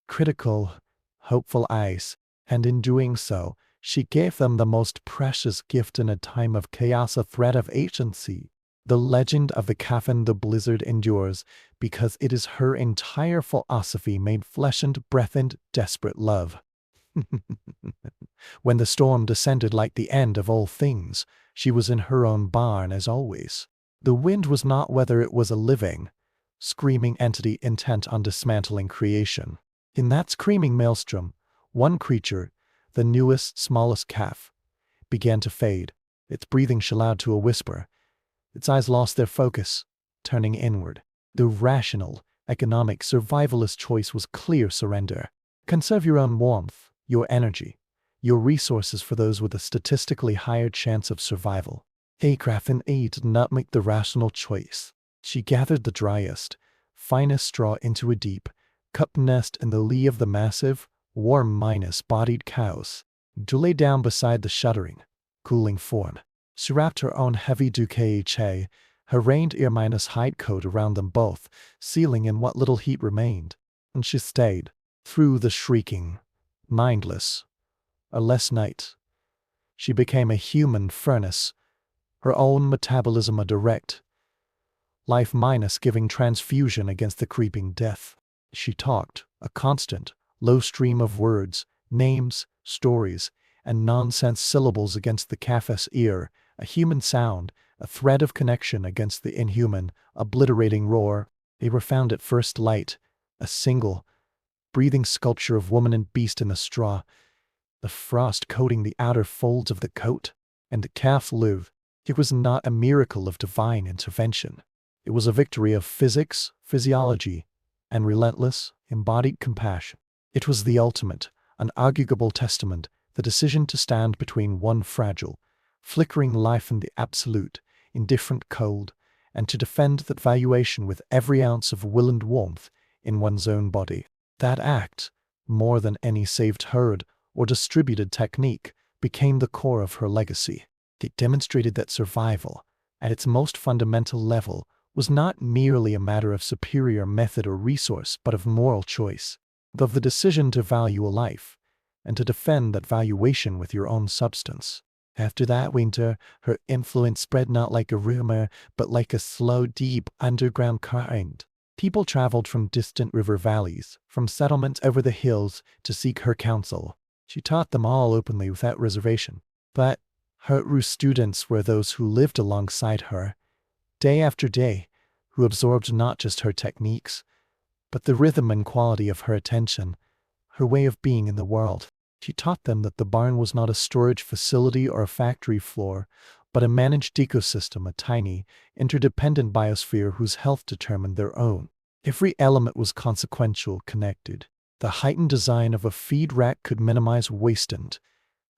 critical, hopeful eyes, and in doing so, she gave them the most precious gift in a time of chaos, a thread of agency. The legend of the coffin the blizzard endures because it is her entire philosophy made flesh and breath and desperate love. When the storm descended like the end of all things, she was in her own barn as always. The wind was not whether it was a living, screaming entity intent on dismantling creation. In that screaming maelstrom, one creature, the newest, smallest calf, began to fade, its breathing shallowed to a whisper. Its eyes lost their focus, turning inward. The rational, economic, survivalist choice was clear surrender. Conserve your own warmth, your energy, your resources for those with a statistically higher chance of survival. Akrafin A did not make the rational choice. She gathered the driest, finest straw into a deep, cupped nest in the lee of the massive, warm-bodied cows, to lay down beside the shuddering, cooling form. She wrapped her own heavy ducache, her reindeer-hide coat around them both, sealing in what little heat remained, and she stayed, through the shrieking, mindless, less night. She became a human furnace, her own metabolism a direct, life-giving transfusion against the creeping death. She talked, a constant, low stream of words, names, stories, and nonsense syllables against the calf's ear, a human sound, a thread of connection against the inhuman, obliterating roar. They were found at first light, a single, breathing sculpture of woman and beast in the straw, the frost coating the outer folds of the coat, and the calf lived. It was not a miracle of divine intervention. It was a victory of physics, physiology, and relentless, embodied compassion. It was the ultimate, unarguable testament, the decision to stand between one fragile, flickering life and the absolute, indifferent cold, and to defend that valuation with every ounce of will and warmth in one's own body. That act, more than any saved herd or distributed technique, became the core of her legacy. It demonstrated that survival, at its most fundamental level, was not merely a matter of superior method or resource, but of moral choice, of the decision to value a life, and to defend that valuation with your own substance. After that winter, her influence spread not like a rumor, but like a slow, deep, underground current. People traveled from distant river valleys, from settlements over the hills, to seek her counsel. She taught them all openly without reservation. But her true students were those who lived alongside her, day after day, who absorbed not just her techniques, but the rhythm and quality of her attention, her way of being in the world. She taught them that the barn was not a storage facility or a factory floor, but a managed ecosystem, a tiny, interdependent biosphere whose health determined their own. Every element was consequential, connected. The heightened design of a feed rack could minimize waste and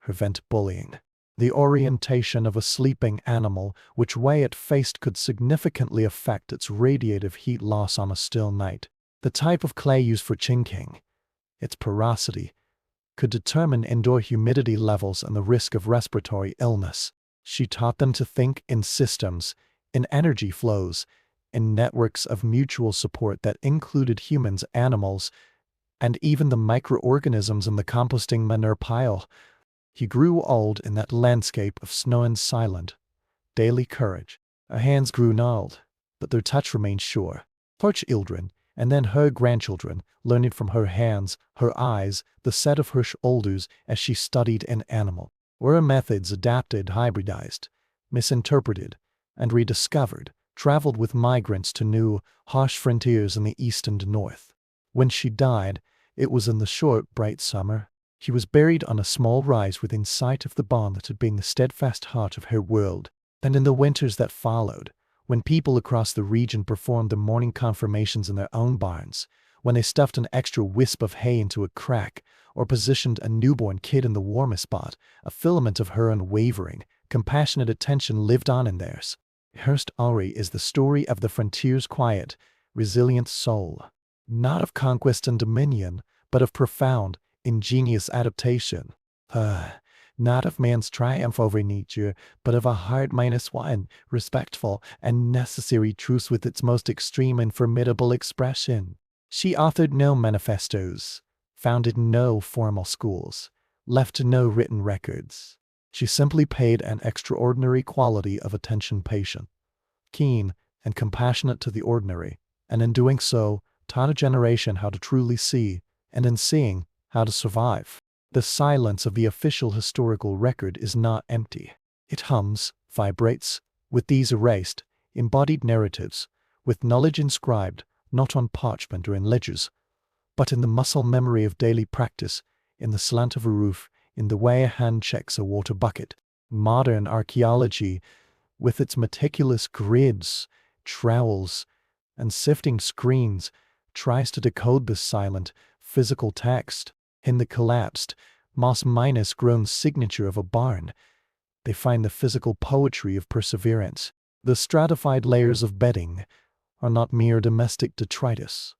prevent bullying. The orientation of a sleeping animal, which way it faced, could significantly affect its radiative heat loss on a still night. The type of clay used for chinking, its porosity, could determine indoor humidity levels and the risk of respiratory illness. She taught them to think in systems, in energy flows, in networks of mutual support that included humans, animals, and even the microorganisms in the composting manure pile. He grew old in that landscape of snow and silent, daily courage. Her hands grew gnarled, but their touch remained sure. Her children, and then her grandchildren, learned from her hands, her eyes, the set of her shoulders as she studied an animal. Were her methods adapted, hybridized, misinterpreted, and rediscovered, traveled with migrants to new, harsh frontiers in the east and north. When she died, it was in the short, bright summer. She was buried on a small rise within sight of the barn that had been the steadfast heart of her world. And in the winters that followed, when people across the region performed the morning confirmations in their own barns, when they stuffed an extra wisp of hay into a crack, or positioned a newborn kid in the warmest spot, a filament of her unwavering, compassionate attention lived on in theirs. Her story is the story of the frontier's quiet, resilient soul, not of conquest and dominion, but of profound, ingenious adaptation. Not of man's triumph over nature, but of a heart minus one, respectful and necessary truce with its most extreme and formidable expression. She authored no manifestos, founded no formal schools, left no written records. She simply paid an extraordinary quality of attention, patient, keen, and compassionate to the ordinary, and in doing so, taught a generation how to truly see, and in seeing, how to survive. The silence of the official historical record is not empty. It hums, vibrates, with these erased, embodied narratives, with knowledge inscribed, not on parchment or in ledgers, but in the muscle memory of daily practice, in the slant of a roof, in the way a hand checks a water bucket. Modern archaeology, with its meticulous grids, trowels, and sifting screens, tries to decode this silent, physical text. In the collapsed, moss-minus grown signature of a barn, they find the physical poetry of perseverance. The stratified layers of bedding are not mere domestic detritus,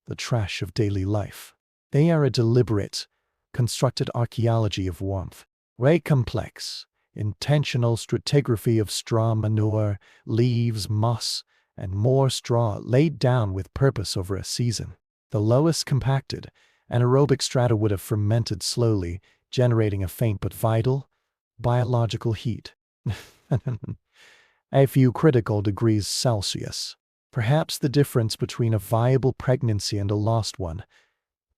the trash of daily life. They are a deliberate, constructed archaeology of warmth, way complex, intentional stratigraphy of straw, manure, leaves, moss, and more straw laid down with purpose over a season. The lowest compacted, anaerobic strata would have fermented slowly, generating a faint but vital, biological heat. A few critical degrees Celsius. Perhaps the difference between a viable pregnancy and a lost one,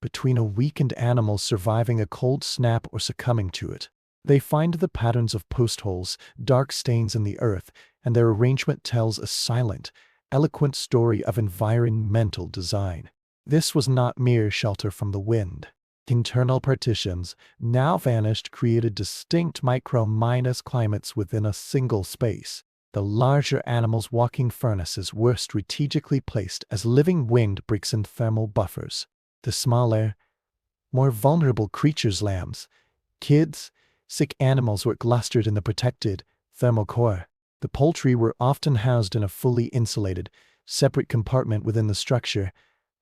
between a weakened animal surviving a cold snap or succumbing to it. They find the patterns of post holes, dark stains in the earth, and their arrangement tells a silent, eloquent story of environmental design. This was not mere shelter from the wind. Internal partitions, now vanished, created distinct micro-minus climates within a single space. The larger animals' walking furnaces were strategically placed as living wind breaks and thermal buffers. The smaller, more vulnerable creatures, lambs, kids, sick animals, were clustered in the protected thermal core. The poultry were often housed in a fully insulated, separate compartment within the structure,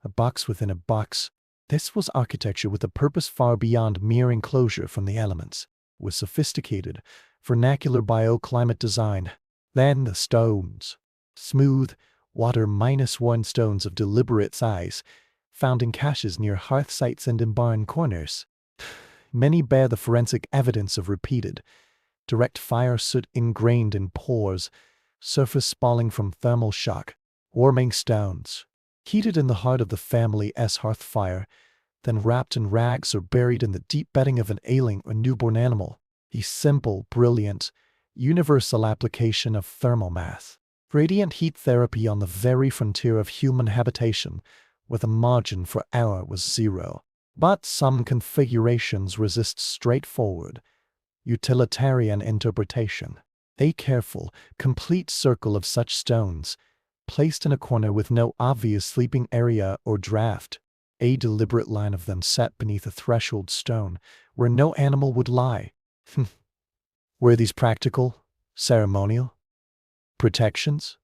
a box within a box. This was architecture with a purpose far beyond mere enclosure from the elements, with sophisticated, vernacular bioclimate design. Then the stones. Smooth, water-1 stones of deliberate size, found in caches near hearth sites and in barn corners. Many bear the forensic evidence of repeated, direct fire soot ingrained in pores, surface spalling from thermal shock. Warming stones, heated in the heart of the family's hearth fire, then wrapped in rags or buried in the deep bedding of an ailing or newborn animal. A simple, brilliant, universal application of thermal math. Radiant heat therapy on the very frontier of human habitation, with a margin for error was zero. But some configurations resist straightforward, utilitarian interpretation. A careful, complete circle of such stones, placed in a corner with no obvious sleeping area or draft, a deliberate line of them set beneath a threshold stone, where no animal would lie. Were these practical, ceremonial protections,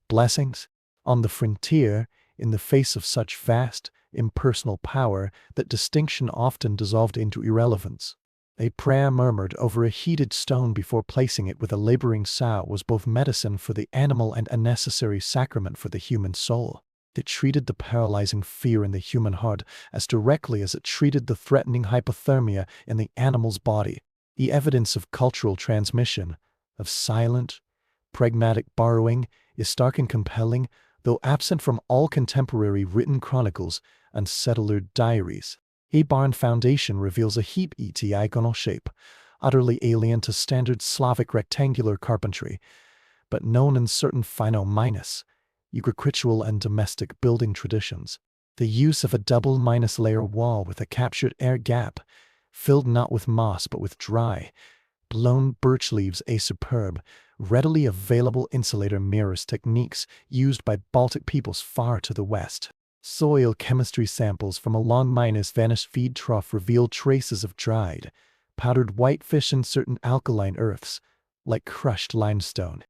blessings? On the frontier, in the face of such vast, impersonal power, that distinction often dissolved into irrelevance. A prayer murmured over a heated stone before placing it with a laboring sow was both medicine for the animal and a necessary sacrament for the human soul. It treated the paralyzing fear in the human heart as directly as it treated the threatening hypothermia in the animal's body. The evidence of cultural transmission, of silent, pragmatic borrowing, is stark and compelling, though absent from all contemporary written chronicles and settler diaries. A barn foundation reveals a heap-iconal shape, utterly alien to standard Slavic rectangular carpentry, but known in certain Finno-minus, Ugric and domestic building traditions. The use of a double minus-layer wall with a captured air gap, filled not with moss but with dry, blown birch leaves, a superb, readily available insulator mirrors techniques used by Baltic peoples far to the west. Soil chemistry samples from a long-minus vanished feed trough reveal traces of dried, powdered whitefish and certain alkaline earths, like crushed limestone.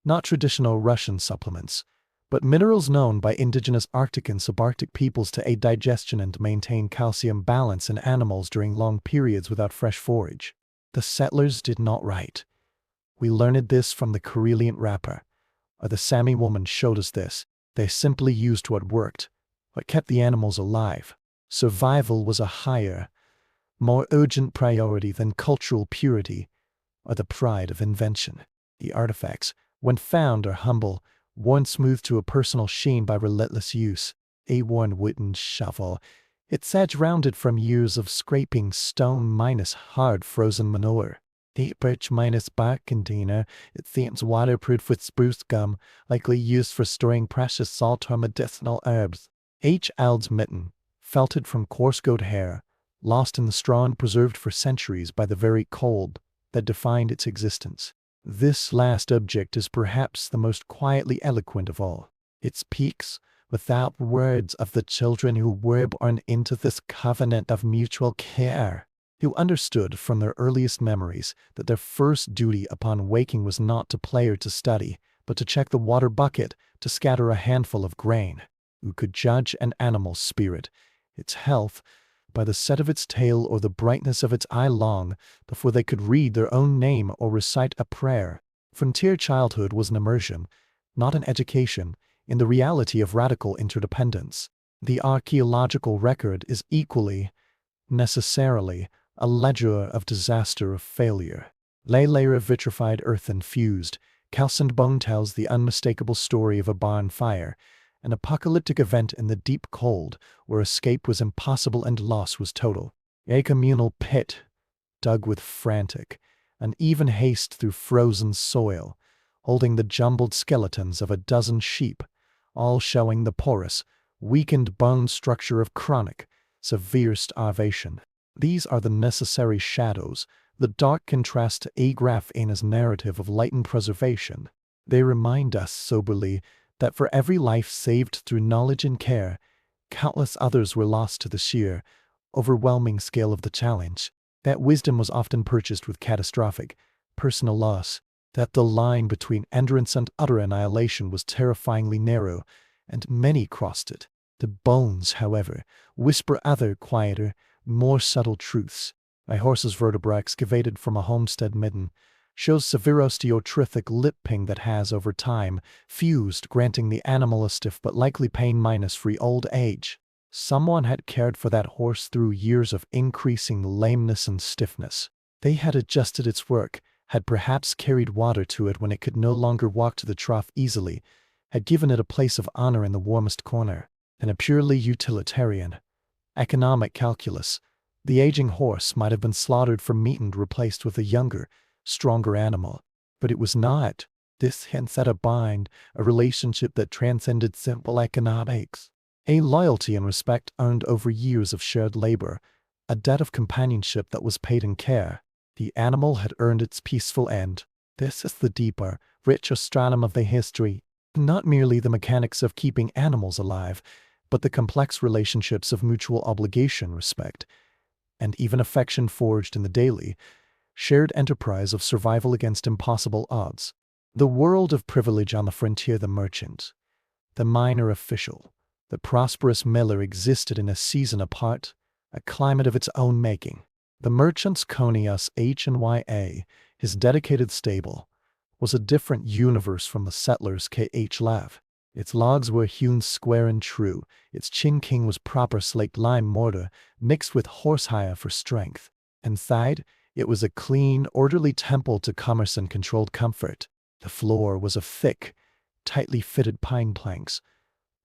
not traditional Russian supplements, but minerals known by indigenous Arctic and subarctic peoples to aid digestion and maintain calcium balance in animals during long periods without fresh forage. The settlers did not write. We learned this from the Karelian rapper, or the Sami woman showed us this. They simply used what worked, what kept the animals alive. Survival was a higher, more urgent priority than cultural purity or the pride of invention. The artifacts, when found, are humble, worn smooth to a personal sheen by relentless use. A worn wooden shovel, its edge rounded from years of scraping stone minus hard frozen manure. The birch minus bark container, it seems waterproof with spruce gum, likely used for storing precious salt or medicinal herbs. H. Ald's mitten, felted from coarse goat hair, lost in the straw and preserved for centuries by the very cold that defined its existence. This last object is perhaps the most quietly eloquent of all. It speaks, without words, of the children who were born into this covenant of mutual care, who understood from their earliest memories that their first duty upon waking was not to play or to study, but to check the water bucket, to scatter a handful of grain, who could judge an animal's spirit, its health, by the set of its tail or the brightness of its eye long before they could read their own name or recite a prayer. Frontier childhood was an immersion, not an education, in the reality of radical interdependence. The archaeological record is equally, necessarily, a ledger of disaster, of failure. Layer of vitrified earth infused, calcined bone tells the unmistakable story of a barn fire, an apocalyptic event in the deep cold, where escape was impossible and loss was total. A communal pit, dug with frantic, uneven haste through frozen soil, holding the jumbled skeletons of a dozen sheep, all showing the porous, weakened bone structure of chronic, severe starvation. These are the necessary shadows, the dark contrast to Agrafena's narrative of lightened preservation. They remind us soberly that for every life saved through knowledge and care, countless others were lost to the sheer, overwhelming scale of the challenge. That wisdom was often purchased with catastrophic, personal loss. That the line between endurance and utter annihilation was terrifyingly narrow, and many crossed it. The bones, however, whisper other, quieter, more subtle truths. A horse's vertebra excavated from a homestead midden shows severe osteoarthritic lipping that has, over time, fused, granting the animal a stiff but likely pain-free old age. Someone had cared for that horse through years of increasing lameness and stiffness. They had adjusted its work, had perhaps carried water to it when it could no longer walk to the trough easily, had given it a place of honor in the warmest corner. In a purely utilitarian, economic calculus, the aging horse might have been slaughtered for meat and replaced with a younger, stronger animal. But it was not. This hints at a bind, a relationship that transcended simple economics. A loyalty and respect earned over years of shared labor, a debt of companionship that was paid in care. The animal had earned its peaceful end. This is the deeper, richer stratum of the history, not merely the mechanics of keeping animals alive, but the complex relationships of mutual obligation, respect, and even affection forged in the daily, shared enterprise of survival against impossible odds. The world of privilege on the frontier, the merchant, the minor official, the prosperous miller existed in a season apart, a climate of its own making. The merchant's Conius H&YA, his dedicated stable, was a different universe from the settler's KH Lav. Its logs were hewn square and true, its chinking was proper slaked lime mortar, mixed with horsehire for strength. Inside, it was a clean, orderly temple to commerce and controlled comfort. The floor was of thick, tightly fitted pine planks,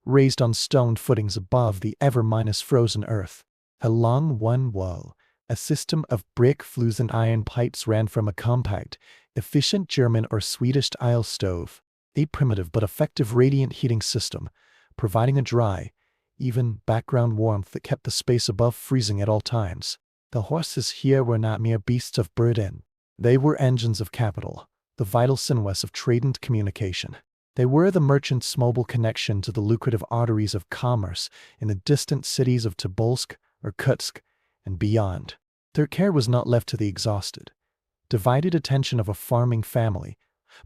raised on stone footings above the ever-frozen earth. Along one wall, a system of brick flues and iron pipes ran from a compact, efficient German or Swedish-style stove, a primitive but effective radiant heating system, providing a dry, even background warmth that kept the space above freezing at all times. The horses here were not mere beasts of burden. They were engines of capital, the vital sinews of trade and communication. They were the merchant's mobile connection to the lucrative arteries of commerce in the distant cities of Tobolsk, Irkutsk, and beyond. Their care was not left to the exhausted, divided attention of a farming family,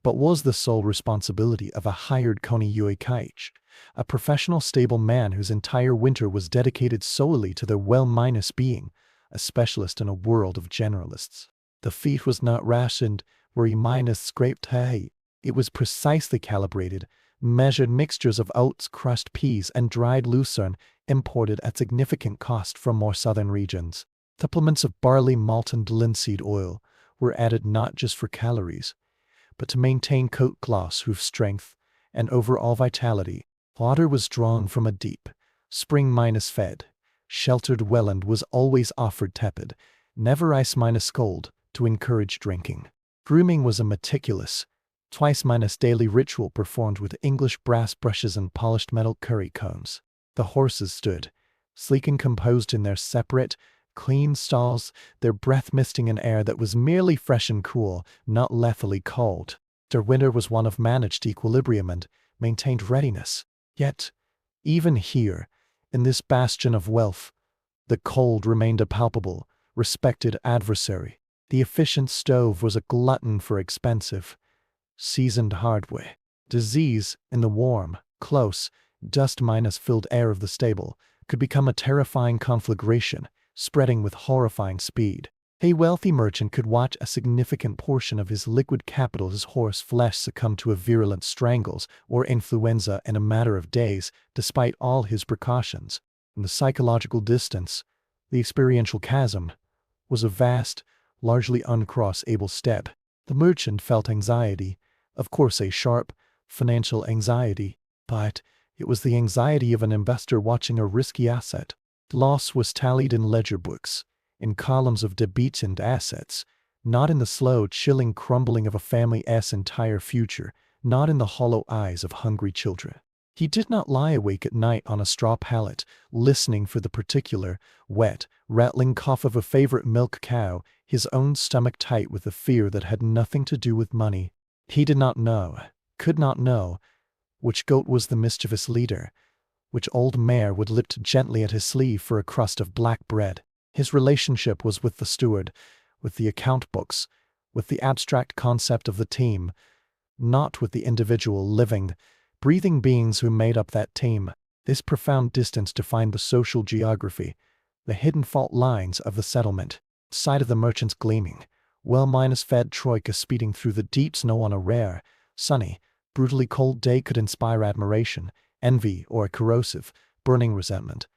but was the sole responsibility of a hired Koni Yuikaich, a professional stable man whose entire winter was dedicated solely to their well-being, a specialist in a world of generalists. The feed was not rationed, where he minus scraped hay. It was precisely calibrated, measured mixtures of oats, crushed peas, and dried lucerne, imported at significant cost from more southern regions. Supplements of barley, malt, and linseed oil were added not just for calories, but to maintain coat gloss, hoof strength, and overall vitality. Water was drawn from a deep, spring minus fed, sheltered well and was always offered tepid, never ice minus cold, to encourage drinking. Grooming was a meticulous, twice minus daily ritual performed with English brass brushes and polished metal curry combs. The horses stood, sleek and composed in their separate, clean stalls, their breath misting an air that was merely fresh and cool, not lethally cold. Their winter was one of managed equilibrium and maintained readiness. Yet, even here, in this bastion of wealth, the cold remained a palpable, respected adversary. The efficient stove was a glutton for expensive, seasoned hardware. Disease, in the warm, close, dust-filled air of the stable, could become a terrifying conflagration, spreading with horrifying speed. A wealthy merchant could watch a significant portion of his liquid capital, his horse flesh, succumb to a virulent strangles or influenza in a matter of days, despite all his precautions. In the psychological distance, the experiential chasm, was a vast, largely uncrossable step. The merchant felt anxiety, of course a sharp, financial anxiety, but it was the anxiety of an investor watching a risky asset. Loss was tallied in ledger books, in columns of debits and assets, not in the slow, chilling crumbling of a family's entire future, not in the hollow eyes of hungry children. He did not lie awake at night on a straw pallet, listening for the particular, wet, rattling cough of a favorite milk cow, his own stomach tight with a fear that had nothing to do with money. He did not know, could not know, which goat was the mischievous leader, which old mare would lift gently at his sleeve for a crust of black bread. His relationship was with the steward, with the account books, with the abstract concept of the team, not with the individual living, breathing beings who made up that team. This profound distance defined the social geography, the hidden fault lines of the settlement. Sight of the merchant's gleaming, well-fed troika speeding through the deep snow on a rare, sunny, brutally cold day could inspire admiration, envy, or a corrosive, burning resentment,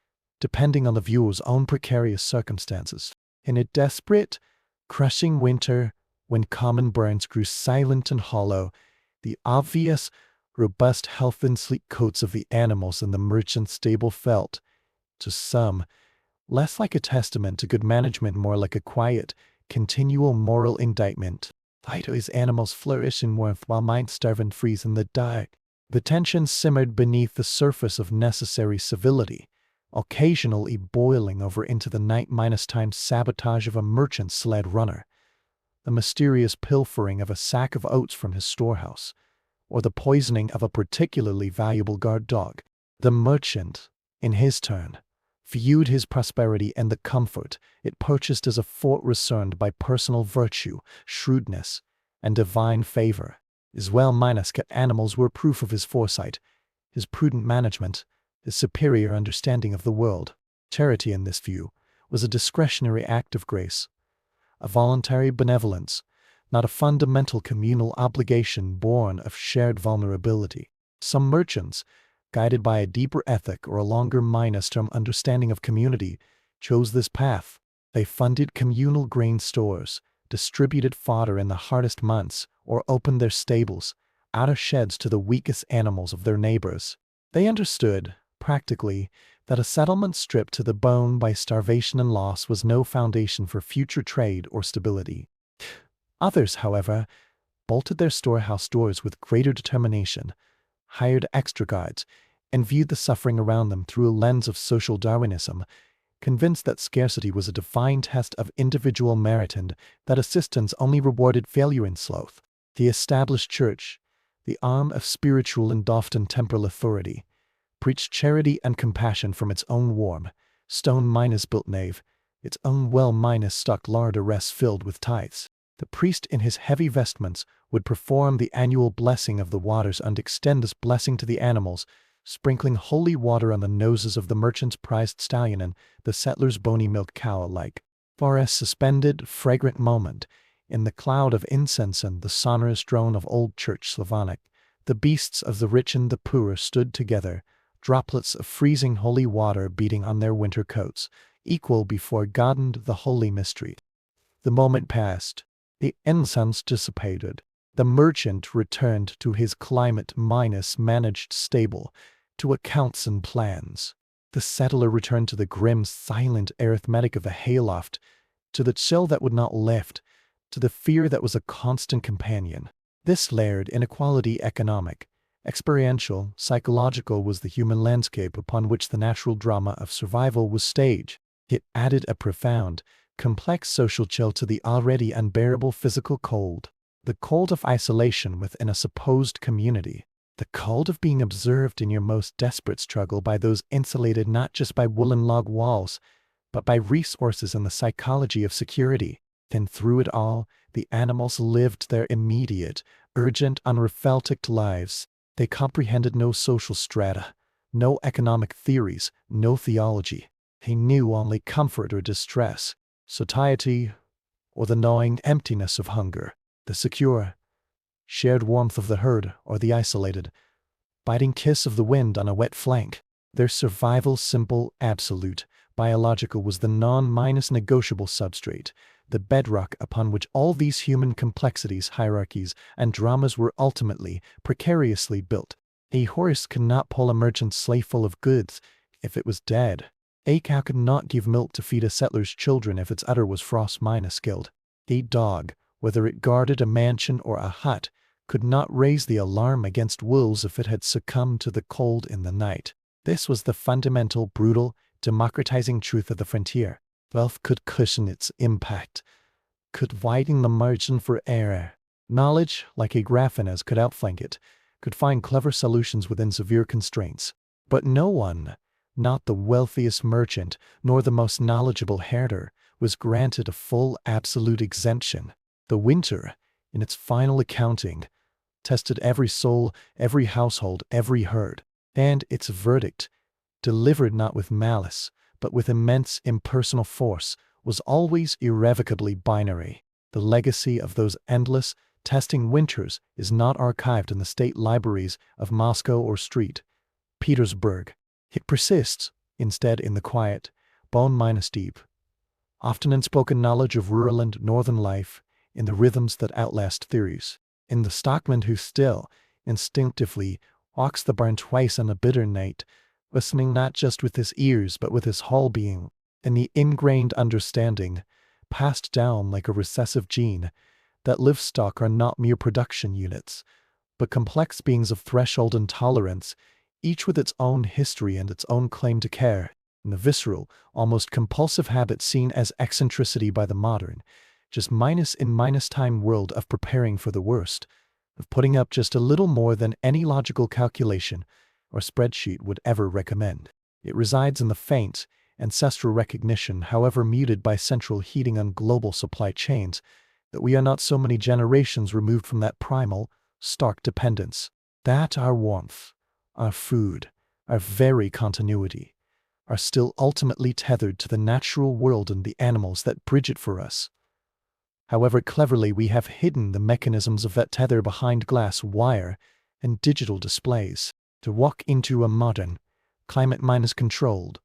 depending on the viewer's own precarious circumstances. In a desperate, crushing winter, when common burns grew silent and hollow, the obvious, robust health and sleek coats of the animals in the merchant's stable felt, to some, less like a testament to good management, more like a quiet, continual moral indictment. His animals flourish in warmth while mine starve and freeze in the dark. The tension simmered beneath the surface of necessary civility, occasionally boiling over into the night-timed sabotage of a merchant sled runner, the mysterious pilfering of a sack of oats from his storehouse, or the poisoning of a particularly valuable guard dog. The merchant, in his turn, viewed his prosperity and the comfort it purchased as a fort discerned by personal virtue, shrewdness, and divine favor. His well-cut animals were proof of his foresight, his prudent management, his superior understanding of the world. Charity in this view was a discretionary act of grace, a voluntary benevolence, not a fundamental communal obligation born of shared vulnerability. Some merchants, guided by a deeper ethic or a longer term understanding of community, chose this path. They funded communal grain stores, distributed fodder in the hardest months, or opened their stables, outer sheds to the weakest animals of their neighbors. They understood, practically, that a settlement stripped to the bone by starvation and loss was no foundation for future trade or stability. Others, however, bolted their storehouse doors with greater determination, hired extra guards, and viewed the suffering around them through a lens of social Darwinism, convinced that scarcity was a divine test of individual merit and that assistance only rewarded failure and sloth. The established church, the arm of spiritual and often temporal authority, preached charity and compassion from its own warm, stone-built nave, its own well-stocked larder filled with tithes. The priest in his heavy vestments would perform the annual blessing of the waters and extend this blessing to the animals, sprinkling holy water on the noses of the merchant's prized stallion and the settler's bony milk cow alike. For a suspended, fragrant moment, in the cloud of incense and the sonorous drone of Old Church Slavonic, the beasts of the rich and the poor stood together, droplets of freezing holy water beating on their winter coats, equal before God and the holy mystery. The moment passed. The incense dissipated. The merchant returned to his climate-managed stable, to accounts and plans. The settler returned to the grim, silent arithmetic of the hayloft, to the chill that would not lift, to the fear that was a constant companion. This layered inequality, economic, experiential, psychological, was the human landscape upon which the natural drama of survival was staged. It added a profound, complex social chill to the already unbearable physical cold. The cold of isolation within a supposed community. The cold of being observed in your most desperate struggle by those insulated not just by woolen log walls, but by resources and the psychology of security. Then through it all, the animals lived their immediate, urgent, unreflected lives. They comprehended no social strata, no economic theories, no theology. They knew only comfort or distress, satiety, or the gnawing emptiness of hunger, the secure, shared warmth of the herd or the isolated, biting kiss of the wind on a wet flank. Their survival, simple, absolute, biological, was the non-negotiable substrate, the bedrock upon which all these human complexities, hierarchies, and dramas were ultimately, precariously built. A horse could not pull a merchant's sleigh full of goods if it was dead. A cow could not give milk to feed a settler's children if its udder was frost-skilled. A dog, whether it guarded a mansion or a hut, could not raise the alarm against wolves if it had succumbed to the cold in the night. This was the fundamental, brutal, democratizing truth of the frontier. Wealth could cushion its impact, could widen the margin for error. Knowledge, like a graphenaz, could outflank it, could find clever solutions within severe constraints. But no one, not the wealthiest merchant, nor the most knowledgeable herder, was granted a full, absolute exemption. The winter, in its final accounting, tested every soul, every household, every herd, and its verdict, delivered not with malice, but with immense impersonal force, was always irrevocably binary. The legacy of those endless, testing winters is not archived in the state libraries of Moscow or St. Petersburg. It persists, instead, in the quiet, bone-deep, often unspoken knowledge of rural and northern life, in the rhythms that outlast theories, in the stockman who still, instinctively, walks the barn twice on a bitter night, listening not just with his ears but with his whole being, in the ingrained understanding, passed down like a recessive gene, that livestock are not mere production units, but complex beings of threshold and tolerance, each with its own history and its own claim to care, in the visceral, almost compulsive habit seen as eccentricity by the modern, just time world of preparing for the worst, of putting up just a little more than any logical calculation or spreadsheet would ever recommend. It resides in the faint, ancestral recognition, however muted by central heating and global supply chains, that we are not so many generations removed from that primal, stark dependence, that our warmth, our food, our very continuity, are still ultimately tethered to the natural world and the animals that bridge it for us. However cleverly we have hidden the mechanisms of that tether behind glass wire and digital displays. To walk into a modern, climate-controlled,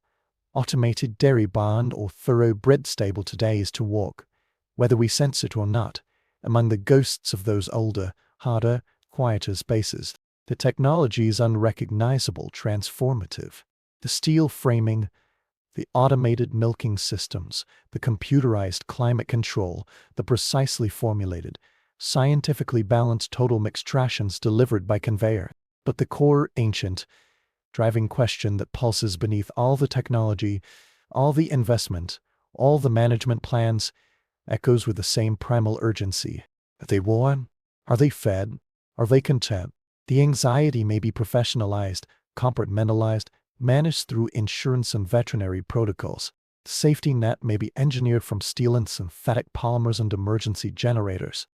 automated dairy barn or thoroughbred stable today is to walk, whether we sense it or not, among the ghosts of those older, harder, quieter spaces. The technology is unrecognizable, transformative. The steel framing, the automated milking systems, the computerized climate control, the precisely formulated, scientifically balanced total mixed rations delivered by conveyor. But the core, ancient, driving question that pulses beneath all the technology, all the investment, all the management plans, echoes with the same primal urgency. Are they worn? Are they fed? Are they content? The anxiety may be professionalized, compartmentalized, managed through insurance and veterinary protocols. The safety net may be engineered from steel and synthetic polymers and emergency generators.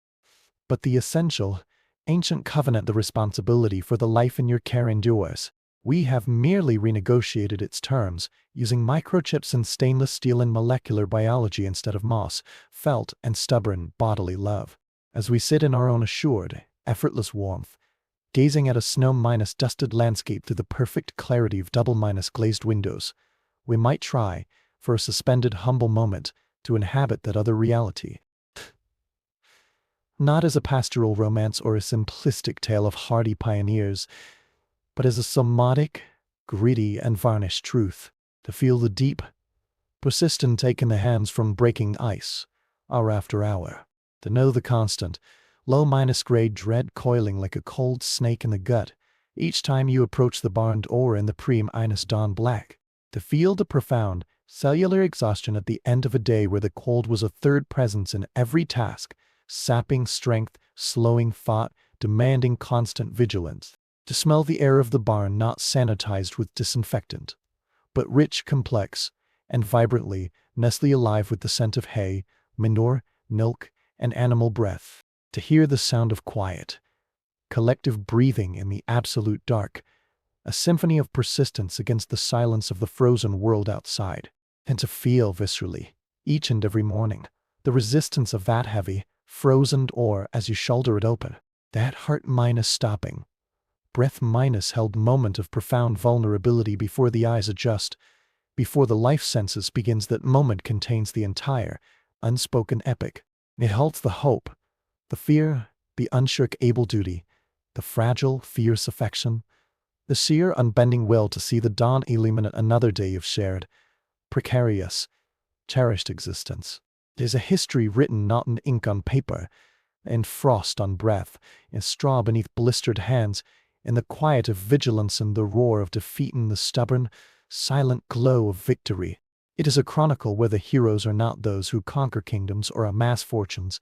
but the essential, ancient covenant, the responsibility for the life in your care endures. We have merely renegotiated its terms, using microchips in stainless steel and molecular biology instead of moss, felt, and stubborn bodily love. As we sit in our own assured, effortless warmth, gazing at a snow-dusted landscape through the perfect clarity of double-glazed windows, we might try, for a suspended humble moment, to inhabit that other reality. Not as a pastoral romance or a simplistic tale of hardy pioneers, but as a somatic, gritty, and varnished truth, to feel the deep, persistent ache in the hands from breaking ice, hour after hour, to know the constant, low-grade dread coiling like a cold snake in the gut each time you approach the barn door in the pre-dawn black, to feel the profound, cellular exhaustion at the end of a day where the cold was a third presence in every task, sapping strength, slowing thought, demanding constant vigilance. To smell the air of the barn not sanitized with disinfectant, but rich, complex, and vibrantly, nestly alive with the scent of hay, manure, milk, and animal breath. To hear the sound of quiet, collective breathing in the absolute dark, a symphony of persistence against the silence of the frozen world outside. And to feel viscerally, each and every morning, the resistance of that heavy, frozen door as you shoulder it open. That heart stopping, breath held moment of profound vulnerability before the eyes adjust, before the life senses begins. That moment contains the entire, unspoken epic. It holds the hope, the fear, the unshook able duty, the fragile, fierce affection, the sheer unbending will to see the dawn illuminate another day of shared, precarious, cherished existence. It is a history written not in ink on paper, in frost on breath, in straw beneath blistered hands, in the quiet of vigilance and the roar of defeat, in the stubborn, silent glow of victory. It is a chronicle where the heroes are not those who conquer kingdoms or amass fortunes,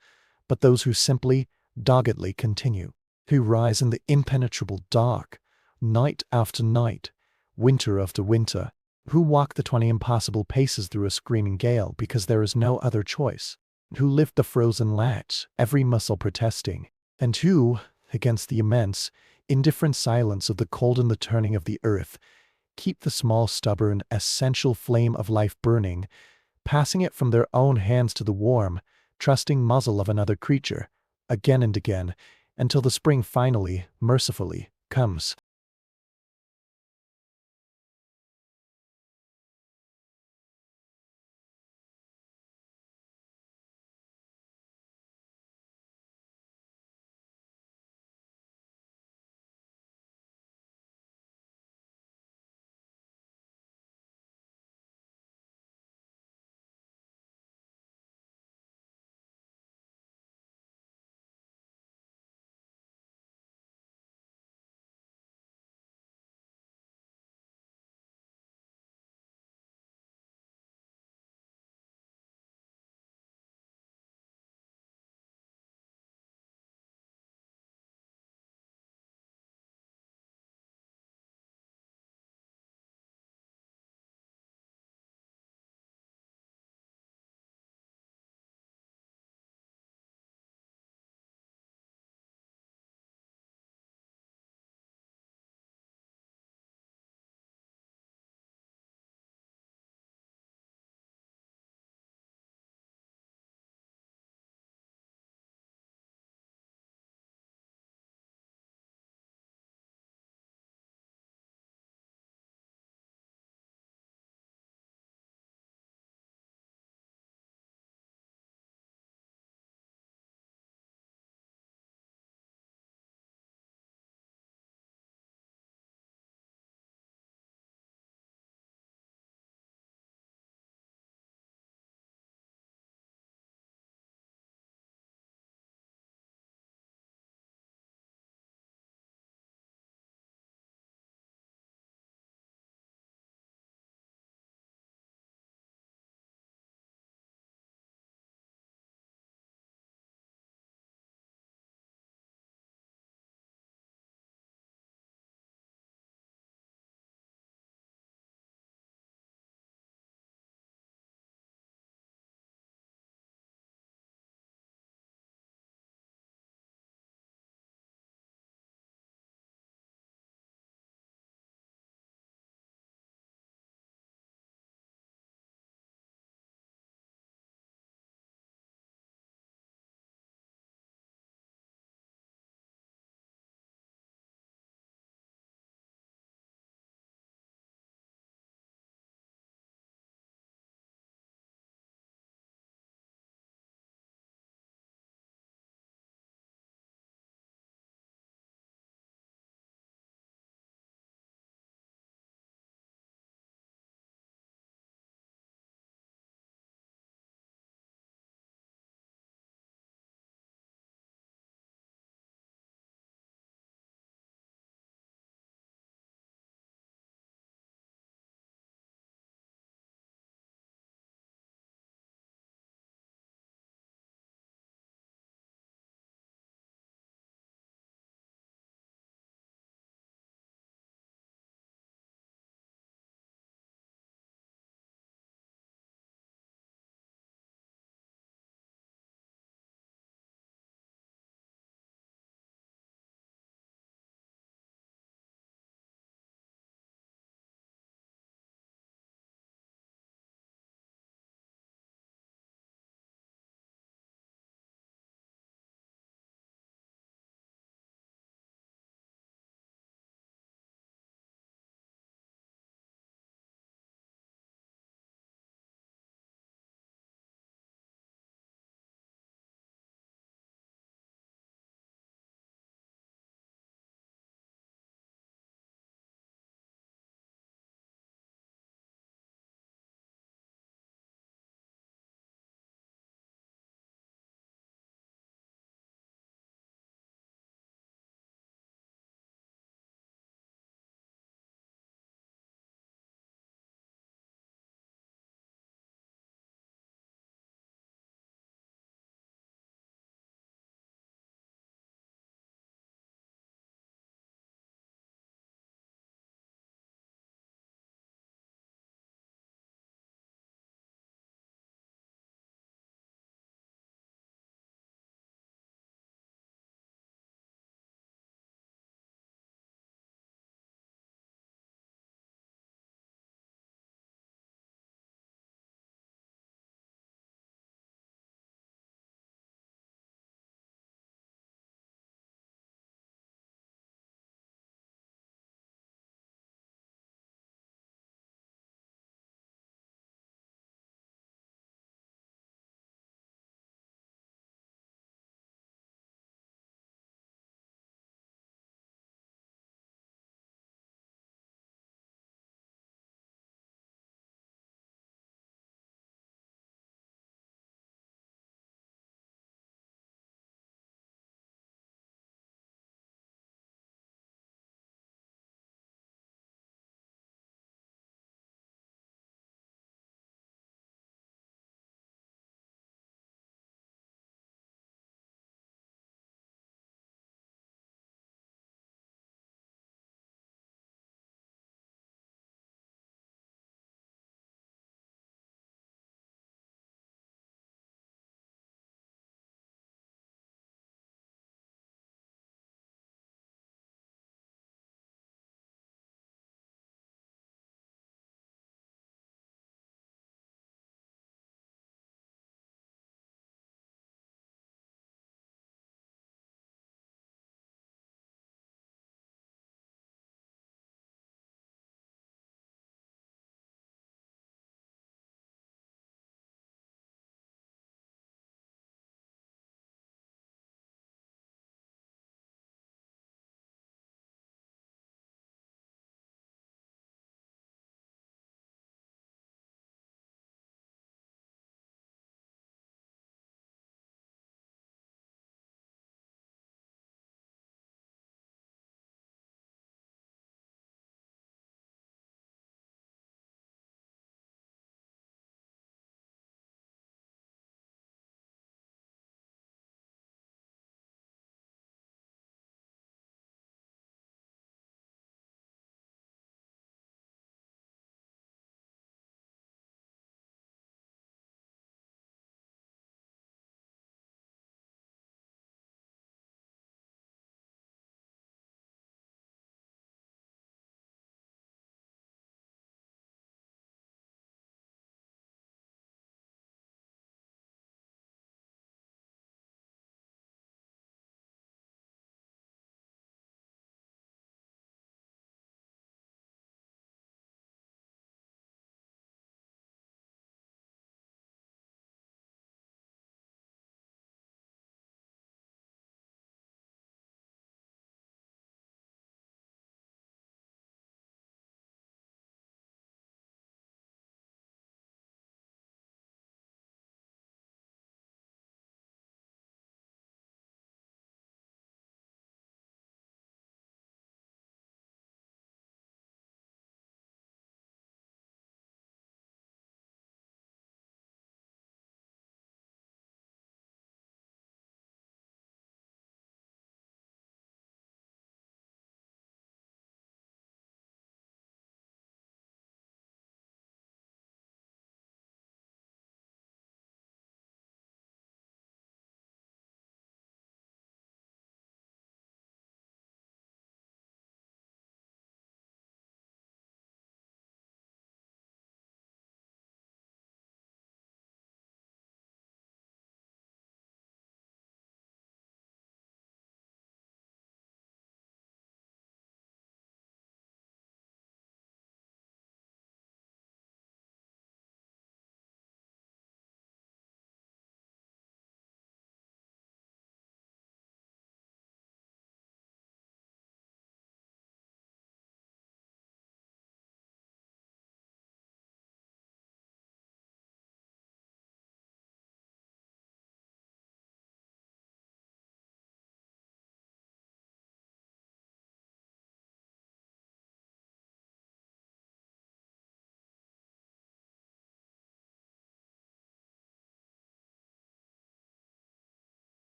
but those who simply, doggedly continue, who rise in the impenetrable dark, night after night, winter after winter, who walk the 20 impossible paces through a screaming gale because there is no other choice, who lift the frozen latch, every muscle protesting, and who, against the immense, indifferent silence of the cold and the turning of the earth, keep the small, stubborn, essential flame of life burning, passing it from their own hands to the warm, trusting muzzle of another creature, again and again, until the spring finally, mercifully, comes.